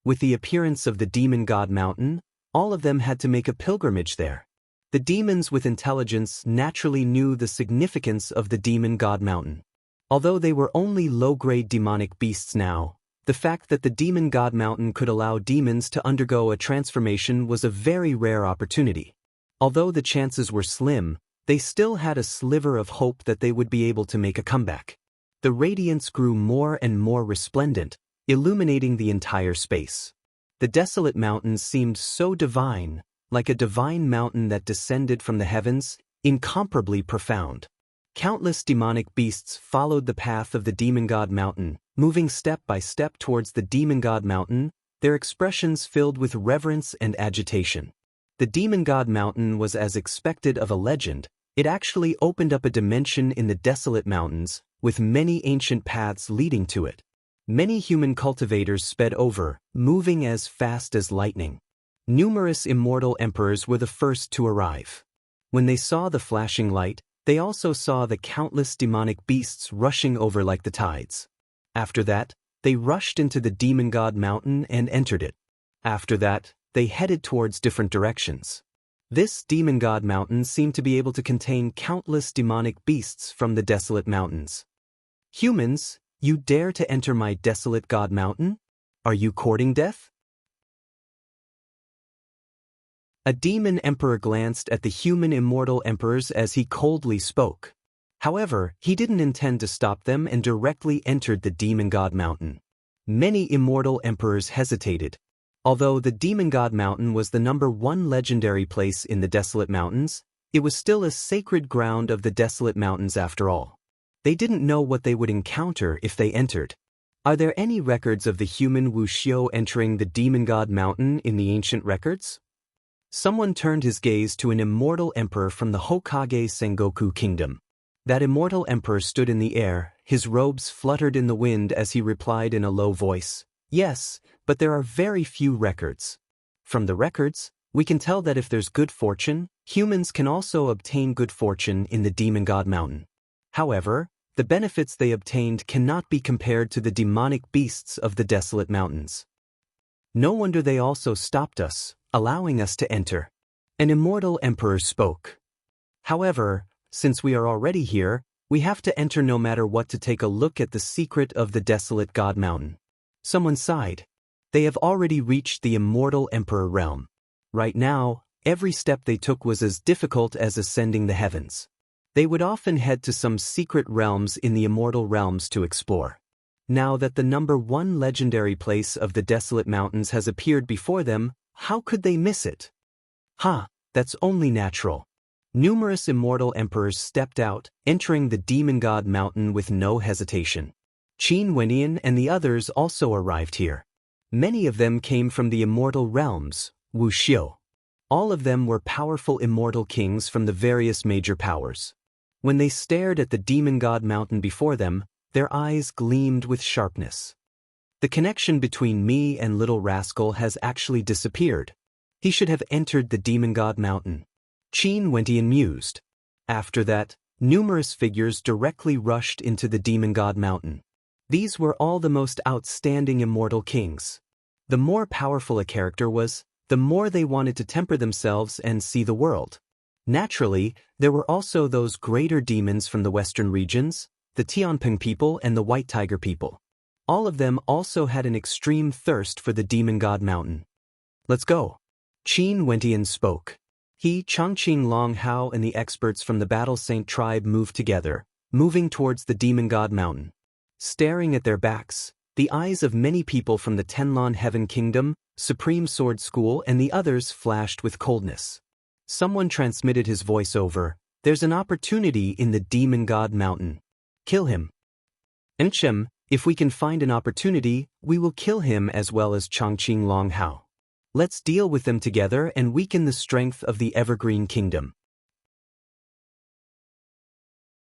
With the appearance of the demon god mountain, all of them had to make a pilgrimage there. The demons with intelligence naturally knew the significance of the demon god mountain. Although they were only low-grade demonic beasts now, the fact that the demon god mountain could allow demons to undergo a transformation was a very rare opportunity. Although the chances were slim, they still had a sliver of hope that they would be able to make a comeback. The radiance grew more and more resplendent, illuminating the entire space. The desolate mountains seemed so divine, like a divine mountain that descended from the heavens, incomparably profound. Countless demonic beasts followed the path of the demon god mountain, moving step by step towards the demon god mountain, their expressions filled with reverence and agitation. The demon god mountain was as expected of a legend. It actually opened up a dimension in the desolate mountains, with many ancient paths leading to it. Many human cultivators sped over, moving as fast as lightning. Numerous immortal emperors were the first to arrive. When they saw the flashing light, they also saw the countless demonic beasts rushing over like the tides. After that, they rushed into the demon god mountain and entered it. After that, they headed towards different directions. This demon god mountain seemed to be able to contain countless demonic beasts from the desolate mountains. Humans, you dare to enter my desolate god mountain? Are you courting death? A demon emperor glanced at the human immortal emperors as he coldly spoke. However, he didn't intend to stop them and directly entered the demon god mountain. Many immortal emperors hesitated. Although the demon god mountain was the #1 legendary place in the desolate mountains, it was still a sacred ground of the desolate mountains after all. They didn't know what they would encounter if they entered. Are there any records of the human Wuxiu entering the demon god mountain in the ancient records? Someone turned his gaze to an immortal emperor from the Hokage Sengoku kingdom. That immortal emperor stood in the air, his robes fluttered in the wind as he replied in a low voice, "Yes, but there are very few records. From the records, we can tell that if there's good fortune, humans can also obtain good fortune in the demon god mountain. However, the benefits they obtained cannot be compared to the demonic beasts of the desolate mountains. No wonder they also stopped us, allowing us to enter." An immortal emperor spoke. "However, since we are already here, we have to enter no matter what to take a look at the secret of the desolate god mountain." Someone sighed. They have already reached the immortal emperor realm. Right now, every step they took was as difficult as ascending the heavens. They would often head to some secret realms in the immortal realms to explore. Now that the #1 legendary place of the desolate mountains has appeared before them, how could they miss it? That's only natural. Numerous immortal emperors stepped out, entering the demon god mountain with no hesitation. Qin Wenyan and the others also arrived here. Many of them came from the immortal realms, Wuxiu. All of them were powerful immortal kings from the various major powers. When they stared at the demon god mountain before them, their eyes gleamed with sharpness. The connection between me and little rascal has actually disappeared. He should have entered the demon god mountain. Qin Wenyan mused. After that, numerous figures directly rushed into the demon god mountain. These were all the most outstanding immortal kings. The more powerful a character was, the more they wanted to temper themselves and see the world. Naturally, there were also those greater demons from the western regions, the Tianping people and the White Tiger people. All of them also had an extreme thirst for the demon god mountain. "Let's go." Qin Wenyan spoke. He, Chongqing Long Hao and the experts from the Battle Saint tribe moved together, moving towards the demon god mountain. Staring at their backs, the eyes of many people from the Tenlon Heaven Kingdom, Supreme Sword School and the others flashed with coldness. Someone transmitted his voice over, "There's an opportunity in the demon god mountain. Kill him." "Enchem, if we can find an opportunity, we will kill him as well as Chongqing Long Hao. Let's deal with them together and weaken the strength of the Evergreen Kingdom."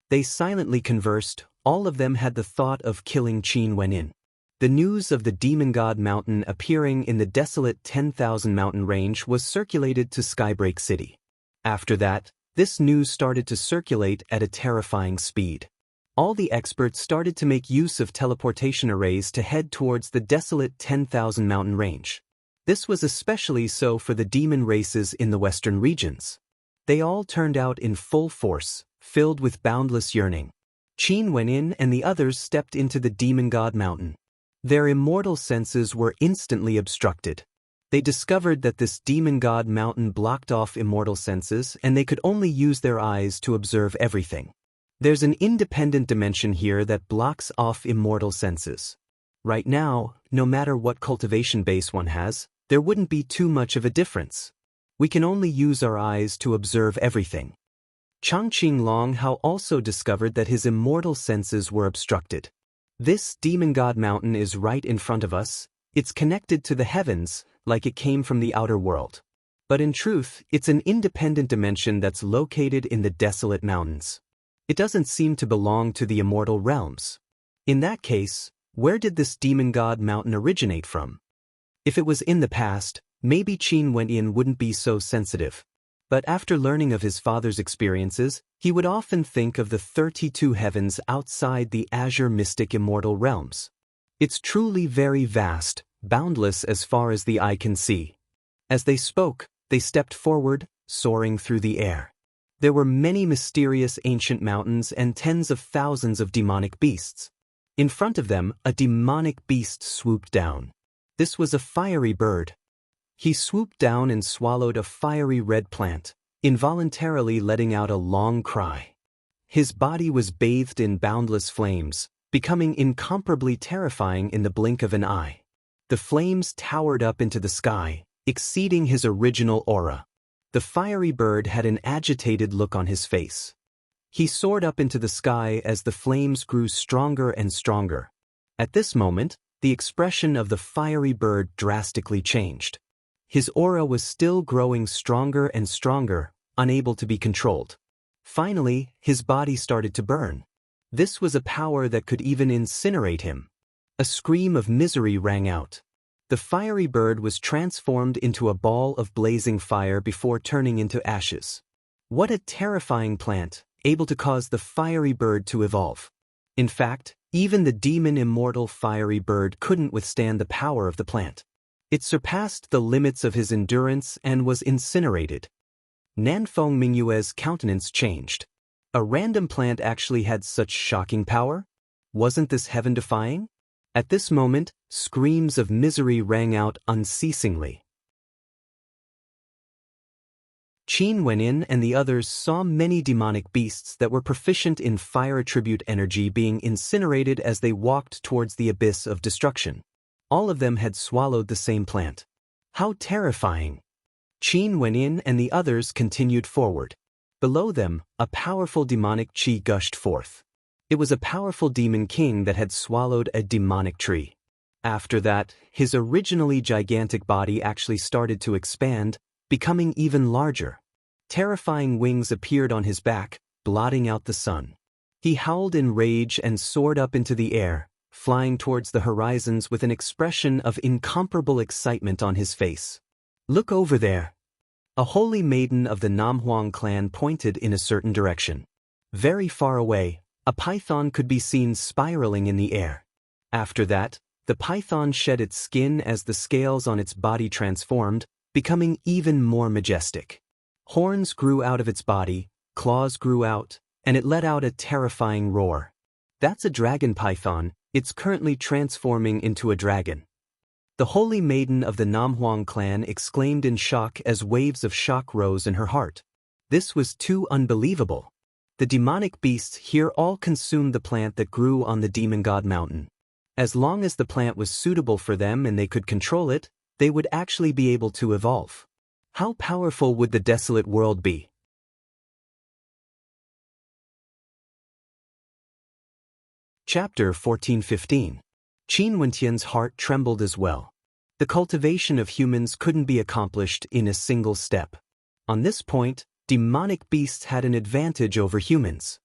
They silently conversed. All of them had the thought of killing Qin Wenyan. The news of the demon god mountain appearing in the desolate 10,000 mountain range was circulated to Skybreak City. After that, this news started to circulate at a terrifying speed. All the experts started to make use of teleportation arrays to head towards the desolate 10,000 mountain range. This was especially so for the demon races in the western regions. They all turned out in full force, filled with boundless yearning. Qin went in and the others stepped into the demon god mountain. Their immortal senses were instantly obstructed. They discovered that this demon god mountain blocked off immortal senses and they could only use their eyes to observe everything. There's an independent dimension here that blocks off immortal senses. Right now, no matter what cultivation base one has, there wouldn't be too much of a difference. We can only use our eyes to observe everything. Changqing Longhao also discovered that his immortal senses were obstructed. This demon god mountain is right in front of us. It's connected to the heavens, like it came from the outer world. But in truth, it's an independent dimension that's located in the desolate mountains. It doesn't seem to belong to the immortal realms. In that case, where did this demon god mountain originate from? If it was in the past, maybe Qin Wenyan wouldn't be so sensitive. But after learning of his father's experiences, he would often think of the 32 heavens outside the azure mystic immortal realms. It's truly very vast, boundless as far as the eye can see. As they spoke, they stepped forward, soaring through the air. There were many mysterious ancient mountains and tens of thousands of demonic beasts. In front of them, a demonic beast swooped down. This was a fiery bird. He swooped down and swallowed a fiery red plant, involuntarily letting out a long cry. His body was bathed in boundless flames, becoming incomparably terrifying in the blink of an eye. The flames towered up into the sky, exceeding his original aura. The fiery bird had an agitated look on his face. He soared up into the sky as the flames grew stronger and stronger. At this moment, the expression of the fiery bird drastically changed. His aura was still growing stronger and stronger, unable to be controlled. Finally, his body started to burn. This was a power that could even incinerate him. A scream of misery rang out. The fiery bird was transformed into a ball of blazing fire before turning into ashes. What a terrifying plant, able to cause the fiery bird to evolve. In fact, even the demon immortal fiery bird couldn't withstand the power of the plant. It surpassed the limits of his endurance and was incinerated. Nanfeng Mingyue's countenance changed. A random plant actually had such shocking power? Wasn't this heaven-defying? At this moment, screams of misery rang out unceasingly. Qin Wenyan and the others saw many demonic beasts that were proficient in fire attribute energy being incinerated as they walked towards the abyss of destruction. All of them had swallowed the same plant. How terrifying! Qin Wenyan and the others continued forward. Below them, a powerful demonic qi gushed forth. It was a powerful demon king that had swallowed a demonic tree. After that, his originally gigantic body actually started to expand, becoming even larger. Terrifying wings appeared on his back, blotting out the sun. He howled in rage and soared up into the air, flying towards the horizons with an expression of incomparable excitement on his face. Look over there. A holy maiden of the Namhuang clan pointed in a certain direction. Very far away, a python could be seen spiraling in the air. After that, the python shed its skin as the scales on its body transformed, becoming even more majestic. Horns grew out of its body, claws grew out, and it let out a terrifying roar. That's a dragon python. It's currently transforming into a dragon. The holy maiden of the Namhuang clan exclaimed in shock as waves of shock rose in her heart. This was too unbelievable. The demonic beasts here all consumed the plant that grew on the demon god mountain. As long as the plant was suitable for them and they could control it, they would actually be able to evolve. How powerful would the desolate world be? Chapter 14-15. Qin Wentian's heart trembled as well. The cultivation of humans couldn't be accomplished in a single step. On this point, demonic beasts had an advantage over humans.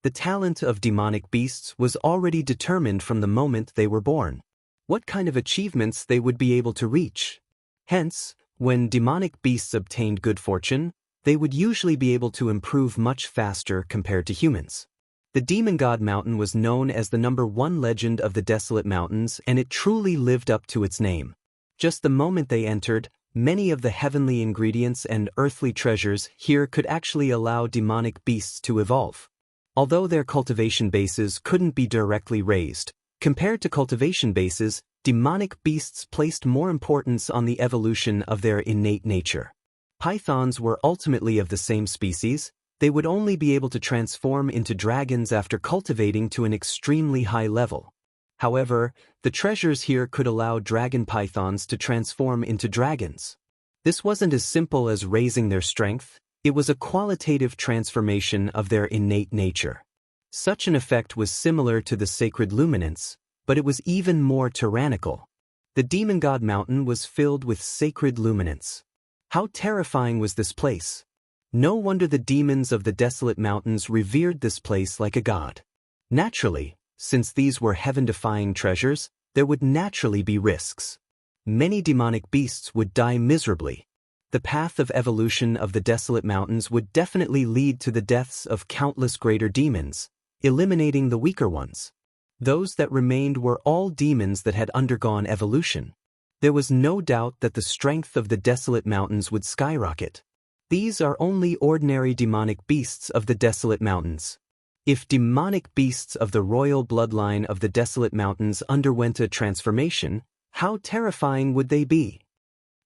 The talent of demonic beasts was already determined from the moment they were born. What kind of achievements they would be able to reach. Hence, when demonic beasts obtained good fortune, they would usually be able to improve much faster compared to humans. The Demon God Mountain was known as the #1 legend of the Desolate Mountains, and it truly lived up to its name. Just the moment they entered, many of the heavenly ingredients and earthly treasures here could actually allow demonic beasts to evolve. Although their cultivation bases couldn't be directly raised, compared to cultivation bases, demonic beasts placed more importance on the evolution of their innate nature. Pythons were ultimately of the same species. They would only be able to transform into dragons after cultivating to an extremely high level. However, the treasures here could allow dragon pythons to transform into dragons. This wasn't as simple as raising their strength, it was a qualitative transformation of their innate nature. Such an effect was similar to the sacred luminance, but it was even more tyrannical. The Demon God Mountain was filled with sacred luminance. How terrifying was this place? No wonder the demons of the Desolate Mountains revered this place like a god. Naturally, since these were heaven-defying treasures, there would naturally be risks. Many demonic beasts would die miserably. The path of evolution of the Desolate Mountains would definitely lead to the deaths of countless greater demons, eliminating the weaker ones. Those that remained were all demons that had undergone evolution. There was no doubt that the strength of the Desolate Mountains would skyrocket. These are only ordinary demonic beasts of the Desolate Mountains. If demonic beasts of the royal bloodline of the Desolate Mountains underwent a transformation, how terrifying would they be?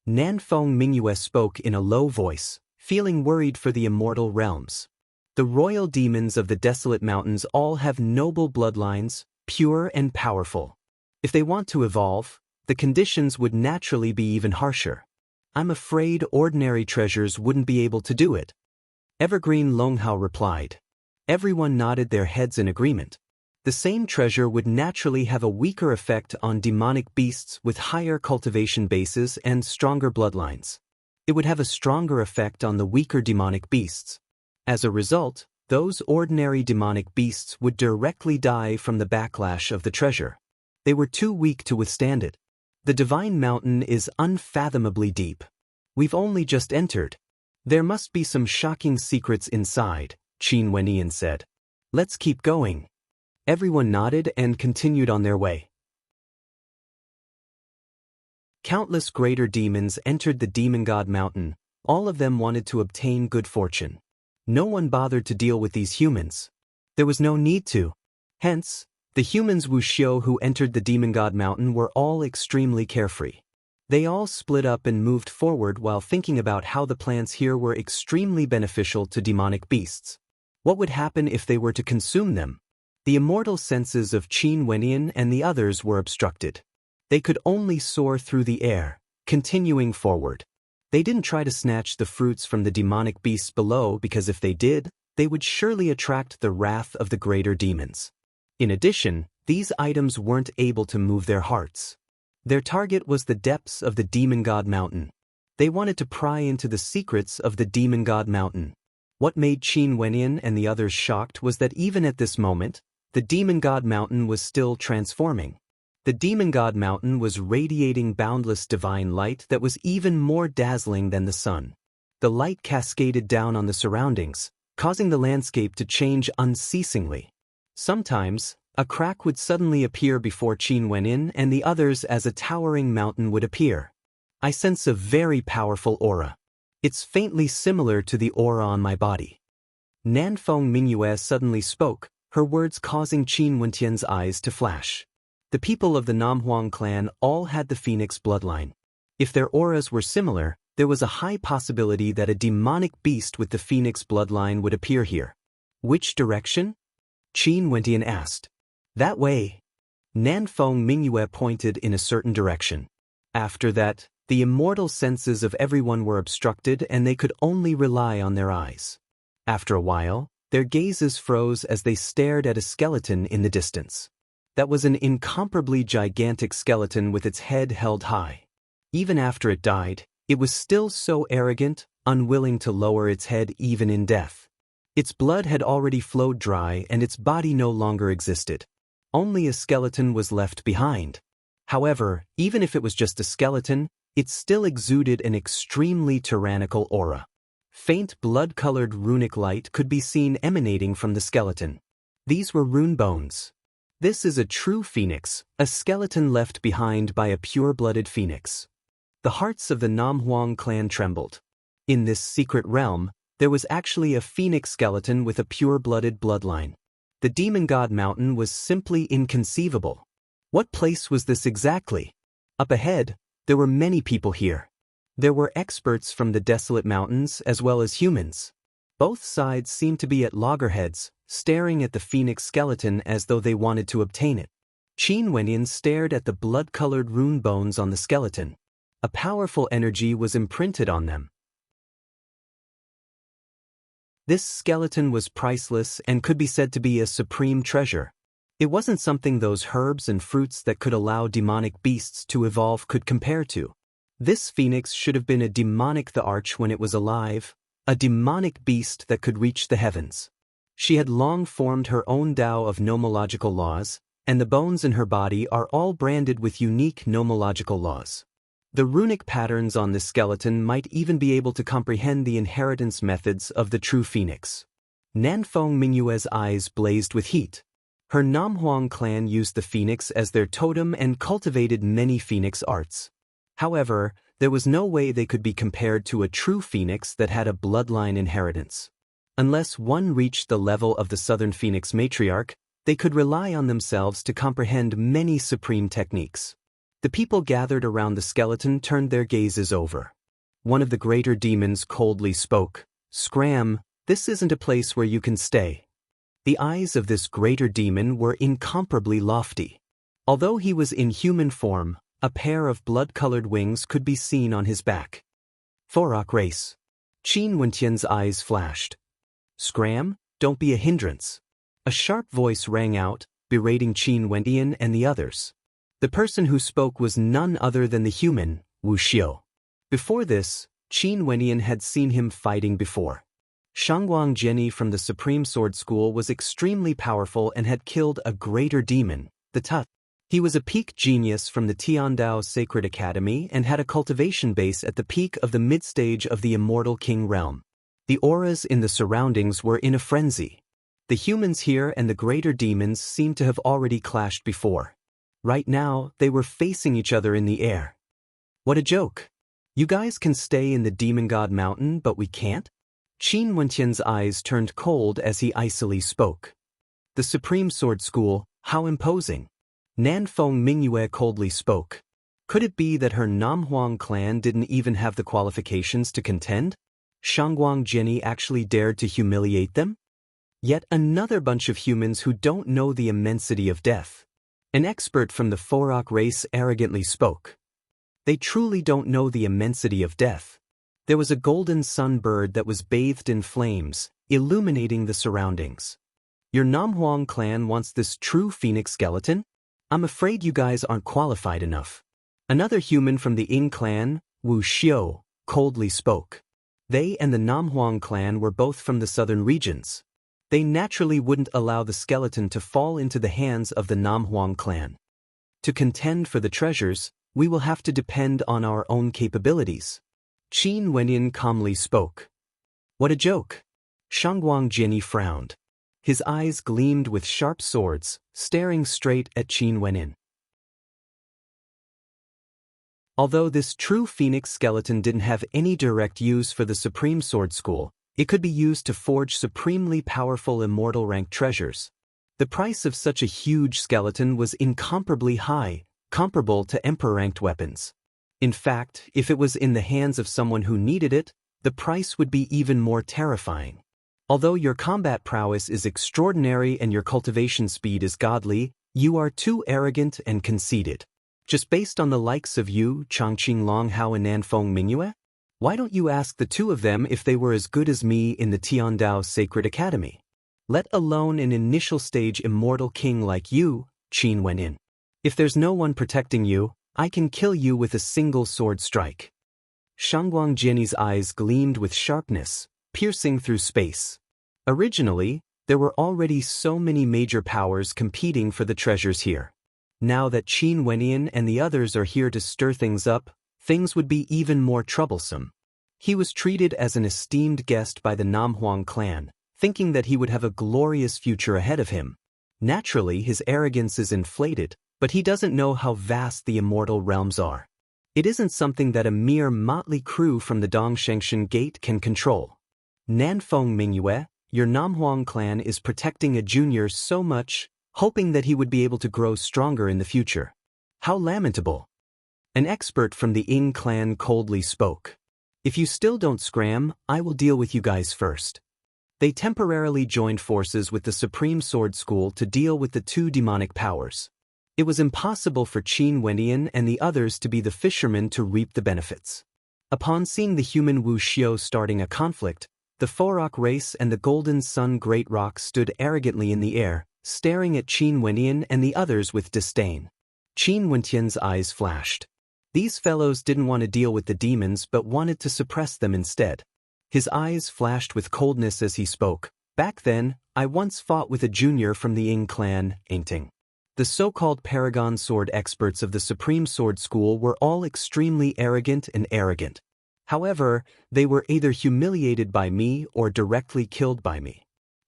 Nanfeng Mingyue spoke in a low voice, feeling worried for the immortal realms. The royal demons of the Desolate Mountains all have noble bloodlines, pure and powerful. If they want to evolve, the conditions would naturally be even harsher. I'm afraid ordinary treasures wouldn't be able to do it. Evergreen Longhao replied. Everyone nodded their heads in agreement. The same treasure would naturally have a weaker effect on demonic beasts with higher cultivation bases and stronger bloodlines. It would have a stronger effect on the weaker demonic beasts. As a result, those ordinary demonic beasts would directly die from the backlash of the treasure. They were too weak to withstand it. The Divine Mountain is unfathomably deep. We've only just entered. There must be some shocking secrets inside, Qin Wenyan said. Let's keep going. Everyone nodded and continued on their way. Countless greater demons entered the Demon God Mountain. All of them wanted to obtain good fortune. No one bothered to deal with these humans. There was no need to. Hence, the humans Wuxiu who entered the Demon God Mountain were all extremely carefree. They all split up and moved forward while thinking about how the plants here were extremely beneficial to demonic beasts. What would happen if they were to consume them? The immortal senses of Qin Wenyan and the others were obstructed. They could only soar through the air, continuing forward. They didn't try to snatch the fruits from the demonic beasts below because if they did, they would surely attract the wrath of the greater demons. In addition, these items weren't able to move their hearts. Their target was the depths of the Demon God Mountain. They wanted to pry into the secrets of the Demon God Mountain. What made Qin Wenyan and the others shocked was that even at this moment, the Demon God Mountain was still transforming. The Demon God Mountain was radiating boundless divine light that was even more dazzling than the sun. The light cascaded down on the surroundings, causing the landscape to change unceasingly. Sometimes, a crack would suddenly appear before Qin Wenyan and the others as a towering mountain would appear. I sense a very powerful aura. It's faintly similar to the aura on my body. Nanfeng Mingyue suddenly spoke, her words causing Qin Wenyan's eyes to flash. The people of the Namhuang clan all had the Phoenix bloodline. If their auras were similar, there was a high possibility that a demonic beast with the Phoenix bloodline would appear here. Which direction? Qin Wenyan asked. That way. Nanfeng Mingyue pointed in a certain direction. After that, the immortal senses of everyone were obstructed and they could only rely on their eyes. After a while, their gazes froze as they stared at a skeleton in the distance. That was an incomparably gigantic skeleton with its head held high. Even after it died, it was still so arrogant, unwilling to lower its head even in death. Its blood had already flowed dry and its body no longer existed. Only a skeleton was left behind. However, even if it was just a skeleton, it still exuded an extremely tyrannical aura. Faint blood-colored runic light could be seen emanating from the skeleton. These were rune bones. This is a true phoenix, a skeleton left behind by a pure-blooded phoenix. The hearts of the Nam Huang clan trembled. In this secret realm, there was actually a phoenix skeleton with a pure-blooded bloodline. The demon god mountain was simply inconceivable. What place was this exactly? Up ahead, there were many people here. There were experts from the desolate mountains as well as humans. Both sides seemed to be at loggerheads, staring at the phoenix skeleton as though they wanted to obtain it. Qin Wenyan stared at the blood-colored rune bones on the skeleton. A powerful energy was imprinted on them. This skeleton was priceless and could be said to be a supreme treasure. It wasn't something those herbs and fruits that could allow demonic beasts to evolve could compare to. This phoenix should have been a demonic the arch when it was alive, a demonic beast that could reach the heavens. She had long formed her own Tao of nomological laws, and the bones in her body are all branded with unique nomological laws. The runic patterns on this skeleton might even be able to comprehend the inheritance methods of the true phoenix. Nanfeng Mingyue's eyes blazed with heat. Her Nam Huang clan used the phoenix as their totem and cultivated many phoenix arts. However, there was no way they could be compared to a true phoenix that had a bloodline inheritance. Unless one reached the level of the Southern Phoenix matriarch, they could rely on themselves to comprehend many supreme techniques. The people gathered around the skeleton turned their gazes over. One of the greater demons coldly spoke, "Scram, this isn't a place where you can stay." The eyes of this greater demon were incomparably lofty. Although he was in human form, a pair of blood-colored wings could be seen on his back. Forak race. Qin Wentian's eyes flashed. "Scram, don't be a hindrance." A sharp voice rang out, berating Qin Wentian and the others. The person who spoke was none other than the human, Wu Xiu. Before this, Qin Wentian had seen him fighting before. Shangguang Jenny from the Supreme Sword School was extremely powerful and had killed a greater demon, the Tut. He was a peak genius from the Tiandao Sacred Academy and had a cultivation base at the peak of the mid-stage of the Immortal King realm. The auras in the surroundings were in a frenzy. The humans here and the greater demons seemed to have already clashed before. Right now, they were facing each other in the air. What a joke. You guys can stay in the Demon God Mountain, but we can't? Qin Wentian's eyes turned cold as he icily spoke. The Supreme Sword School, how imposing. Nanfeng Mingyue coldly spoke. Could it be that her Nam Huang clan didn't even have the qualifications to contend? Shangguang Jenny actually dared to humiliate them? Yet another bunch of humans who don't know the immensity of death. An expert from the Forak race arrogantly spoke. They truly don't know the immensity of death. There was a golden sun bird that was bathed in flames, illuminating the surroundings. Your Nam Huang clan wants this true phoenix skeleton? I'm afraid you guys aren't qualified enough. Another human from the Ying clan, Wu Xiu, coldly spoke. They and the Nam Huang clan were both from the southern regions. They naturally wouldn't allow the skeleton to fall into the hands of the Nam Huang clan. To contend for the treasures, we will have to depend on our own capabilities. Qin Wenyan calmly spoke. What a joke. Shangguang Jenny frowned. His eyes gleamed with sharp swords, staring straight at Qin Wenyan. Although this true phoenix skeleton didn't have any direct use for the Supreme Sword School, it could be used to forge supremely powerful immortal rank treasures. The price of such a huge skeleton was incomparably high, comparable to emperor-ranked weapons. In fact, if it was in the hands of someone who needed it, the price would be even more terrifying. Although your combat prowess is extraordinary and your cultivation speed is godly, you are too arrogant and conceited. Just based on the likes of you, Changqing Longhao and Nanfeng Mingyue? Why don't you ask the two of them if they were as good as me in the Tiandao Sacred Academy? Let alone an initial stage immortal king like you, Qin Wenyan. If there's no one protecting you, I can kill you with a single sword strike. Shangguang Jenny's eyes gleamed with sharpness, piercing through space. Originally, there were already so many major powers competing for the treasures here. Now that Qin Wenyan and the others are here to stir things up, things would be even more troublesome. He was treated as an esteemed guest by the Nam Huang clan, thinking that he would have a glorious future ahead of him. Naturally, his arrogance is inflated, but he doesn't know how vast the immortal realms are. It isn't something that a mere motley crew from the Dongshengshan Gate can control. Nanfeng Mingyue, your Namhuang clan is protecting a junior so much, hoping that he would be able to grow stronger in the future. How lamentable. An expert from the Ying clan coldly spoke. If you still don't scram, I will deal with you guys first. They temporarily joined forces with the Supreme Sword School to deal with the two demonic powers. It was impossible for Qin Wenyan and the others to be the fishermen to reap the benefits. Upon seeing the human Wu Xiu starting a conflict, the Forok race and the Golden Sun Great Rock stood arrogantly in the air, staring at Qin Wenyan and the others with disdain. Qin Wentian's eyes flashed. These fellows didn't want to deal with the demons but wanted to suppress them instead. His eyes flashed with coldness as he spoke. Back then, I once fought with a junior from the Ying clan, Ainting. The so-called Paragon Sword experts of the Supreme Sword School were all extremely arrogant and arrogant. However, they were either humiliated by me or directly killed by me.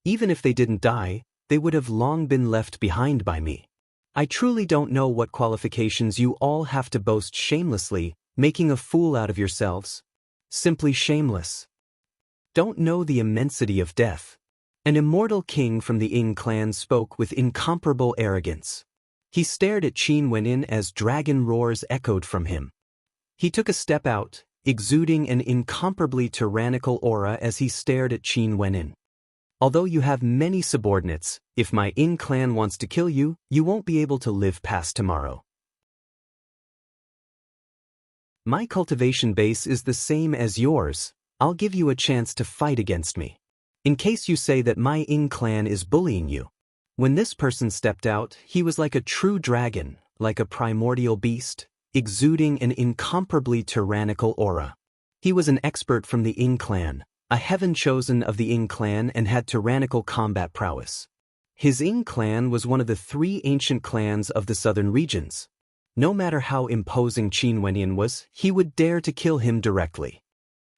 Even if they didn't die, they would have long been left behind by me. I truly don't know what qualifications you all have to boast shamelessly, making a fool out of yourselves. Simply shameless. Don't know the immensity of death. An immortal king from the Ying clan spoke with incomparable arrogance. He stared at Qin Wenyan as dragon roars echoed from him. He took a step out, exuding an incomparably tyrannical aura as he stared at Qin Wenyan. Although you have many subordinates, if my Ying clan wants to kill you, you won't be able to live past tomorrow. My cultivation base is the same as yours. I'll give you a chance to fight against me. In case you say that my Ying clan is bullying you. When this person stepped out, he was like a true dragon, like a primordial beast, exuding an incomparably tyrannical aura. He was an expert from the Ying clan, a heaven chosen of the Ying clan, and had tyrannical combat prowess. His Ying clan was one of the 3 ancient clans of the southern regions. No matter how imposing Qin Wenyan was, he would dare to kill him directly.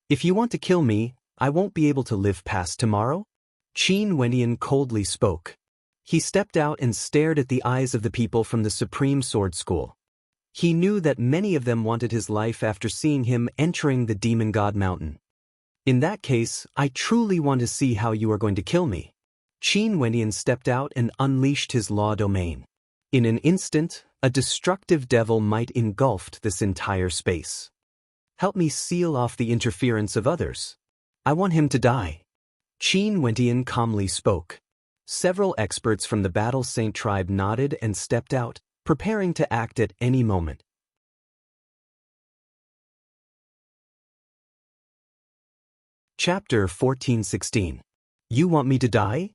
If you want to kill me, I won't be able to live past tomorrow? Qin Wenyan coldly spoke. He stepped out and stared at the eyes of the people from the Supreme Sword School. He knew that many of them wanted his life after seeing him entering the Demon God Mountain. In that case, I truly want to see how you are going to kill me. Qin Wenyan stepped out and unleashed his law domain. In an instant, a destructive devil might engulfed this entire space. Help me seal off the interference of others. I want him to die. Qin Wenyan calmly spoke. Several experts from the Battle Saint tribe nodded and stepped out, preparing to act at any moment. Chapter 14:16. You want me to die?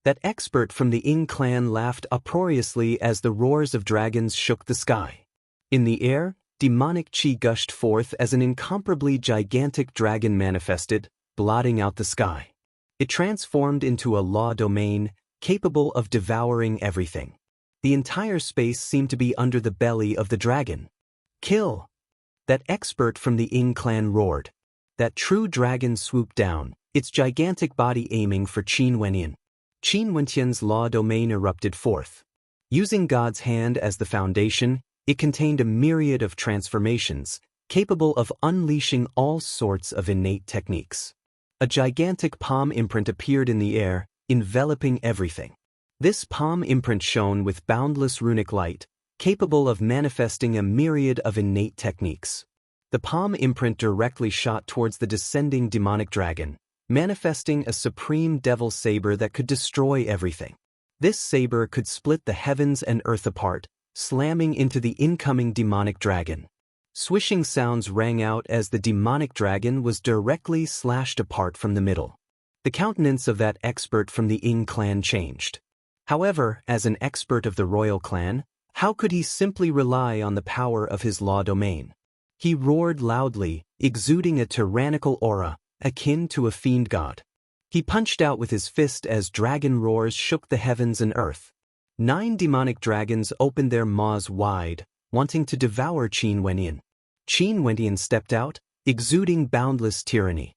That expert from the Ying clan laughed uproariously as the roars of dragons shook the sky. In the air, demonic chi gushed forth as an incomparably gigantic dragon manifested, blotting out the sky. It transformed into a law domain, capable of devouring everything. The entire space seemed to be under the belly of the dragon. Kill! That expert from the Ying clan roared. That true dragon swooped down, its gigantic body aiming for Qin Wenyan. Qin Wentian's law domain erupted forth. Using God's hand as the foundation, it contained a myriad of transformations, capable of unleashing all sorts of innate techniques. A gigantic palm imprint appeared in the air, enveloping everything. This palm imprint shone with boundless runic light, capable of manifesting a myriad of innate techniques. The palm imprint directly shot towards the descending demonic dragon, manifesting a supreme devil saber that could destroy everything. This saber could split the heavens and earth apart, slamming into the incoming demonic dragon. Swishing sounds rang out as the demonic dragon was directly slashed apart from the middle. The countenance of that expert from the Ying clan changed. However, as an expert of the royal clan, how could he simply rely on the power of his law domain? He roared loudly, exuding a tyrannical aura, akin to a fiend god. He punched out with his fist as dragon roars shook the heavens and earth. 9 demonic dragons opened their maws wide, wanting to devour Qin Wenyan. Qin Wenyan stepped out, exuding boundless tyranny.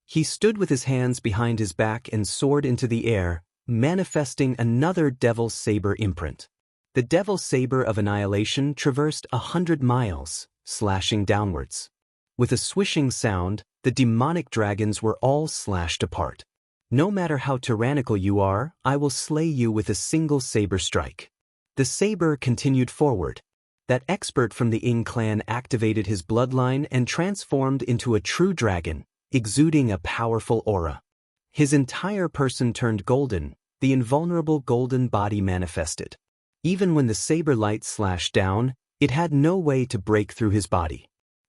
He stood with his hands behind his back and soared into the air, manifesting another Devil's Saber imprint. The Devil's Saber of Annihilation traversed 100 miles, slashing downwards. With a swishing sound, the demonic dragons were all slashed apart. No matter how tyrannical you are, I will slay you with a single saber strike. The saber continued forward. That expert from the Ing clan activated his bloodline and transformed into a true dragon, exuding a powerful aura. His entire person turned golden, the invulnerable golden body manifested. Even when the saber light slashed down, it had no way to break through his body.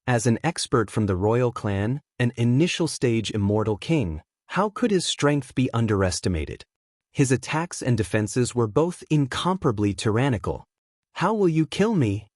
As an expert from the royal clan, an initial stage immortal king, how could his strength be underestimated? His attacks and defenses were both incomparably tyrannical. How will you kill me?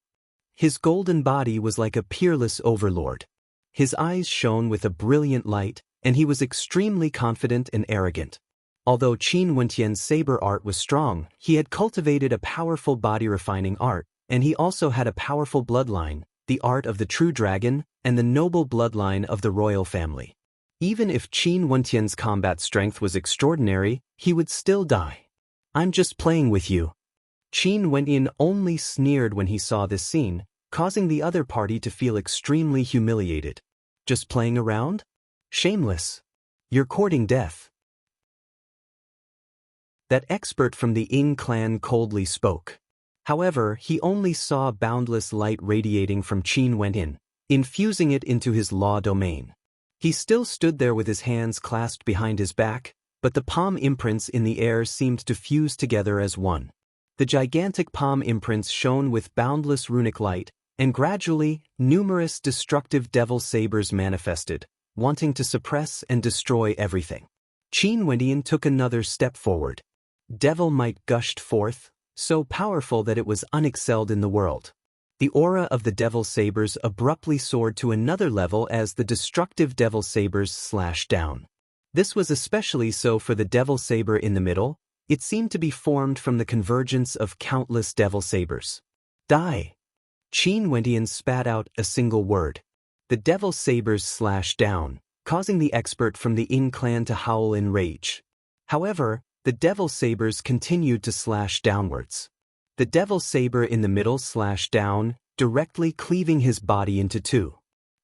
His golden body was like a peerless overlord. His eyes shone with a brilliant light, and he was extremely confident and arrogant. Although Qin Wentian's saber art was strong, he had cultivated a powerful body-refining art, and he also had a powerful bloodline, the art of the true dragon, and the noble bloodline of the royal family. Even if Qin Wentian's combat strength was extraordinary, he would still die. I'm just playing with you. Qin Wentian only sneered when he saw this scene, causing the other party to feel extremely humiliated. Just playing around? Shameless. You're courting death. That expert from the Ing clan coldly spoke. However, he only saw boundless light radiating from Qin Wentian, infusing it into his law domain. He still stood there with his hands clasped behind his back, but the palm imprints in the air seemed to fuse together as one. The gigantic palm imprints shone with boundless runic light, and gradually, numerous destructive devil sabers manifested, wanting to suppress and destroy everything. Qin Wentian took another step forward. Devil might gushed forth, so powerful that it was unexcelled in the world. The aura of the devil sabers abruptly soared to another level as the destructive devil sabers slashed down. This was especially so for the devil saber in the middle. It seemed to be formed from the convergence of countless devil sabers. Die! Qin Wentian spat out a single word. The devil sabers slashed down, causing the expert from the Ing clan to howl in rage. However, the devil sabers continued to slash downwards. The devil saber in the middle slashed down, directly cleaving his body into two.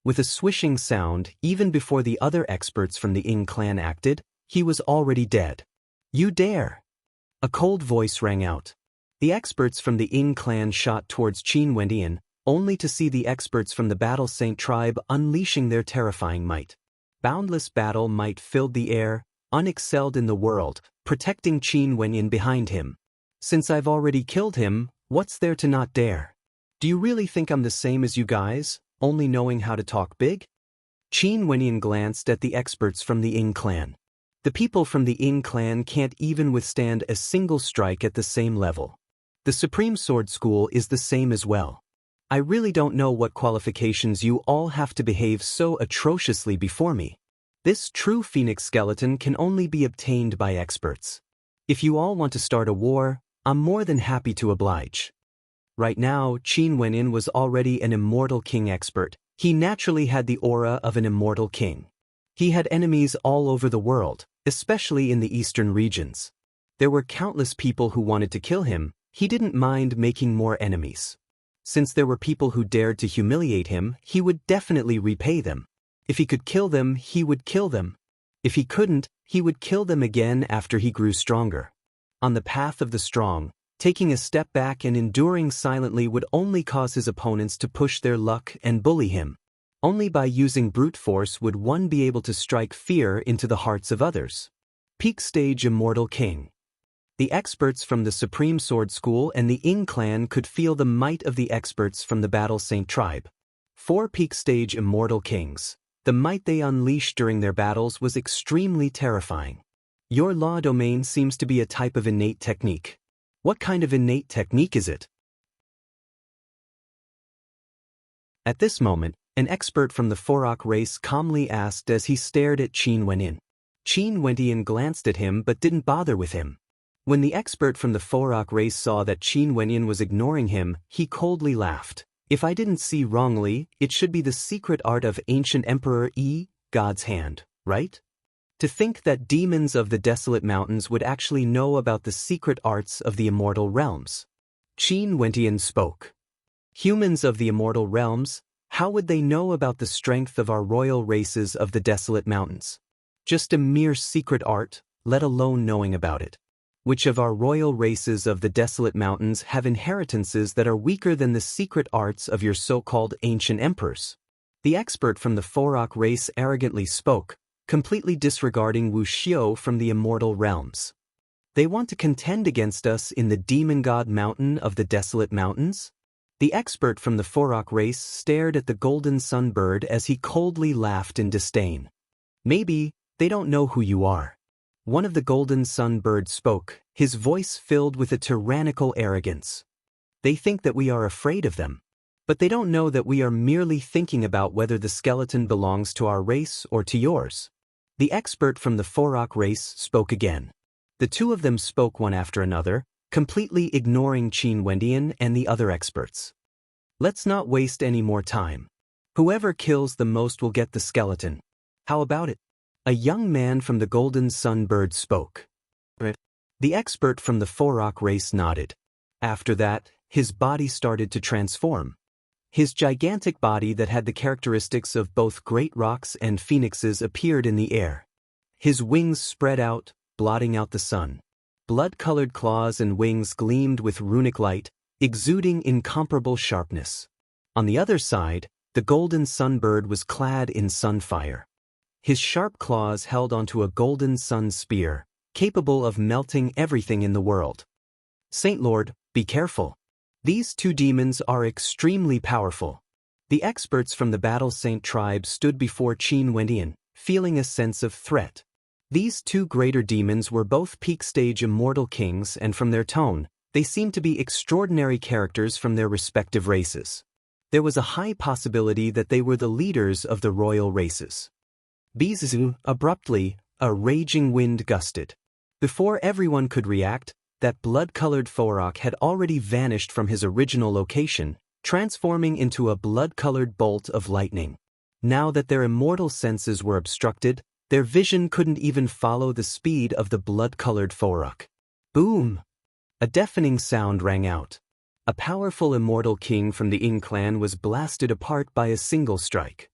With a swishing sound, even before the other experts from the Ing clan acted, he was already dead. You dare! A cold voice rang out. The experts from the Ing clan shot towards Qin Wentian, only to see the experts from the Battle Saint tribe unleashing their terrifying might. Boundless battle might filled the air, unexcelled in the world, protecting Qin Wentian behind him. Since I've already killed him, what's there to not dare? Do you really think I'm the same as you guys, only knowing how to talk big? Qin Wentian glanced at the experts from the Ing clan. The people from the Ing clan can't even withstand a single strike at the same level. The Supreme Sword School is the same as well. I really don't know what qualifications you all have to behave so atrociously before me. This true phoenix skeleton can only be obtained by experts. If you all want to start a war, I'm more than happy to oblige. Right now, Qin Wentian was already an immortal king expert. He naturally had the aura of an immortal king. He had enemies all over the world, especially in the eastern regions. There were countless people who wanted to kill him. He didn't mind making more enemies. Since there were people who dared to humiliate him, he would definitely repay them. If he could kill them, he would kill them. If he couldn't, he would kill them again after he grew stronger. On the path of the strong, taking a step back and enduring silently would only cause his opponents to push their luck and bully him. Only by using brute force would one be able to strike fear into the hearts of others. Peak Stage Immortal King. The experts from the Supreme Sword School and the Ing clan could feel the might of the experts from the Battle Saint tribe. 4 Peak Stage Immortal Kings. The might they unleashed during their battles was extremely terrifying. Your law domain seems to be a type of innate technique. What kind of innate technique is it? At this moment, an expert from the Forok race calmly asked as he stared at Qin Wentian. Qin Wentian glanced at him but didn't bother with him. When the expert from the Forok race saw that Qin Wentian was ignoring him, he coldly laughed. If I didn't see wrongly, it should be the secret art of ancient Emperor Yi, God's hand, right? To think that demons of the desolate mountains would actually know about the secret arts of the immortal realms. Qin Wentian spoke. Humans of the immortal realms, how would they know about the strength of our royal races of the desolate mountains? Just a mere secret art, let alone knowing about it. Which of our royal races of the desolate mountains have inheritances that are weaker than the secret arts of your so-called ancient emperors? The expert from the Forok race arrogantly spoke, completely disregarding Wu Xiu from the immortal realms. They want to contend against us in the demon god mountain of the desolate mountains? The expert from the Forok race stared at the golden sun bird as he coldly laughed in disdain. Maybe they don't know who you are. One of the golden sun birds spoke, his voice filled with a tyrannical arrogance. They think that we are afraid of them. But they don't know that we are merely thinking about whether the skeleton belongs to our race or to yours. The expert from the Forok race spoke again. The two of them spoke one after another, completely ignoring Qin Wendian and the other experts. Let's not waste any more time. Whoever kills the most will get the skeleton. How about it? A young man from the golden sun bird spoke. The expert from the Forok race nodded. After that, his body started to transform. His gigantic body that had the characteristics of both great rocks and phoenixes appeared in the air. His wings spread out, blotting out the sun. Blood-colored claws and wings gleamed with runic light, exuding incomparable sharpness. On the other side, the golden sunbird was clad in sunfire. His sharp claws held onto a golden sun spear, capable of melting everything in the world. Saint Lord, be careful. These two demons are extremely powerful. The experts from the Battle Saint tribe stood before Qin Wendian, feeling a sense of threat. These two greater demons were both peak-stage immortal kings, and from their tone, they seemed to be extraordinary characters from their respective races. There was a high possibility that they were the leaders of the royal races. Bizu, abruptly, a raging wind gusted. Before everyone could react, that blood-colored Forok had already vanished from his original location, transforming into a blood-colored bolt of lightning. Now that their immortal senses were obstructed, their vision couldn't even follow the speed of the blood-colored Forok. Boom! A deafening sound rang out. A powerful immortal king from the Ying clan was blasted apart by a single strike.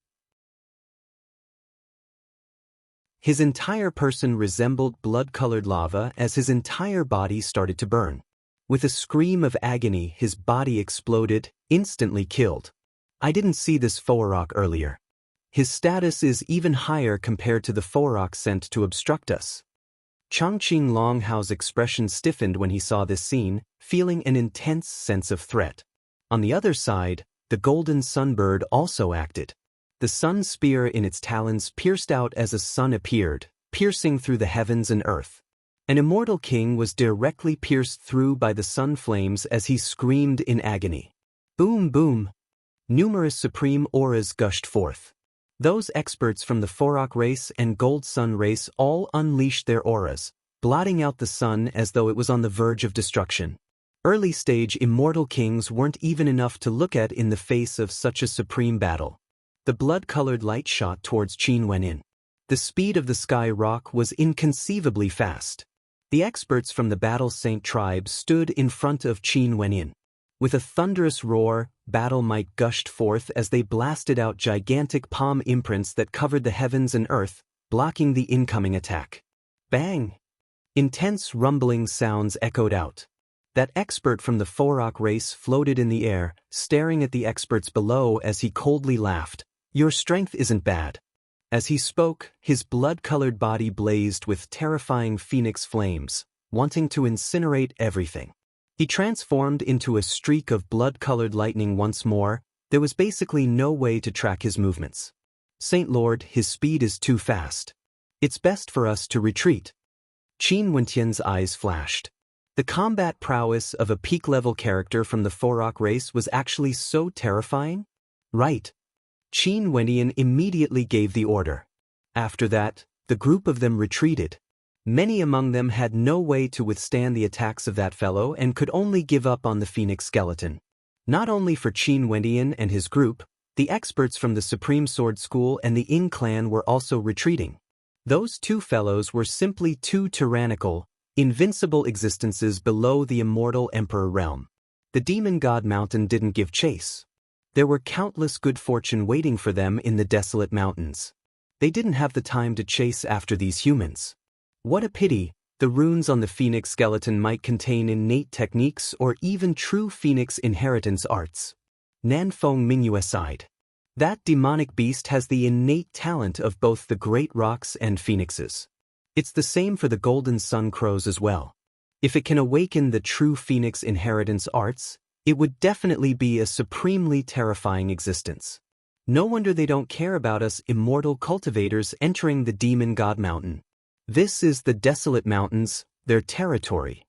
His entire person resembled blood-colored lava as his entire body started to burn. With a scream of agony, his body exploded, instantly killed. I didn't see this Forok earlier. His status is even higher compared to the Forok sent to obstruct us. Changqing Longhao's expression stiffened when he saw this scene, feeling an intense sense of threat. On the other side, the golden sunbird also acted. The sun spear in its talons pierced out as a sun appeared, piercing through the heavens and earth. An immortal king was directly pierced through by the sun flames as he screamed in agony. Boom, boom! Numerous supreme auras gushed forth. Those experts from the Forok race and Gold Sun race all unleashed their auras, blotting out the sun as though it was on the verge of destruction. Early-stage immortal kings weren't even enough to look at in the face of such a supreme battle. The blood-colored light shot towards Qin Wendian. The speed of the sky rock was inconceivably fast. The experts from the Battle Saint tribe stood in front of Qin Wendian. With a thunderous roar, battle might gushed forth as they blasted out gigantic palm imprints that covered the heavens and earth, blocking the incoming attack. Bang! Intense rumbling sounds echoed out. That expert from the Forok race floated in the air, staring at the experts below as he coldly laughed. Your strength isn't bad. As he spoke, his blood-colored body blazed with terrifying phoenix flames, wanting to incinerate everything. He transformed into a streak of blood-colored lightning once more. There was basically no way to track his movements. Saint Lord, his speed is too fast. It's best for us to retreat. Qin Wentian's eyes flashed. The combat prowess of a peak-level character from the Forok race was actually so terrifying? Right. Qin Wendian immediately gave the order. After that, the group of them retreated. Many among them had no way to withstand the attacks of that fellow and could only give up on the phoenix skeleton. Not only for Qin Wendian and his group, the experts from the Supreme Sword School and the Ying clan were also retreating. Those two fellows were simply two tyrannical, invincible existences below the immortal Emperor realm. The demon god mountain didn't give chase. There were countless good fortune waiting for them in the desolate mountains. They didn't have the time to chase after these humans. What a pity! The runes on the phoenix skeleton might contain innate techniques or even true phoenix inheritance arts. Nanfeng Mingyue sighed. That demonic beast has the innate talent of both the great rocks and phoenixes. It's the same for the golden sun crows as well. If it can awaken the true phoenix inheritance arts, it would definitely be a supremely terrifying existence. No wonder they don't care about us immortal cultivators entering the demon god mountain. This is the desolate mountains, their territory.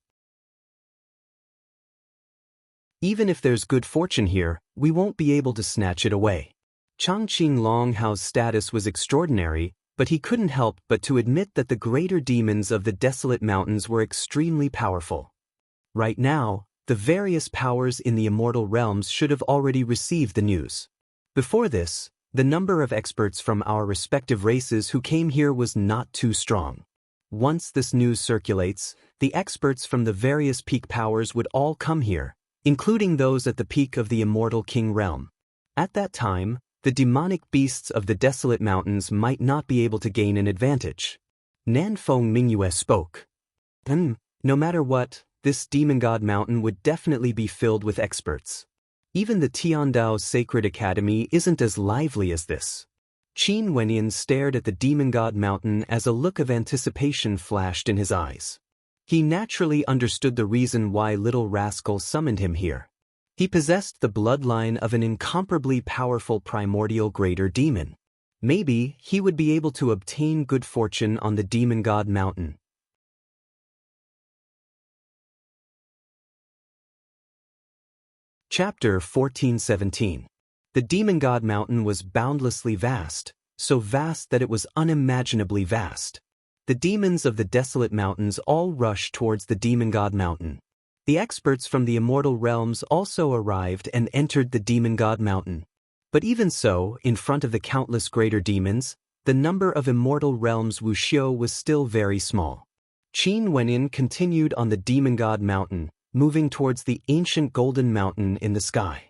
Even if there's good fortune here, we won't be able to snatch it away. Changqing Longhao's status was extraordinary, but he couldn't help but to admit that the greater demons of the desolate mountains were extremely powerful. Right now, the various powers in the immortal realms should have already received the news. Before this, the number of experts from our respective races who came here was not too strong. Once this news circulates, the experts from the various peak powers would all come here, including those at the peak of the immortal king realm. At that time, the demonic beasts of the desolate mountains might not be able to gain an advantage. Nanfeng Mingyue spoke. No matter what, this demon god mountain would definitely be filled with experts. Even the Tiandao Sacred Academy isn't as lively as this. Qin Wenyan stared at the demon god mountain as a look of anticipation flashed in his eyes. He naturally understood the reason why little rascal summoned him here. He possessed the bloodline of an incomparably powerful primordial greater demon. Maybe he would be able to obtain good fortune on the demon god mountain. Chapter 1417. The demon god mountain was boundlessly vast, so vast that it was unimaginably vast. The demons of the desolate mountains all rushed towards the demon god mountain. The experts from the immortal realms also arrived and entered the demon god mountain. But even so, in front of the countless greater demons, the number of immortal realms Wuxiu was still very small. Qin Wenyan continued on the demon god mountain, moving towards the ancient golden mountain in the sky.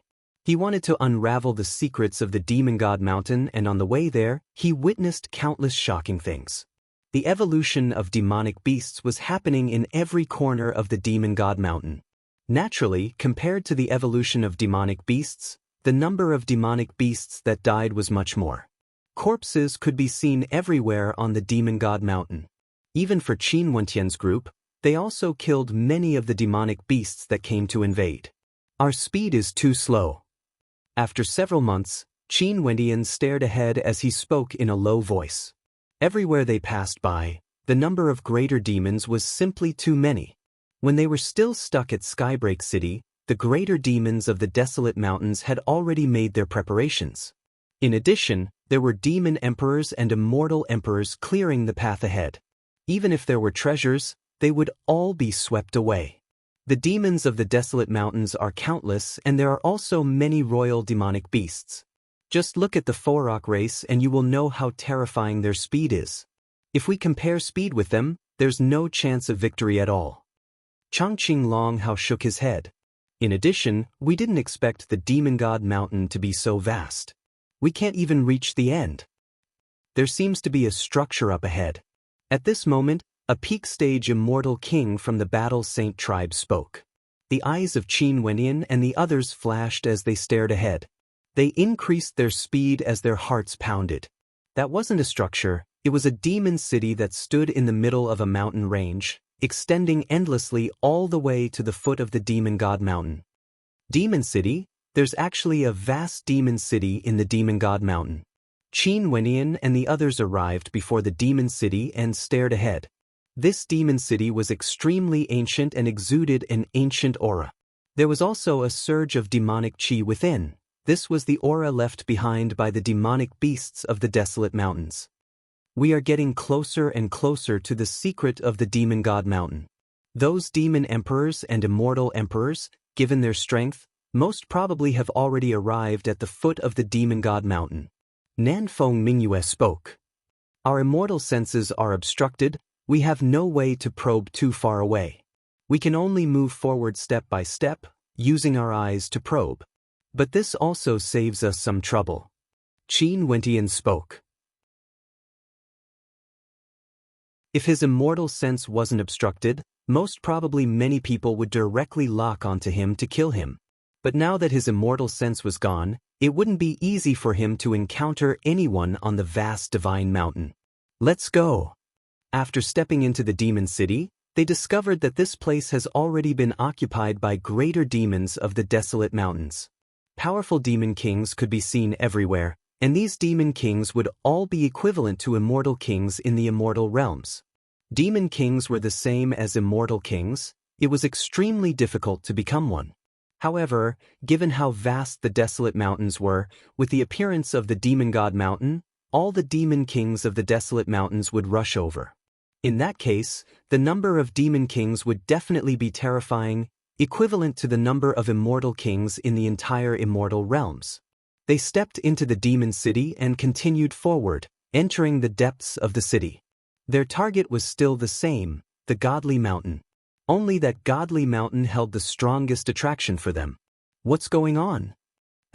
He wanted to unravel the secrets of the demon god mountain, and on the way there, he witnessed countless shocking things. The evolution of demonic beasts was happening in every corner of the demon god mountain. Naturally, compared to the evolution of demonic beasts, the number of demonic beasts that died was much more. Corpses could be seen everywhere on the demon god mountain. Even for Qin Wentian's group, they also killed many of the demonic beasts that came to invade. Our speed is too slow. After several months, Qin Wentian stared ahead as he spoke in a low voice. Everywhere they passed by, the number of greater demons was simply too many. When they were still stuck at Skybreak City, the greater demons of the desolate mountains had already made their preparations. In addition, there were demon emperors and immortal emperors clearing the path ahead. Even if there were treasures, they would all be swept away. The demons of the desolate mountains are countless, and there are also many royal demonic beasts. Just look at the Forok race and you will know how terrifying their speed is. If we compare speed with them, there's no chance of victory at all. Changqing Longhao shook his head. In addition, we didn't expect the demon god mountain to be so vast. We can't even reach the end. There seems to be a structure up ahead. At this moment, a peak stage immortal king from the Battle Saint tribe spoke. The eyes of Qin Wenyan and the others flashed as they stared ahead. They increased their speed as their hearts pounded. That wasn't a structure, it was a demon city that stood in the middle of a mountain range, extending endlessly all the way to the foot of the demon god mountain. Demon city? There's actually a vast demon city in the demon god mountain. Qin Wenyan and the others arrived before the demon city and stared ahead. This demon city was extremely ancient and exuded an ancient aura. There was also a surge of demonic qi within. This was the aura left behind by the demonic beasts of the desolate mountains. We are getting closer and closer to the secret of the demon god mountain. Those demon emperors and immortal emperors, given their strength, most probably have already arrived at the foot of the demon god mountain. Nanfeng Mingyue spoke. Our immortal senses are obstructed, we have no way to probe too far away. We can only move forward step by step, using our eyes to probe. But this also saves us some trouble. Qin Wentian spoke. If his immortal sense wasn't obstructed, most probably many people would directly lock onto him to kill him. But now that his immortal sense was gone, it wouldn't be easy for him to encounter anyone on the vast divine mountain. Let's go. After stepping into the demon city, they discovered that this place has already been occupied by greater demons of the desolate mountains. Powerful demon kings could be seen everywhere, and these demon kings would all be equivalent to immortal kings in the immortal realms. Demon kings were the same as immortal kings. It was extremely difficult to become one. However, given how vast the desolate mountains were, with the appearance of the demon god mountain, all the demon kings of the desolate mountains would rush over. In that case, the number of demon kings would definitely be terrifying, equivalent to the number of immortal kings in the entire immortal realms. They stepped into the demon city and continued forward, entering the depths of the city. Their target was still the same, the godly mountain. Only that godly mountain held the strongest attraction for them. What's going on?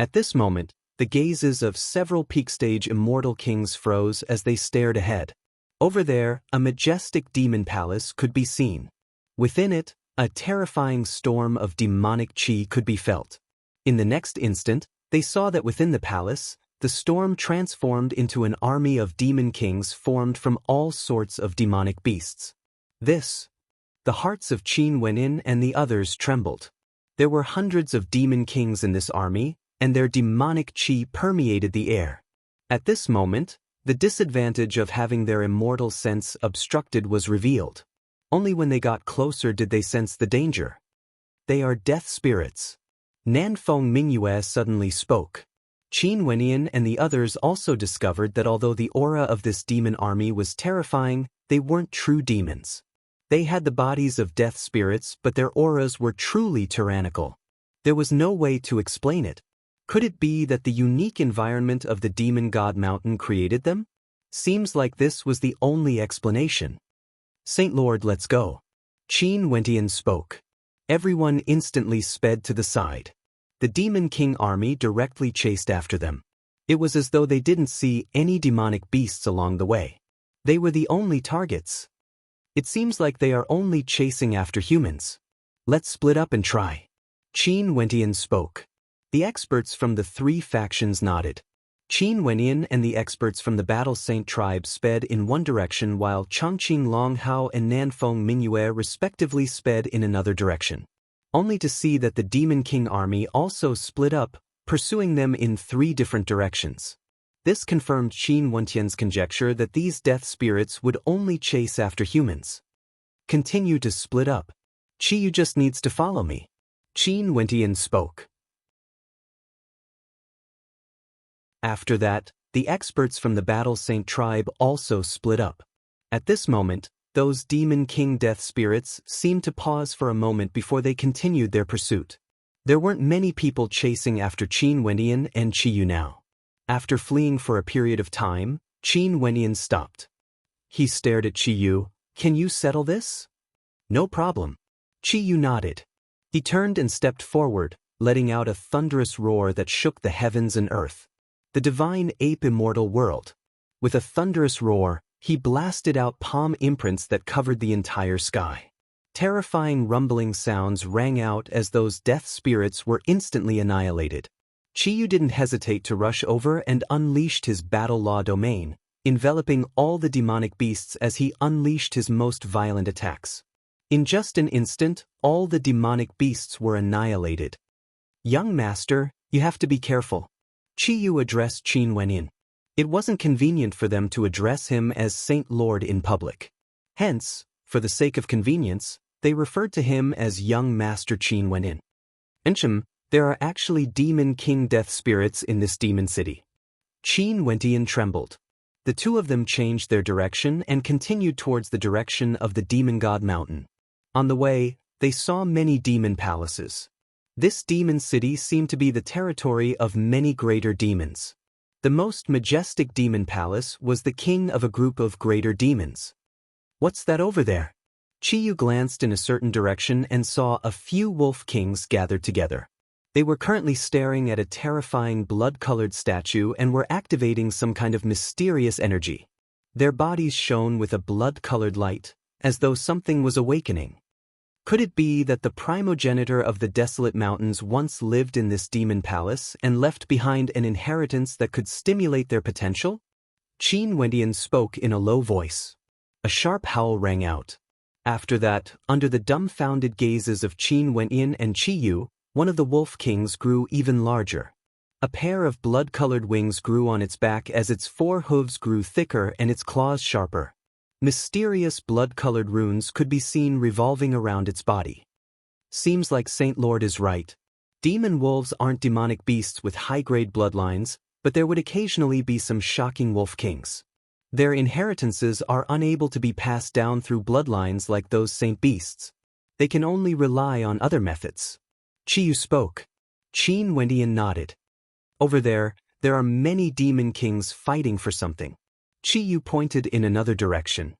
At this moment, the gazes of several peak-stage immortal kings froze as they stared ahead. Over there, a majestic demon palace could be seen. Within it, a terrifying storm of demonic chi could be felt. In the next instant, they saw that within the palace, the storm transformed into an army of demon kings formed from all sorts of demonic beasts. The hearts of Qin Wenin and the others trembled. There were hundreds of demon kings in this army, and their demonic chi permeated the air. At this moment, the disadvantage of having their immortal sense obstructed was revealed. Only when they got closer did they sense the danger. They are death spirits. Nanfeng Mingyue suddenly spoke. Qin Wenian and the others also discovered that although the aura of this demon army was terrifying, they weren't true demons. They had the bodies of death spirits, but their auras were truly tyrannical. There was no way to explain it. Could it be that the unique environment of the demon god mountain created them? Seems like this was the only explanation. Saint Lord, let's go. Qin Wentian spoke. Everyone instantly sped to the side. The demon king army directly chased after them. It was as though they didn't see any demonic beasts along the way. They were the only targets. It seems like they are only chasing after humans. Let's split up and try. Qin Wentian spoke. The experts from the three factions nodded. Qin Wenian and the experts from the Battle Saint tribe sped in one direction while Chongqing Longhao and Nanfeng Mingyue respectively sped in another direction. Only to see that the Demon King army also split up, pursuing them in three different directions. This confirmed Qin Wentian's conjecture that these death spirits would only chase after humans. Continue to split up. Qiyu just needs to follow me. Qin Wentian spoke. After that, the experts from the Battle Saint tribe also split up. At this moment, those Demon King death spirits seemed to pause for a moment before they continued their pursuit. There weren't many people chasing after Qin Wentian and Qiyu now. After fleeing for a period of time, Qin Wentian stopped. He stared at Qiyu. Can you settle this? No problem. Qiyu nodded. He turned and stepped forward, letting out a thunderous roar that shook the heavens and earth. The divine ape immortal world. With a thunderous roar, he blasted out palm imprints that covered the entire sky. Terrifying rumbling sounds rang out as those death spirits were instantly annihilated. Qiyu didn't hesitate to rush over and unleashed his battle law domain, enveloping all the demonic beasts as he unleashed his most violent attacks. In just an instant, all the demonic beasts were annihilated. Young master, you have to be careful. Qiyu addressed Qin Wenian. It wasn't convenient for them to address him as Saint Lord in public. Hence, for the sake of convenience, they referred to him as Young Master Qin Wenian. There are actually Demon King death spirits in this demon city. Qin Wentian trembled. The two of them changed their direction and continued towards the direction of the Demon God Mountain. On the way, they saw many demon palaces. This demon city seemed to be the territory of many greater demons. The most majestic demon palace was the king of a group of greater demons. What's that over there? Chiyu glanced in a certain direction and saw a few wolf kings gathered together. They were currently staring at a terrifying blood-colored statue and were activating some kind of mysterious energy. Their bodies shone with a blood-colored light, as though something was awakening. Could it be that the primogenitor of the desolate mountains once lived in this demon palace and left behind an inheritance that could stimulate their potential? Qin Wendian spoke in a low voice. A sharp howl rang out. After that, under the dumbfounded gazes of Qin Wendian and Chiyu, one of the wolf kings grew even larger. A pair of blood-colored wings grew on its back as its four hooves grew thicker and its claws sharper. Mysterious blood-colored runes could be seen revolving around its body. Seems like Saint Lord is right. Demon wolves aren't demonic beasts with high-grade bloodlines, but there would occasionally be some shocking wolf kings. Their inheritances are unable to be passed down through bloodlines like those saint beasts. They can only rely on other methods. Chiyu spoke. Qin Wendian nodded. Over there are many demon kings fighting for something. Chiyu pointed in another direction.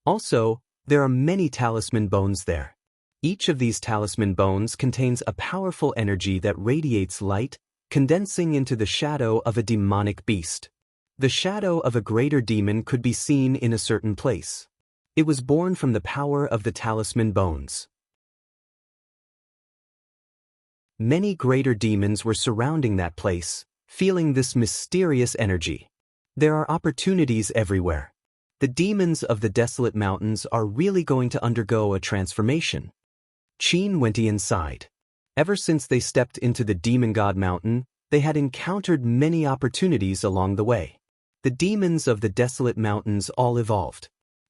Also, there are many talisman bones there. Each of these talisman bones contains a powerful energy that radiates light, condensing into the shadow of a demonic beast. The shadow of a greater demon could be seen in a certain place. It was born from the power of the talisman bones. Many greater demons were surrounding that place, feeling this mysterious energy. There are opportunities everywhere. The demons of the desolate mountains are really going to undergo a transformation. Qin Wendian sighed. Ever since they stepped into the Demon God Mountain, they had encountered many opportunities along the way. The demons of the desolate mountains all evolved.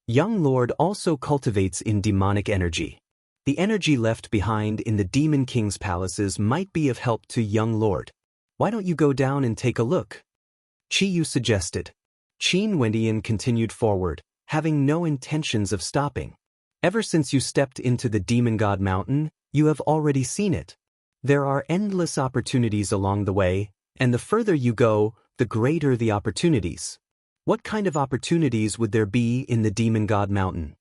Young Lord also cultivates in demonic energy. The energy left behind in the Demon King's palaces might be of help to Young Lord. Why don't you go down and take a look? Chiyu suggested. Qin Wendian continued forward, having no intentions of stopping. Ever since you stepped into the Demon God Mountain, you have already seen it. There are endless opportunities along the way, and the further you go, the greater the opportunities. What kind of opportunities would there be in the Demon God Mountain?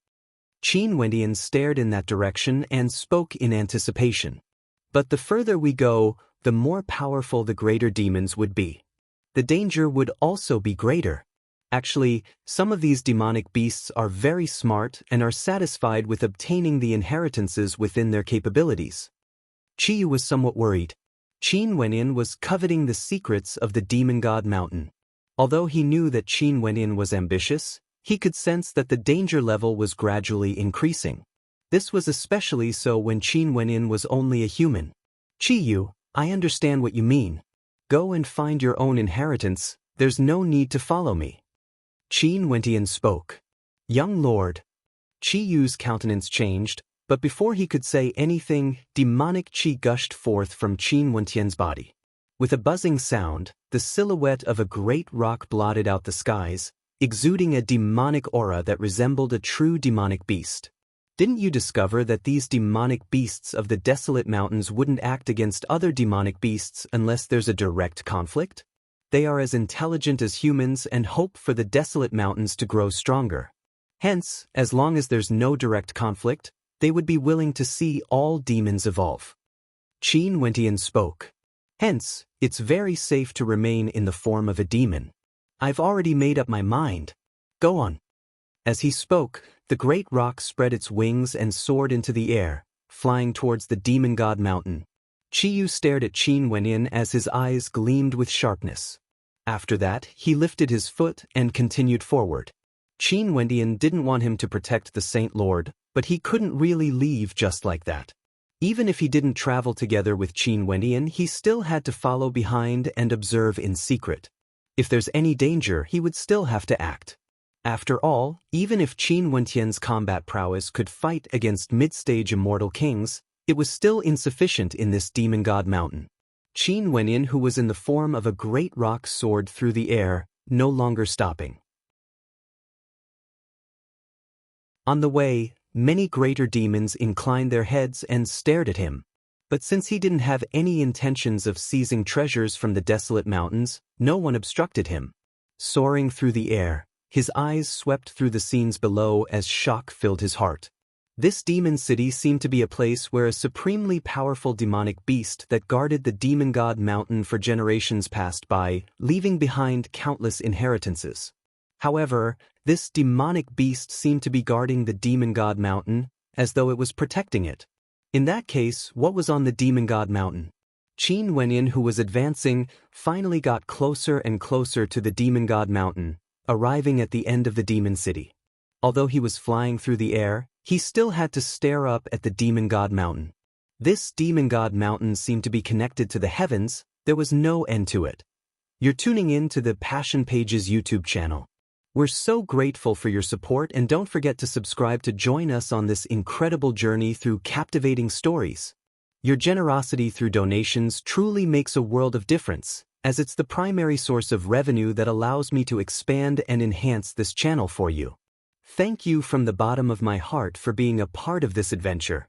Qin Wendian stared in that direction and spoke in anticipation. But the further we go, the more powerful the greater demons would be. The danger would also be greater. Actually, some of these demonic beasts are very smart and are satisfied with obtaining the inheritances within their capabilities. Chiyu was somewhat worried. Qin Wendian was coveting the secrets of the Demon God Mountain. Although he knew that Qin Wendian was ambitious, he could sense that the danger level was gradually increasing. This was especially so when Qin Wendian was only a human. Chiyu, I understand what you mean. Go and find your own inheritance, there's no need to follow me. Qin Wendian spoke. Young Lord. Chiyu's countenance changed, but before he could say anything, demonic qi gushed forth from Qin Wendian's body. With a buzzing sound, the silhouette of a great rock blotted out the skies, exuding a demonic aura that resembled a true demonic beast. Didn't you discover that these demonic beasts of the desolate mountains wouldn't act against other demonic beasts unless there's a direct conflict? They are as intelligent as humans and hope for the desolate mountains to grow stronger. Hence, as long as there's no direct conflict, they would be willing to see all demons evolve. Qin Wendian spoke. Hence, it's very safe to remain in the form of a demon. I've already made up my mind. Go on. As he spoke, the great rock spread its wings and soared into the air, flying towards the Demon God Mountain. Chiyu stared at Qin Wendian as his eyes gleamed with sharpness. After that, he lifted his foot and continued forward. Qin Wendian didn't want him to protect the Saint Lord, but he couldn't really leave just like that. Even if he didn't travel together with Qin Wendian, he still had to follow behind and observe in secret. If there's any danger, he would still have to act. After all, even if Qin Wendian's combat prowess could fight against mid-stage immortal kings, it was still insufficient in this Demon God Mountain. Qin Wendian, who was in the form of a great rock, soared through the air, no longer stopping. On the way, many greater demons inclined their heads and stared at him. But since he didn't have any intentions of seizing treasures from the desolate mountains, no one obstructed him. Soaring through the air, his eyes swept through the scenes below as shock filled his heart. This demon city seemed to be a place where a supremely powerful demonic beast that guarded the demon god mountain for generations passed by, leaving behind countless inheritances. However, this demonic beast seemed to be guarding the demon god mountain, as though it was protecting it. In that case, what was on the demon god mountain? Qin Wenyin, who was advancing, finally got closer and closer to the demon god mountain, arriving at the end of the demon city. Although he was flying through the air, he still had to stare up at the demon god mountain. This demon god mountain seemed to be connected to the heavens. There was no end to it. You're tuning in to the Passion Pages YouTube channel. We're so grateful for your support, and don't forget to subscribe to join us on this incredible journey through captivating stories. Your generosity through donations truly makes a world of difference, as it's the primary source of revenue that allows me to expand and enhance this channel for you. Thank you from the bottom of my heart for being a part of this adventure.